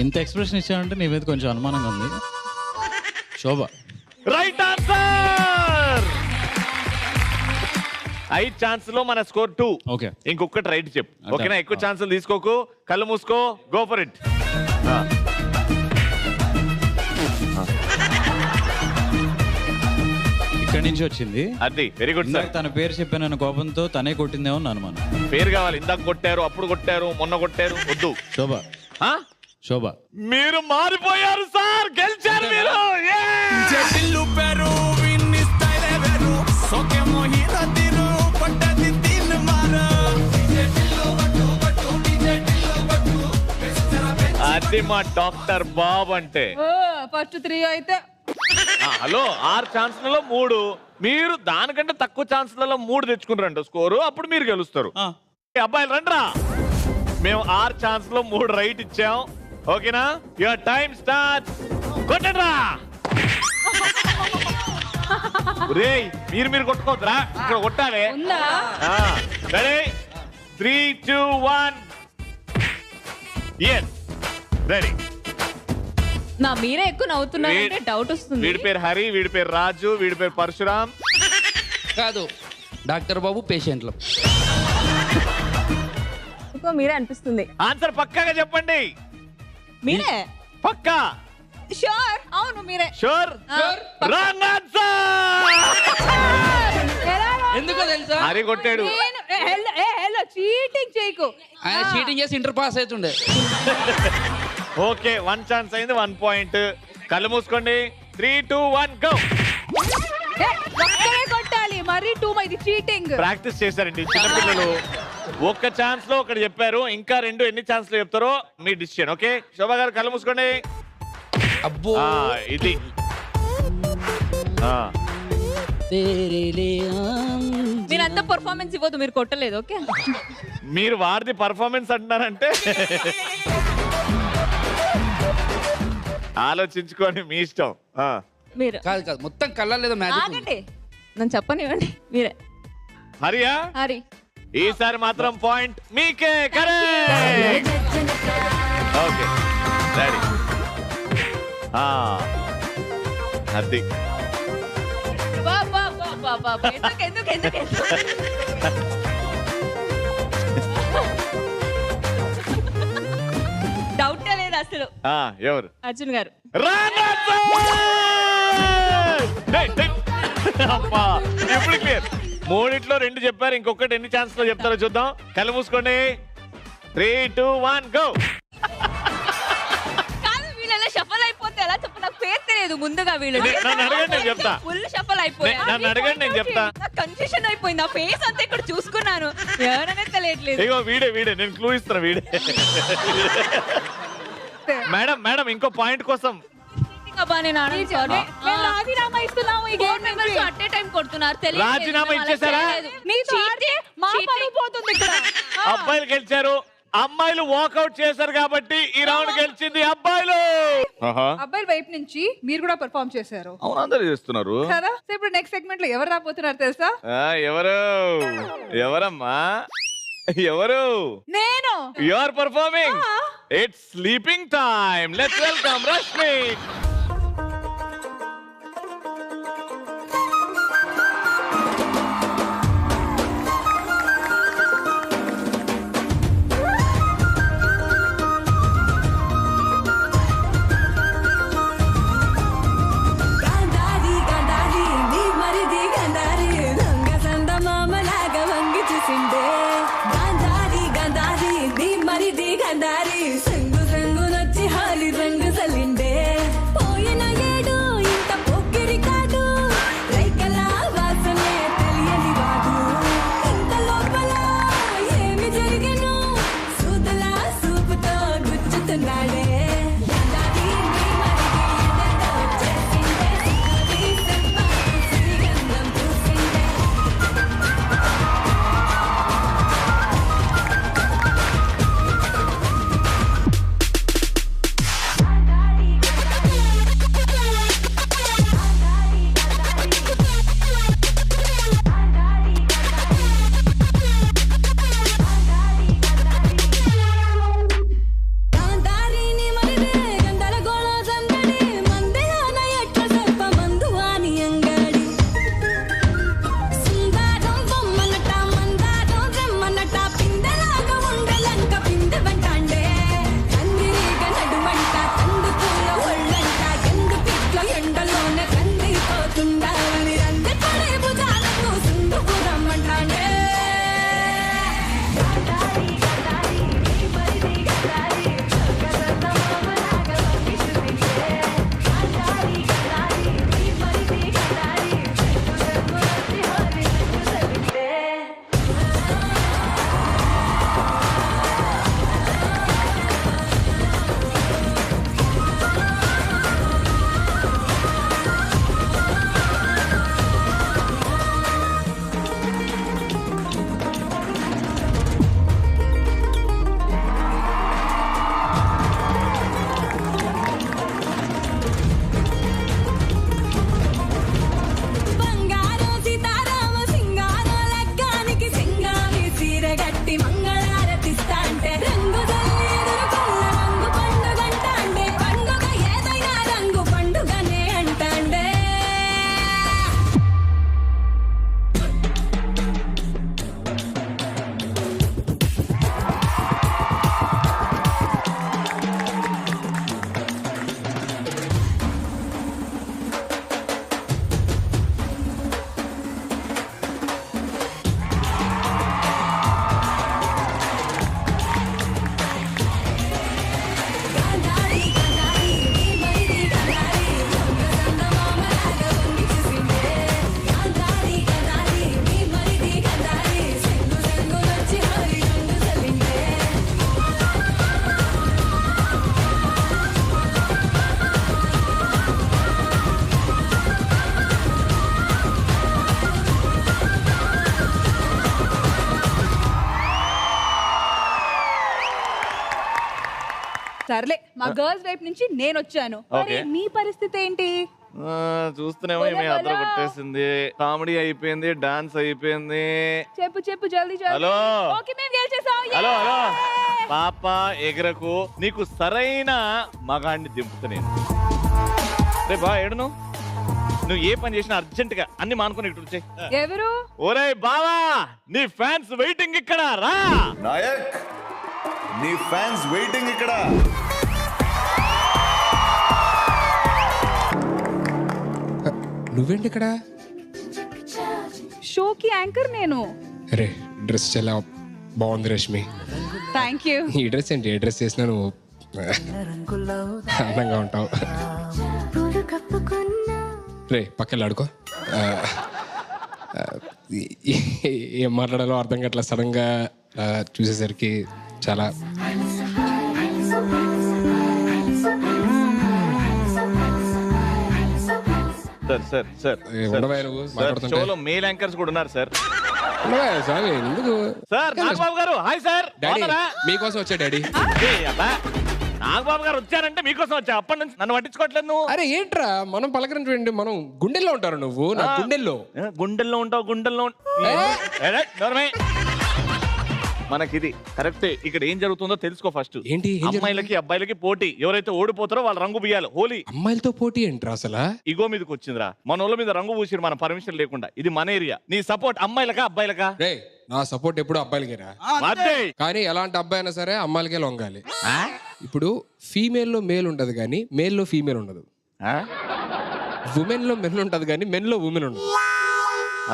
ఇంత ఎక్స్ప్రెషన్ ఇచ్చానంటే నీ మీద కొంచెం అనుమానంగా ఉంది. శోభ. Right answer. 5 ఛాన్స్ లో మన స్కోర్ 2. ఓకే, ఇంకొకటి రైట్ చెప్పు. ఓకేనా? ఎక్కువ ఛాన్సులు తీసుకోకు. కళ్ళు మూసుకో. Go for it. ఇక్కడి నుంచి వచ్చింది. అది వెరీ గుడ్ సార్. తన పేరు చెప్పాను కోపంతో తనే కొట్టిందేమో అనుమానం. పేరు కావాలి. ఇందాక కొట్టారు, అప్పుడు కొట్టారు, మొన్న కొట్టారు. వద్దు. శోభ. శోభ. మీరు మారిపోయారు సార్. గెలిచారు మీరు. అది మా డాక్టర్ బాబు అంటే. ఫస్ట్ 3 అయితే. హలో, 6 ఛాన్స్లలో 3. మీరు దానికంటే తక్కువ ఛాన్స్లలో 3 తెచ్చుకున్నారంట స్కోరు. అప్పుడు మీరు గెలుస్తారు. అబ్బాయిలు రండ్రా. మేము 6 ఛాన్స్ లో 3 రైట్ ఇచ్చాం. ఓకేనా? Your time start. కొట్టండ్రా. రేయ్, మీరు కొట్టుకోవద్దురా, ఇక్కడ కొట్టాలి. రెడీ? 3, 2, 1. Yes, ready. మీరే ఎక్కువ నవ్వుతున్నారంటే డౌట్ వస్తుంది. వీడి పేరు హరి, వీడి పేరు రాజు, వీడి పేరు పరశురామ్. కాదు, డాక్టర్ బాబు పేషెంట్లు. మీరే అనిపిస్తుంది. ఆన్సర్ పక్కాగా చెప్పండి. మీరే పక్కా. షూర్ అవును మీరే షూర్ రాంగ్ ఆన్సర్. ఎందుకో తెలుసా హరి కొట్టాడు. హలో చీటింగ్ చేయకు. ఆయన చీటింగ్ చేసి ఇంటర్ పాస్ అవుతుండే. ఓకే 1 ఛాన్స్ అయింది 1 పాయింట్. కళ్ళు మూసుకోండి 3 2 1 గో. ఒక్కరే కొట్టాలి మరి 2 ఇది చీటింగ్. ప్రాక్టీస్ చేశారండి చిన్నపిల్లలు. ఒక్క ఛాన్స్ లో ఒకటి చెప్పారు, ఇంకా 2 ఎన్ని ఛాన్స్ లో చెప్తారో మీ డిసిషన్. ఓకే శోభా గారు కళ్ళు మూసుకోండి. అబ్బో ఇది మీరంతా పర్ఫార్మెన్స్ ఇవ్వదు, మీరు కొట్టలేదు. ఓకే మీరు వారిది పర్ఫార్మెన్స్ అంటున్నారంటే ఆలోచించుకొని మీ ఇష్టం. మీరు కాదు కాదు మొత్తం కళ్ళ లేదా మ్యాజిక్. ఆగండి నన్ను చెప్పనివ్వండి మీరే. హరియా హరి ఈసారి మాత్రం పాయింట్ మీకే. కరెక్ట్. Okay ready. అది ఎందుకు డౌట్ లేదు అసలు. ఎవరు? అర్జున్ గారు. ఇప్పుడు క్లియర్. 3 2 చెప్పారు, ఇంకొకటి ఎన్ని ఛాన్స్ లో చెప్తారో చూద్దాం. కళ్ళు మూసుకోండి 3 2 1 గో. కాదు వీళ్ళ షఫల్ అయిపోతే ఎలా చెప్పు, నాకు పేరు తెలియదు ముందుగా. వీళ్ళు నన్ను అడగండి నేను చెప్తా. ఫుల్ షఫల్ అయిపోయారు. నన్ను అడగండి నేను చెప్తా. నాకు కన్ఫ్యూషన్ అయిపోయింది. ఆ ఫేస్ అంతా ఇక్కడ చూసుకున్నాను, ఎవరైనా తెలియట్లేదు. ఇగో వీడే నేను క్లూ ఇస్తున్నా. వీడే. మేడం ఇంకో పాయింట్ కోసం రాజీనామా ఇస్తున్నాము. ఈ game members at a time కొడుతున్నారు. రాజీనామా ఇచ్చేసారా? మా పరువు పోతుంది ఇక్కడ. అబ్బాయిలు గెలిచారు, అమ్మాయిలు వాకౌట్ చేశారు కాబట్టి ఈ రౌండ్ గెలిచింది అబ్బాయిలు. అబ్బాయిల వైపు నుంచి మీరు కూడా పెర్ఫార్మ్ చేశారు. అవును అందరూ చేస్తున్నారు కదా. సో ఇప్పుడు నెక్స్ట్ సెగ్మెంట్ లో ఎవరు రాబోతున్నారు తెలుసా? ఎవరమ్మా? ఎవరు? నేను. You are performing. It's sleeping time. Let's welcome Rashmi. సర్లే మా గర్ల్స్ వైపు నుంచి నేను వచ్చాను. మరి Okay. మీ పరిస్థితి ఏంటి? చూస్తూనేమో ఈమె అద్దరు కొట్టేసింది, కామెడీ అయిపోయింది, డాన్స్ అయిపోయింది. చెప్పు చెప్పు జల్దీ జల్దీ. హలో. ఓకే మేము గెలిచేసాం. హలో హలో పాప ఎగరకు, నీకు సరైన మగాడిని దింపుతా నేను. రే బా ఏడును, నువ్వు ఏ పని చేసినా అర్జెంట్ గా అన్ని మానుకొని ఇటు వచ్చేయ్. ఎవరు? ఒరే బావా, నీ ఫ్యాన్స్ వెయిటింగ్ ఇక్కడ రా. నాయక్, నీ ఫ్యాన్స్ వెయిటింగ్ ఇక్కడ. నువ్వేంటి ఇక్కడ? షోకి యాంకర్ నేను. అరే డ్రెస్ చాలా బాగుంది రష్మి. Thank you. ఈ డ్రెస్ ఏంటి? ఏ డ్రెస్ చేసినా నువ్వు అందంగా ఉంటావు. రే పక్కన ఆడుకో. ఏం మాట్లాడాలో అర్థం కావట్లా, సడన్ గా చూసేసరికి చాలా సార్ సార్ షోలో మేల్ యాంకర్స్ కూడా ఉన్నారు సార్. స్వామి ఎందుకు సార్ నాగబాబు గారు హాయ్ సార్. డాడీ మీకోసం వచ్చా డాడీ. నాగబాబు గారు వచ్చారంటే మీకోసం వచ్చా, అప్పటి నుంచి నన్ను పట్టించుకోవట్లేదు నువ్వు. అరే ఏంట్రా మనం పలకరించండి, మనం గుండెల్లో ఉంటారు. నువ్వు నా గుండెల్లో ఉంటావు గుండెల్లో. మనకిది కరెక్టే. ఇక్కడ ఏం జరుగుతుందో తెలుసుకో ఫస్ట్. ఏంటి? అమ్మాయిలకి అబ్బాయిలకి పోటీ, ఎవరైతే ఓడిపోతారో వాళ్ళు రంగు పూయాలి. హోలీ అమ్మాయిలతో పోటీ ఏంట్రా అసలు? ఇగో మీదకి వచ్చిందిరా, మన వాళ్ళ మీద రంగు పూసిరు మన పర్మిషన్ లేకుండా. ఇది మన ఏరియా. నీ సపోర్ట్ అమ్మాయిలకా అబ్బాయిలకా? రే నా సపోర్ట్ ఎప్పుడు అబ్బాయిలకేరా, కానీ ఎలాంటి అబ్బాయి అయినా సరే అమ్మాయిలకే లొంగాలి. ఇప్పుడు ఫీమేల్ లో మేల్ ఉండదు కానీ మేల్ లో ఫీమేల్ ఉండదు. ఉమెన్ లో మెన్ ఉంటది కానీ మెన్ లో ఉమెన్ ఉండదు.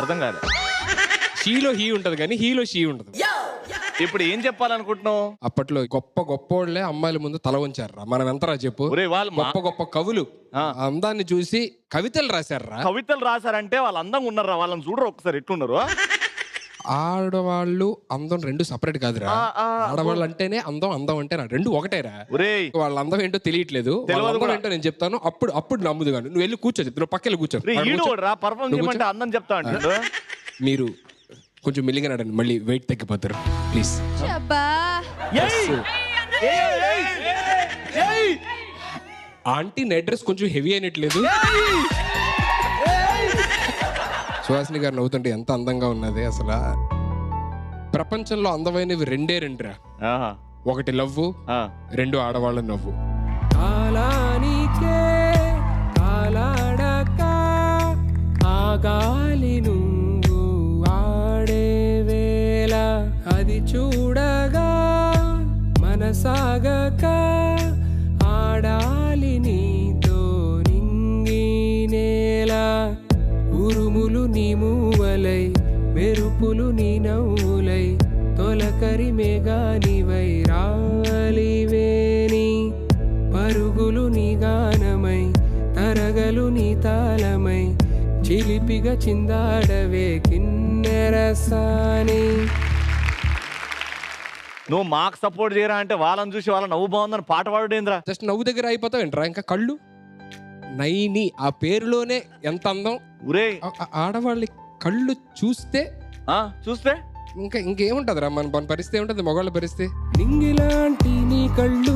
అర్థం కాదు. షీలో హీ ఉంటది కానీ హీలో షీ ఉండదు. ఇప్పుడు ఏం చెప్పాలనుకుంటున్నావు? అప్పట్లో గొప్ప గొప్పోళ్లే అమ్మాయిల ముందు తల ఉంచారా. మనం ఎంతరా చెప్పు. గొప్ప గొప్ప కవులు అందాన్ని చూసి కవితలు రాశారా. కవితలు రాశారంటే వాళ్ళు అందంగా ఉన్నారా? వాళ్ళని చూడరు ఒకసారి ఎట్లున్నారు. ఆడవాళ్ళు అందం రెండు సపరేట్ కాదురా. ఆడవాళ్ళు అంటేనే అందం, అందం అంటే రెండు ఒకటేరా. వాళ్ళ అందం ఏంటో తెలియట్లేదు. వాళ్ళ ఏంటో నేను చెప్తాను, అప్పుడు నమ్ముదు. కానీ నువ్వు వెళ్ళి కూర్చో, చెప్తున్నా పక్కన కూర్చో. మీరు కొంచెం మెల్లిగా నడండి, మళ్ళీ వెయిట్ తగ్గిపోతారు ప్లీజ్. ఆంటీ నైట్ డ్రెస్ కొంచెం హెవీ అయినట్లేదు. సుహాసిని గారు నవ్వుతుంటే ఎంత అందంగా ఉన్నది అసలు. ప్రపంచంలో అందమైనవి రెండే రెండురా. ఒకటి లవ్వు, రెండు ఆడవాళ్ళ నవ్వు. కాలానికే కాలాడక ఆగాలి నువ్వు ఆడే వేళ, అది చూడగా మనసాగక ఆడాలి నీతో నింగి నేల. ఉరుములు నీ మూవలై, మెరుపులు నీ నవ్వులై, తొలకరి మేఘానివై రాలివేని. పరుగులు నీ గానమై, తరగలు నీ తాళమై, చిలిపిగా చిందాడవే కిన్నెరసాని. నువ్వు మాకు సపోర్ట్ చేయరా అంటే వాళ్ళని చూసి వాళ్ళ నవ్వు బాగుందని పాట పాడుడేంద్రా. జస్ట్ నవ్వు దగ్గర అయిపోతావు ఏంట్రా. ఇంకా కళ్ళు నైని, ఆ పేరులోనే ఎంత అందం. ఆడవాళ్ళ కళ్ళు చూస్తే ఇంకేముంటదిరా మన పరిస్థితి ఏముంటది, మగవాళ్ళ పరిస్థితి. నింగిలాంటి నీ కళ్ళు,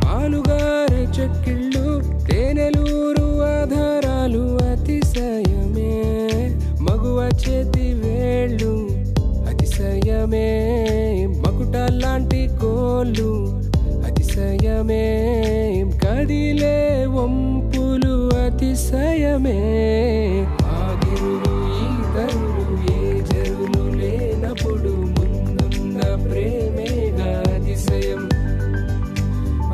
పాలుగారే చెక్కిళ్ళు, తేనెలూరు ఆధారాలు అతిశయమే. మగువ చేతి వేళ్ళు అతిశయమే, మకుటలాంటి కోళ్ళు అతిశయమే, కదిలే వంపులు అతిశయమే. ఆగిరులు ఈ తరులు ఏ జరులు లేనప్పుడు ముందున్న ప్రేమేగా అతిశయం.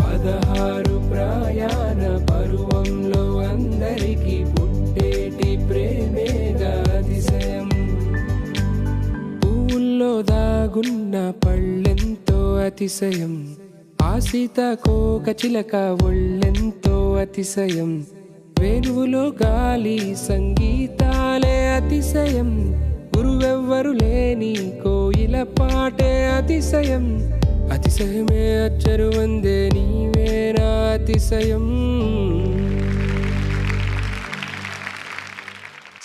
16 ప్రయాణ పరువంలో అందరికీ పుట్టేటి ప్రేమేగా అతిశయం. పూల్లో దాగున్న పళ్ళెంతో అతిశయం, ఆ సీతాకోక చిలక ఒళ్ళెంతో అతిశయం. వేణువులో గాలి సంగీతాలే అతిశయం, గురువెవ్వరు లేని కోయిల పాటే అతిశయం. అతిశయమే అచ్చరు వందే నీవేనా అతిశయం.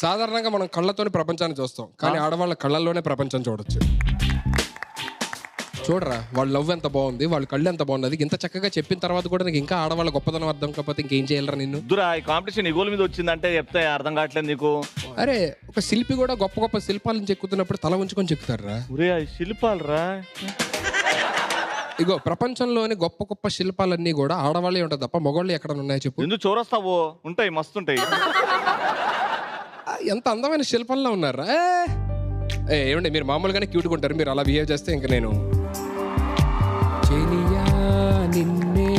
సాధారణంగా మనం కళ్ళతోనే ప్రపంచాన్ని చూస్తాం, కానీ ఆడవాళ్ళ కళ్ళల్లోనే ప్రపంచం చూడొచ్చు. చూడరా వాళ్ళ లవ్ ఎంత బాగుంది, వాళ్ళ కళ్ళు ఎంత బాగున్నది. ఇంత చక్కగా చెప్పిన తర్వాత కూడా నాకు ఇంకా ఆడవాళ్ళ గొప్పదనం అర్థం కాకపోతే ఇంకేం చేయాలరా నిన్ను? దురా ఈ కాంపిటీషన్ ఇగోల మీద వచ్చిందంటే చెప్తే అర్థం కావట్లేదు నీకు. అరే ఒక శిల్పి కూడా గొప్ప గొప్ప శిల్పాలను చెక్కుతున్నప్పుడు తల ఉంచుకొని చెక్కుతారా? ఒరే శిల్పాలరా. ఇగో ప్రపంచంలోని గొప్ప గొప్ప శిల్పాలన్నీ కూడా ఆడవాళ్ళే ఉంటాయి తప్ప మగవాళ్ళు ఎక్కడ ఉన్నాయో చెప్పు. ఎందుకు చోరస్తావో? ఉంటాయి, మస్తు ఉంటాయి. ఎంత అందమైన శిల్పంలో ఉన్నారా? ఏమండి మీరు మామూలుగానే క్యూట్గా ఉంటారు, మీరు అలా బిహేవ్ చేస్తే ఇంకా నేను చెలియా నిన్నే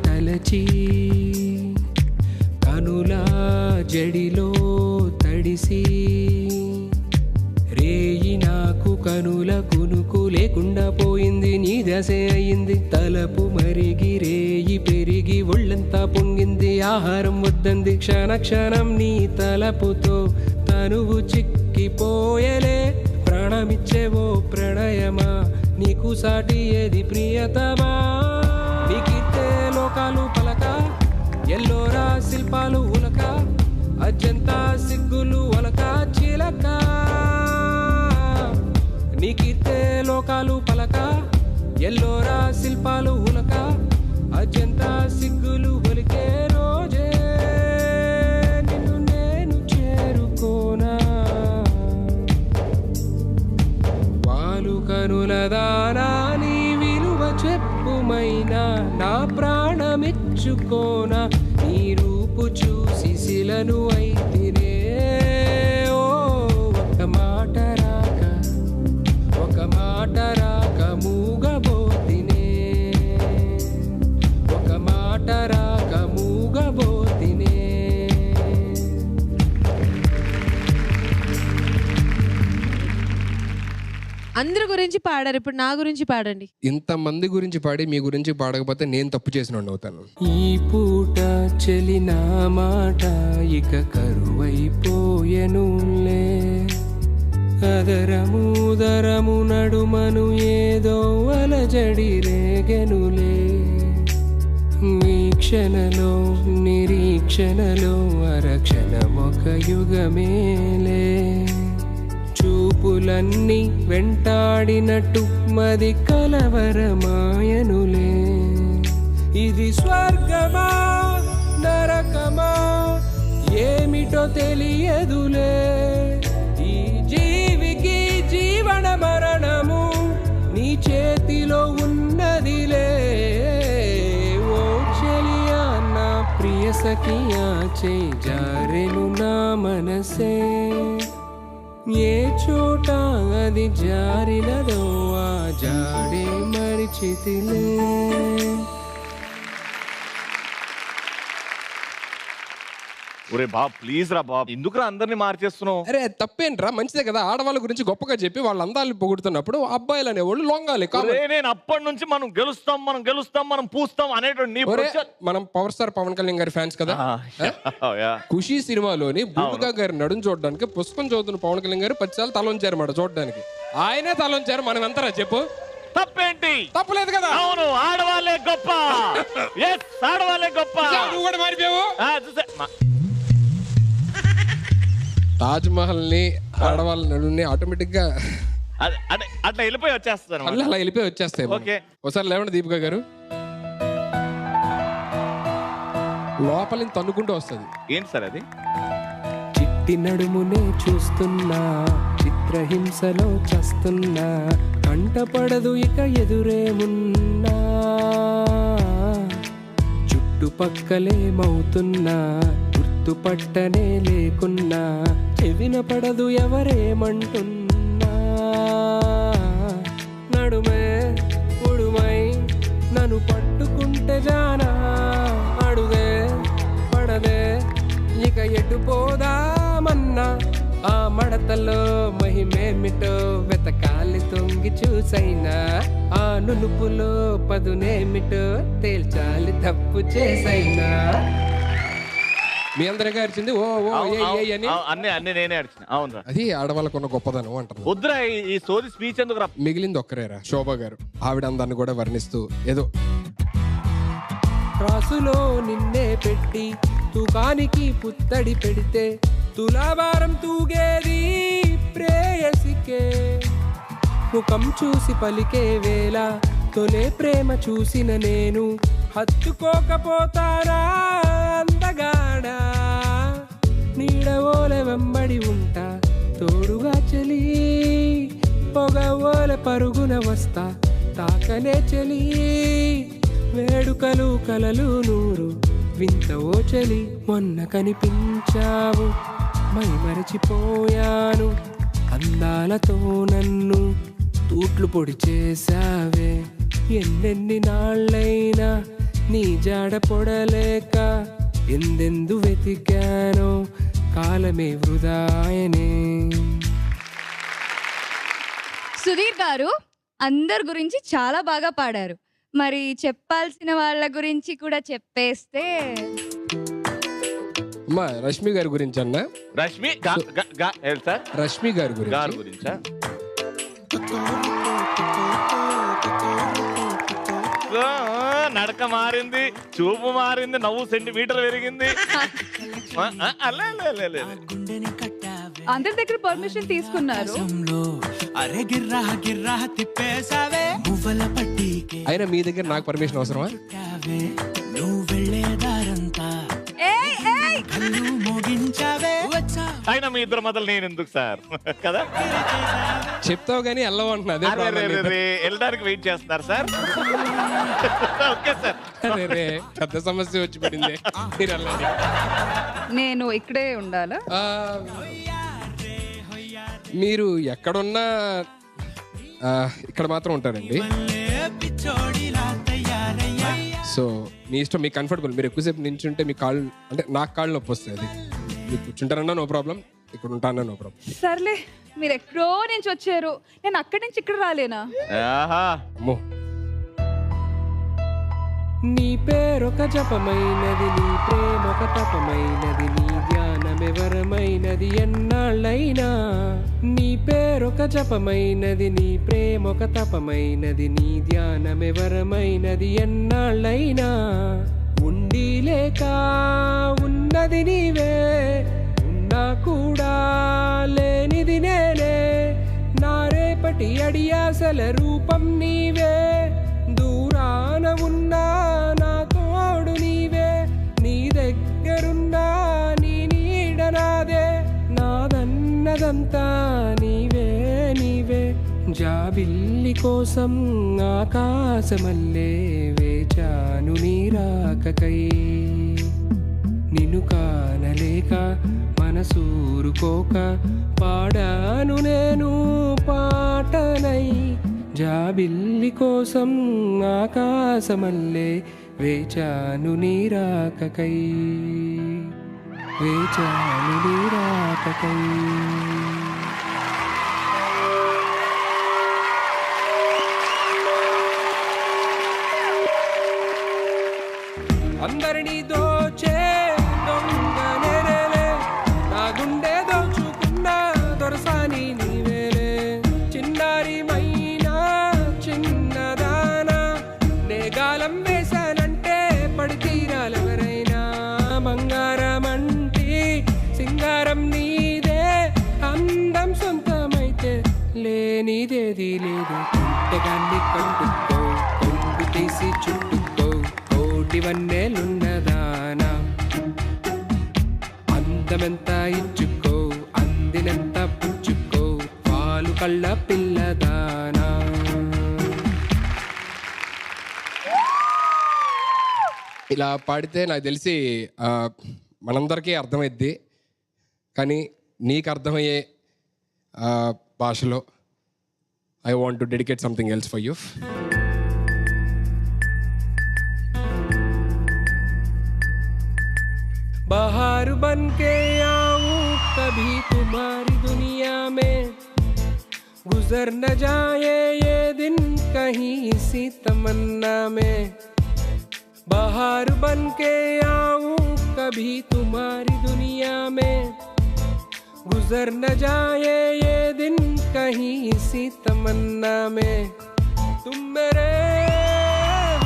తలచి కనులా జడిలో తడిసి రేయి నాకు కనుల కునుకు లేకుండా పోయింది, నీ దశే అయింది. తలపు మరిగి రేయి పెరిగి ఒళ్ళంతా పొంగింది, ఆహారం వద్దంది. క్షణ క్షణం నీ తలపుతో తనువు చిక్కిపోయలే. ప్రాణమిచ్చేవో ప్రణయమా, నీకు సాటి ఏది ప్రియతమా? నీకితే లోకాలు పలక, ఎల్లోరా శిల్పాలు ఉలక, అజంతా సిగ్గులు ఒలక చిలక. నీకితే లోకాలు పలక, ఎల్లోరా శిల్పాలు ఉలక, అజంతా సిగ్గులు ఒలికే రోజే నిన్ను నేను చేరుకోనా. వాలు కనుల దానా నీ విలువ చెప్పుమైనా, నా ప్రాణమిచ్చుకోనా. నీ రూపు చూసి శిలను అయితినే. ఓ ఒక మాట రాక, ఒక మాట రాక మూగబోతినే, ఒక మాట రాక మూగబోతినే. అందరి గురించి పాడారు, ఇప్పుడు నా గురించి పాడండి. ఇంతమంది గురించి పాడి మీ గురించి పాడకపోతే నేను తప్పు చేసిన అవుతాను. ఈ పూట చెలిన మాట ఇక కరువైపోయెనులే, అదరము దరము నడుమను ఏదో అలజడి రేగెనులే. ఈ క్షణలో నిరీక్షణలో అరక్షణమొక యుగమేలే. చూపులన్నీ వెంటాడినట్టు మది కలవరమాయనులే. ఇది స్వర్గమా నరకమా ఏమిటో తెలియదులే. ఈ జీవికి జీవన మరణము నీ చేతిలో ఉన్నదిలే. ఓ చెలియా నా ప్రియ సఖియా, చేయి జారెను నా మనసే. ఏ చోట అది జారినదో ఆ జాడే మరిచితిలే. ఒరే బాబ్ ప్లీజ్ రా బాబ్, ఎందుకురా అందరినీ మార్చేస్తున్నావు? అరే తప్పేంట్రా, మంచిదే కదా. ఆడవాళ్ళ గురించి గొప్పగా చెప్పి వాళ్ళ అందాలను పొగుడుతున్నప్పుడు అబ్బాయిలు అనేవాళ్ళు లొంగాలి. నేను అప్పటి నుంచి మనం గెలుస్తాం మనం గెలుస్తాం మనం పూస్తాం అనేటువంటి మనం పవర్ స్టార్ పవన్ కళ్యాణ్ గారి ఫ్యాన్స్ కదా. ఖుషి సినిమాలోని భూమిక గారి నడుం చూడడానికి పుష్పం చదువుతున్న పవన్ కళ్యాణ్ గారు 10 సార్లు తలొంచారు మాట చూడడానికి. ఆయనే తలొంచారు, మనం ఎంతరా చెప్పు? తప్పేంటి? తప్పలేదు కదా. అవును, ఆడవాళ్ళే గొప్ప. ఆడవాళ్ళే గొప్ప. నువ్వు కూడా మారిపోయావు. తాజ్ మహల్ ని ఆడవాళ్ళ నడుని ఆటోమేటిక్ గా అట్లా వెళ్ళిపోయి వచ్చేస్తాను. అలా వెళ్ళిపోయి వచ్చేస్తాయి. ఒకసారి లేవండి దీపిక గారు. లోపలి తన్నుకుంటూ వస్తుంది. ఏంటి సార్ అది? చిట్టి నడుమునే చూస్తున్నా, చిత్రహింసలో చస్తున్నా, కంటపడదు ఇక ఎదురేమున్నా. చుట్టుపక్కలేమవుతున్నా పట్టనే లేకున్నా, చెవిన పడదు ఎవరేమంటున్నా. నడుమే ఉడుమై నన్ను పట్టుకుంటే జానా, అడుగే పడదే ఇక ఎటు పోదామన్నా. ఆ మడతలో మహిమేమిటో వెతకాలి తొంగి చూసైనా, ఆ నునుపులో పదునేమిటో తేల్చాలి తప్పు చేసైనా. మీ అందరిగా అరిచింది ఓ ఓ అన్ని నేనే అరిచిన. అవును, అది ఆడవాళ్ళకున్న గొప్పదనం అంటారు. వద్దురా ఈ సోది స్పీచ్ ఎందుకు రా. మిగిలింది ఒక్కరేరా, శోభ గారు. ఆవిడ అందాన్ని కూడా వర్ణిస్తూ ఏదో రాసులో నిన్నే పెట్టి తూకానికి పుత్తడి పెడితే, తులావారం తూగేది ప్రేయసికే. ముఖం చూసి పలికే వేళ తొలే ప్రేమ చూసిన నేను హత్తుకోకపోతానా అందగాడా నీడవోలె వెంబడి ఉంటా తోడుగా చలి పొగవోలె పరుగున వస్తా తాకనే చలి వేడుకలు కలలు నూరు వింతవో చలి మొన్న కనిపించావు మై మరచిపోయాను అందాలతో నన్ను తూట్లు పొడి చేసావే ఎన్నెన్ని నాళ్ళైనా నీ జాడ పొడలేక ఎందెందు వెతికానో కాలమే వృధాయనే. సుధీర్ గారు అందరి గురించి చాలా బాగా పాడారు. మరి చెప్పాల్సిన వాళ్ళ గురించి కూడా చెప్పేస్తే అమ్మా రష్మి గారి గురించి అన్న రష్మి సార్ రష్మి గారి గురించా నడక మారింది, చూపు మారింది, నవ్వు సెంటీమీటర్ పెరిగింది. అందరి దగ్గర పర్మిషన్ తీసుకున్నారు. అయినా మీ దగ్గర నాకు పర్మిషన్ అవసరమా? అయినా మీ ఇద్దరు మొదలు నేను ఎందుకు సార్ కదా చెప్తావు కానీ వెళ్ళవు అంటున్నా. వెళ్ళడానికి వెయిట్ చేస్తున్నారు సార్. Okay sir. పెద్ద సమస్య వచ్చి పడింది. మీరు వెళ్ళండి. నేను ఇక్కడే ఉండాలా? మీరు ఎక్కడున్నా ఇక్కడ మాత్రం ఉంటారండి. సో మీ ఇష్టం, మీకు కంఫర్టబుల్. మీరు ఎక్కువసేపు నించుంటే మీ కాళ్ళు అంటే నాకు కాళ్ళు నొప్పి వస్తుంది. మీరు కూర్చుంటారన్నా నో ప్రాబ్లం, ఇక్కడ ఉంటానన్నా నో ప్రాబ్లం. సర్లే, మీరు ఎక్కడో నుంచి వచ్చారు, నేను అక్కడి నుంచి ఇక్కడ రాలేనా? అమ్మో. నీ పేరొక జపమైనది, నీ ప్రేమొక తపమైనది, నీ ధ్యానమెవరమైనది ఎన్నాళ్ళైనా. నీ పేరొక జపమైనది, నీ ప్రేమొక తపమైనది, నీ ధ్యానమెవరమైనది ఎన్నాళ్ళైనా. ఉండి లేక ఉన్నది నీవే, ఉన్నా కూడా లేనిది నేనే. నా రేపటి అడియాసల రూపం నీవే, దూరాన ఉన్నా నా తోడు నీవే. నీ దగ్గరున్నా నీ నీడ నాదే, నాదన్నదంతా నీవే నీవే. జాబిల్లి కోసం ఆకాశమల్లే వేచాను నీ రాకకై. నిన్ను కానలేక మనసూరుకోక పాడాను నేను పాటనై. జాబిల్లి కోసం ఆకాశమల్లే వేచాను నీ రాకకై, వేచాను నీ రాకకై. అందరినీ దోచే దొంగ నేనేలే, నా గుండె దోచుకున్న దొరసాని నీవేలే. చిన్నారి మైనా చిన్నదానా, నేగాలం వేశానంటే పడి తీరాలెవరైనా. బంగారమంటి సింగారం నీదే, అందం సొంతమైతే లేనిదేది లేదు. ఇంతగాన్ని కంటుకో, కొంగు తీసి చుట్టుకో, కోటివన్నేలున్నదానా. అందమెంత ఇచ్చుకో, అందినంత పుచ్చుకో, పాలు కళ్ళ పిల్లదానా. ఇలా పాడితే నాకు తెలిసి మనందరికీ అర్థమైద్ది, కానీ నీకు అర్థమయ్యే భాషలో I want to dedicate something else for you. बहार बन के आऊं कभी तुम्हारी दुनिया में, गुजर न जाए ये दिन कहीं इसी तमन्ना में. बहार बन के आऊं कभी तुम्हारी दुनिया में, गुजर न जाए ये दिन कहीं इसी तमन्ना में. तुम मेरे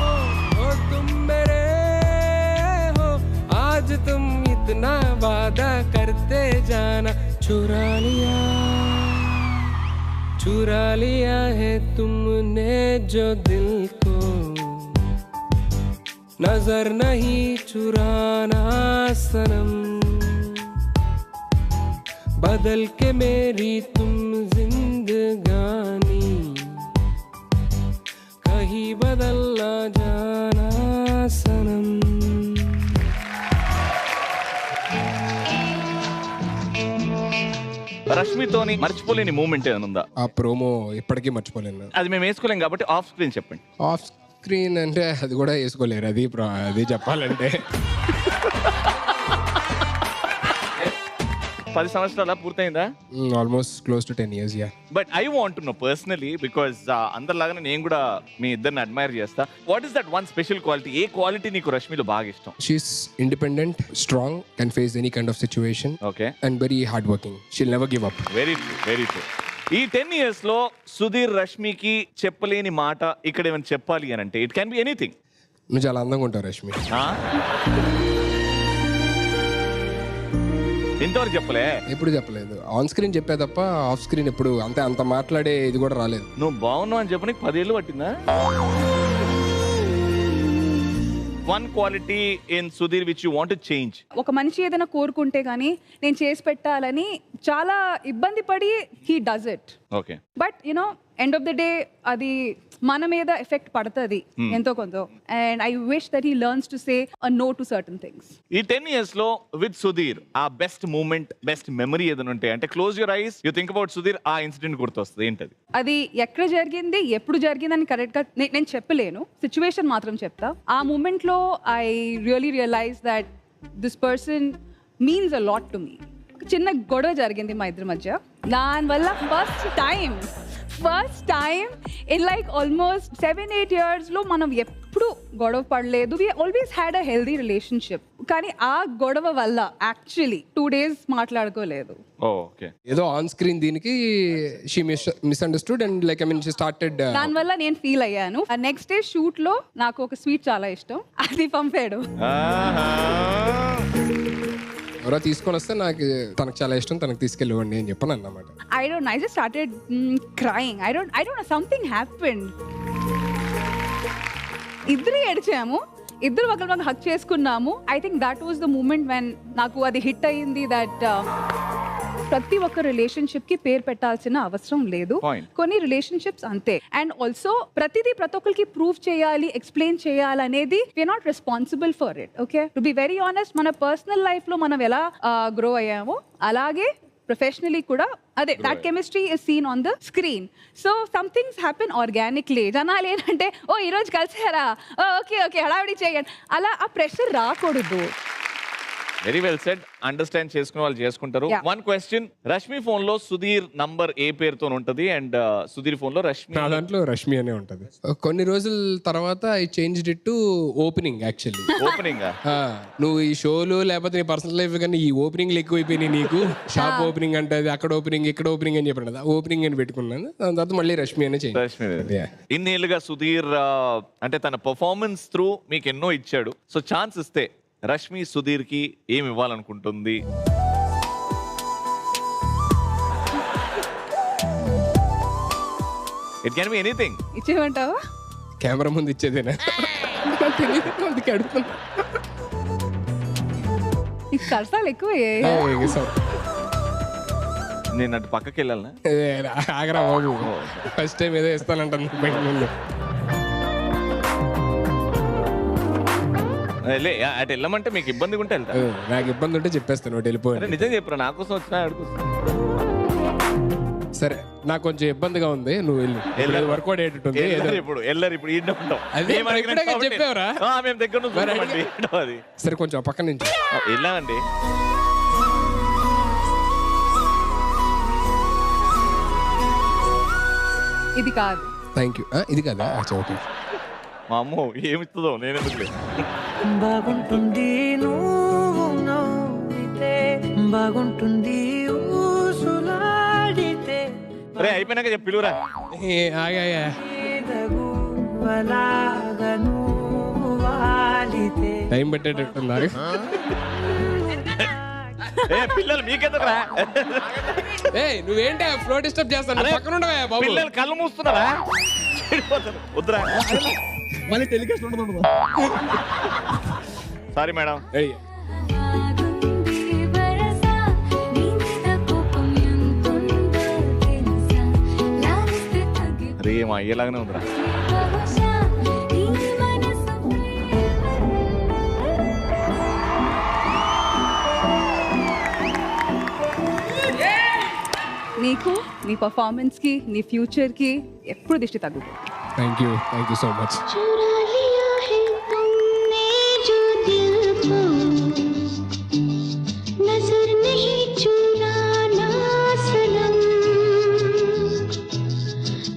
हो तुम मेरे, आज तुम इतना वादा करते जाना. चुरा लिया चुरा लिया है तुमने जो दिल को, नजर नहीं चुराना सनम, बदल के मेरी तुम जिंदगानी, कहीं बदल ना जाना सनम. రష్మితోని మర్చిపోలేని మూమెంట్ ఏమైనా ఉందా? ఆ ప్రోమో ఇప్పటికీ మర్చిపోలేను. అది మేము వేసుకోలేం కాబట్టి ఆఫ్ స్క్రీన్ చెప్పండి. ఆఫ్ స్క్రీన్ అంటే అది కూడా వేసుకోలేరు, అది చెప్పాలంటే 10 సంవత్సరాల పూర్తయిందా? Almost close to 10 years, yeah. But I want to know personally because అందరిలాగానే నేను కూడా మీ ఇద్దరిని అడ్మైర్ చేస్తా. What is that one special quality? ఏ క్వాలిటీ నీకు రష్మిలో బాగా ఇష్టం? She's independent, strong, can face any kind of situation. Okay. And very hardworking. She'll never give up. Very true, very true. ఈ 10 years లో సుధీర్ రష్మికి చెప్పలేని మాట ఇక్కడ ఏమైనా చెప్పాలి అని అంటే ఇట్ క్యాన్ బి ఎనీథింగ్. నువ్వు చాలా అందంగా ఉంటావు రష్మి. ఇంతవరకు చెప్పలే? ఎప్పుడు చెప్పలేదు. ఆన్ స్క్రీన్ చెప్పే తప్ప ఆఫ్ స్క్రీన్ ఎప్పుడు అంత మాట్లాడే ఇది కూడా రాలేదు. నువ్వు బాగున్నావు అని చెప్పని 10 ఏళ్ళు పట్టిందా? One quality in Sudheer which you want to change. ఒక మనిషి ఏదైనా కోరుకుంటే గానీ నేను చేసి పెట్టాలని చాలా ఇబ్బంది పడి he does it. Okay. But you know end of the day అది మన మీద ఎఫెక్ట్ పడుతుంది ఎంతో కొంత. And I wish that he learns to say a no to certain things. ఈ 10 years లో విత్ సుధీర్ ఆ బెస్ట్ మూమెంట్, బెస్ట్ మెమరీ ఏదైనా ఉంటే అంటే close your eyes, you think about Sudheer, ఆ ఇన్సిడెంట్ గుర్తొస్తుంది. ఏంటది? అది ఎక్కడ జరిగింది, ఎప్పుడు జరిగిందని కరెక్ట్ గా నేను చెప్పలేను, సిచ్యువేషన్ మాత్రం చెప్తా. ఆ మూమెంట్ లో I really realize that this person means a lot to me. చిన్న గొడవ జరిగింది మా ఇద్దరి మధ్య. దానివల్ల first time in like almost 7-8 years లో మనం ఎప్పుడు గొడవ పడలేదు. We always had a healthy relationship. కానీ ఆ గొడవ వల్ల యాక్చువల్లీ 2 days మాట్లాడుకోలేదు. ఏదో ఆన్ స్క్రీన్ దీనికి she misunderstood and like I mean she started. దానివల్ల నేను ఫీల్ అయ్యాను. నెక్స్ట్ డే షూట్ లో నాకు ఒక స్వీట్ చాలా ఇష్టం, అది పంపాడు. ఎవరో తీసుకొని వస్తే నాకు తనకు చాలా ఇష్టం, తనకు తీసుకెళ్ళివ్వండి అని చెప్పాను అన్నమాట. I just started crying. I don't know, something happened. ఇద్దరు ఏడ్చాము, ఇద్దరు ఒకరిని హక్ చేసుకున్నాము. I think that was the moment when నాకు అది హిట్ అయ్యింది దట్ ప్రతి ఒక్క రిలేషన్షిప్ కి పేరు పెట్టాల్సిన అవసరం లేదు. కొన్ని రిలేషన్షిప్స్ అంతే. అండ్ ఆల్సో ప్రతి ఒక్కరికి ప్రూవ్ చేయాలి, ఎక్స్ప్లెయిన్ చేయాలనేది we are not responsible for it. Okay, to be very honest, మన పర్సనల్ లైఫ్ లో మనం ఎలా గ్రో అయ్యామో అలాగే ప్రొఫెషనలీ కూడా అదే that chemistry is seen on the screen. So some things happen organically. జనాలు ఏంటంటే ఓ ఈరోజు కలిసారా, ఓకే ఓకే హడావిడి చేయండి, అలా ఆ ప్రెషర్ రాకూడదు. Very well said. అండర్స్టాండ్ చేసుకునే వాళ్ళు చేసుకుంటారు. వన్ క్వశ్చన్, రష్మి ఫోన్ లో సుధీర్ నంబర్ ఏ పేరుతో ఉంటది అండ్ సుధీర్ ఫోన్ లో రష్మి? నా దాంట్లో రష్మి అనే ఉంటది. కొన్ని రోజుల తర్వాత I changed it to opening. Actually opening నువ్వు ఈ షోలు లేకపోతే నీ పర్సనల్ లైఫ్ కానీ ఈ ఓపెనింగ్లు ఎక్కువైపోయినాయి నీకు. షాప్ ఓపెనింగ్ అంటే అక్కడ ఓపెనింగ్ ఇక్కడ ఓపెనింగ్ అని చెప్పాడు. ఓపెనింగ్ అని పెట్టుకున్నాను. దాని తర్వాత మళ్ళీ రష్మి అనే చేంజ్. రష్మి. ఇన్నేళ్ళుగా సుధీర్ అంటే తన పర్ఫార్మెన్స్ త్రూ మీకు ఎన్నో ఇచ్చాడు. సో ఛాన్స్ ఇస్తే రష్మి సుధీర్ కి ఏమి ఇవ్వాలనుకుంటుంది? It can be anything. ఇచ్చేమంటావా? కెమెరా ముందు ఇచ్చేదేనా? సరసాలు ఎక్కువ. నేను అటు పక్కకి వెళ్ళాలనా? ఆగరా బాబు, ఫస్ట్ టైం ఏదో ఇస్తానంటాను. అటు వెళ్ళమంటే మీకు ఇబ్బంది ఉంటే వెళ్తా. నాకు ఇబ్బంది ఉంటే చెప్పేస్తాను, వెళ్ళిపోయి. నిజం చెప్పరా, నా కోసం వచ్చినా అడుగుతా. సరే, నాకు కొంచెం ఇబ్బందిగా ఉంది, నువ్వు వెళ్ళి వర్కౌట్ అయ్యేటట్టుంది. చెప్పావరా? మేము దగ్గర అది. సరే, కొంచెం పక్క నుంచి వెళ్ళామండి. ఇది కాదు. Thank you. ఇది కాదా? ఓకే. మా అమ్మో ఏమిస్తుందో నేను ఎందుకు బాగుంటుంది నువ్వు నవ్వితే, బాగుంటుంది ఊసులాడితే. అరే అయిపోయినాక చెప్పి పిలువురా. టైం పెట్టేటట్టున్నారు. పిల్లలు మీకెందుకురా? నువ్వేంటే ఫ్లో డిస్టర్బ్ చేస్తాను, పక్కన ఉండవే బాబు. పిల్లలు కళ్ళు మూస్తున్నారా? వద్దురా, మళ్ళీ టెలికాస్ట్ ఉండదు. Sorry madam. అరే మా అయ్యేలాగానే ఉందిరా. నీకు నీ పర్ఫార్మెన్స్ కి నీ ఫ్యూచర్ కి ఎప్పుడు దిష్టి తగ్గుతుంది. Thank you so much. चुरा लिया है तुमने जो दिल को, नजर नहीं चुराना सनम,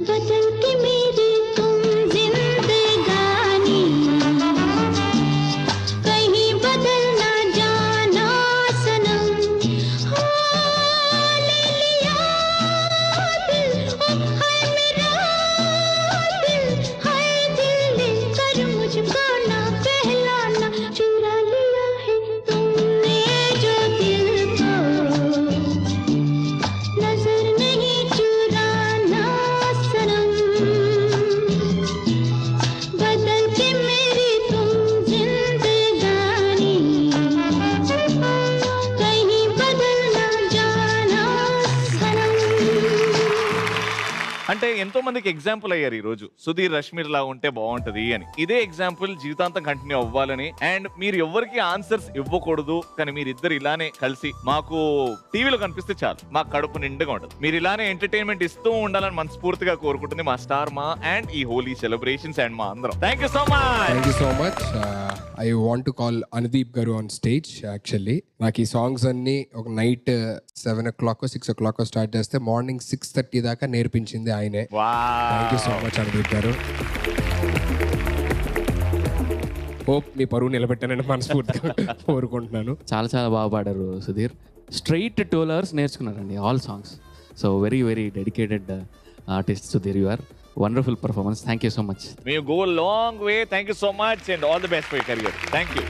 बदल के मेरी तुम जिंदगानी, कहीं बदल ना जाना सनम. हाँ, ले लिया दिल, ओ हाय मेरा दिल, हाय दिल लेकर मुझको ना पहलाना. चुरा लिया है तुमने जो दिल को, नजर नहीं चुराना सनम, बदल के मेरी तुम जिंदगानी, कहीं बदल ना जाना सनम. అంటే ఎంతో మందికి ఎగ్జాంపుల్ అయ్యారు ఈ రోజు. సుధీర్ రష్మీర్ లా ఉంటే బాగుంటది అని. ఇదే ఎగ్జాంపుల్ జీవితాంతం కంటిన్యూ అవ్వాలని, అండ్ మీరు ఎవరికి ఆన్సర్స్ ఇవ్వకూడదు, కానీ మీరిద్దరు ఇలానే కలిసి మాకు టీవీలో కనిపిస్తే చాలు, మా కడుపు నిండుగా ఉంటుంది. మీరు ఇలానే ఎంటర్టైన్మెంట్ ఇస్తూ ఉండాలని మనస్ఫూర్తిగా కోరుకుంటుంది మా స్టార్ మా అండ్ ఈ హోలీ సెలబ్రేషన్స్ అండ్ మా అందరం. Thank you so much. I want to call Anudeep గారు ఆన్ స్టేజ్. యాక్చువల్లీ నాకు ఈ సాంగ్స్ అన్ని ఒక నైట్ 7 o'clock 6 o'clock స్టార్ట్ చేస్తే మార్నింగ్ 6:30 దాకా నేర్పించింది ఆయనే. Thank you so much Anudeep గారు. హోప్ మీ పరువు నిలబెట్టానని మనస్ఫూర్తిగా కోరుకుంటున్నాను. చాలా చాలా బాగా పాడారు సుధీర్. స్ట్రైట్ 12 hours నేర్చుకున్నారండి all songs. So very very dedicated artist Sudheer. You are wonderful performance. Thank you so much. We go a long way. Thank you so much and all the best for your career. Thank you.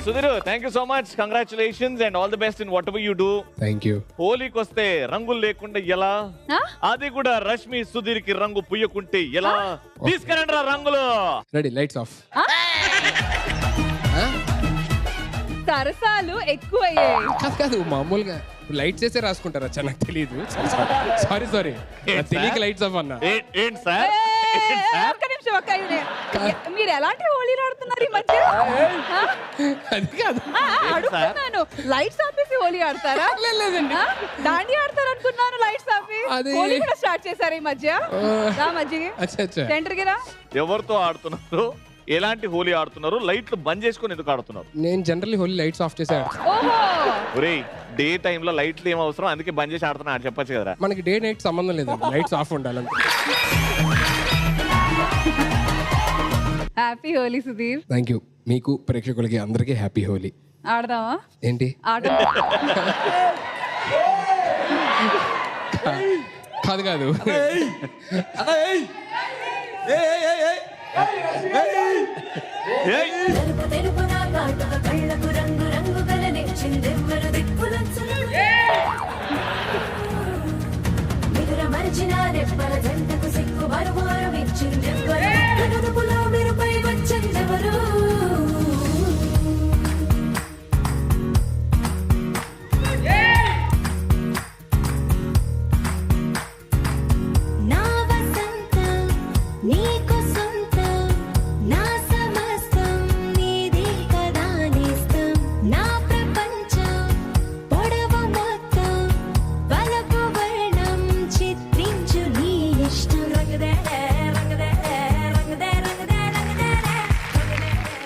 Sudhir, thank you so much. Congratulations and all the best in whatever you do. Thank you. హోలీకి వస్తే రంగులు లేకుండా ఎలా? అది కూడా రష్మి సుధీర్ కి రంగు పుయ్యకుంటే ఎలా? తీసుకురండి రా రంగులు. Ready, lights off. సరసాలు ఎక్కువయ్యాయి. కాదు మామూలుగా లైట్స్ వేసే రాసుకుంటారా? నాకు తెలియదు. సారీ తెలియక లైట్స్ ఆఫ్ అన్నా. ఏంటి సార్? ఒక్క నిమిషం, ఒక్క మీరు ఎలాంటి హోలీ ఆడుతున్నారు ఈ మధ్య? అది కాదు, అడుగుతున్నాను. లైట్స్ ఆపేసి హోలీ ఆడతారా? లేదండి. దాండి ఆడతారు అనుకున్నాను. లైట్స్ ఆపి హోలీ కూడా స్టార్ట్ చేశారు ఈ మధ్య. సెంటర్ గిరా ఎవరితో ఆడుతున్నారు? ఎలాంటి హోలీ ఆడుతున్నారు? లైట్లు బంద్ చేసుకొని ఎందుకు ఆడుతున్నారు? నేను జనరల్లీ హోలీ లైట్స్ ఆఫ్ చేసే ఒరేయ్, డే టైమ్ లో లైట్లు ఏం అవసరం, అందుకే బంద్ చేసి ఆడుతున్నా అని చెప్పొచ్చు కదరా. మనకి డే నైట్ సంబంధం లేదు, లైట్స్ ఆఫ్ ఉండాలంటే. Happy Holi Sudheer. Thank you. మీకు ప్రేక్షకులకి అందరికీ హ్యాపీ హోలీ. ఆడదామా? ఏంటి కాదు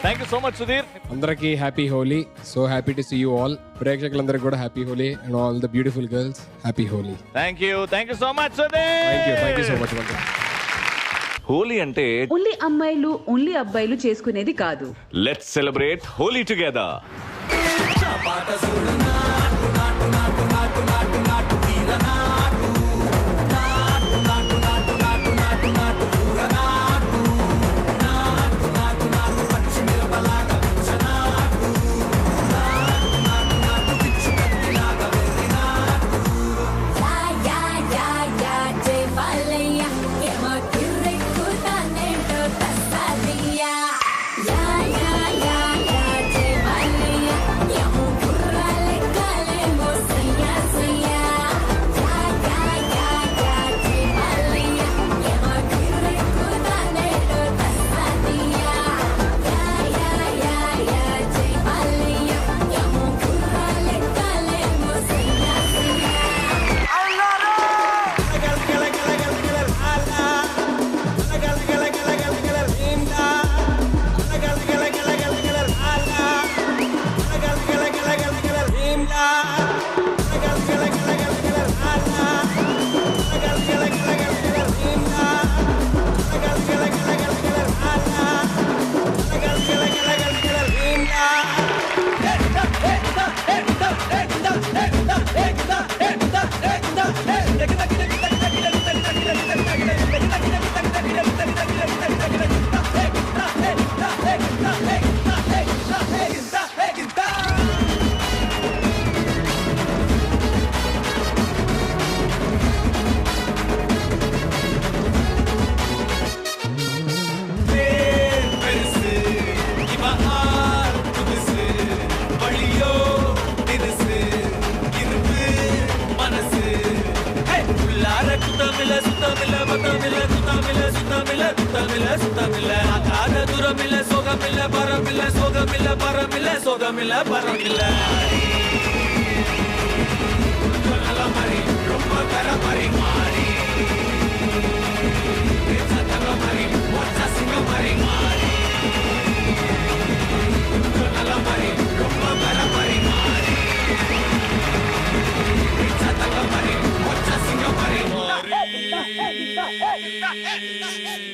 thank you so much Sudheer. అందరికీ happy Holi. So happy to see you all. ప్రేక్షకులందరికీ కూడా happy Holi and all the beautiful girls happy Holi. Thank you so much Sudheer. Thank you so much. Holi అంటే ఓన్లీ అమ్మాయిలు ఓన్లీ అబ్బాయిలు చేసుకునేది కాదు. Let's celebrate Holi together. சுகமில்ல பரமில்ல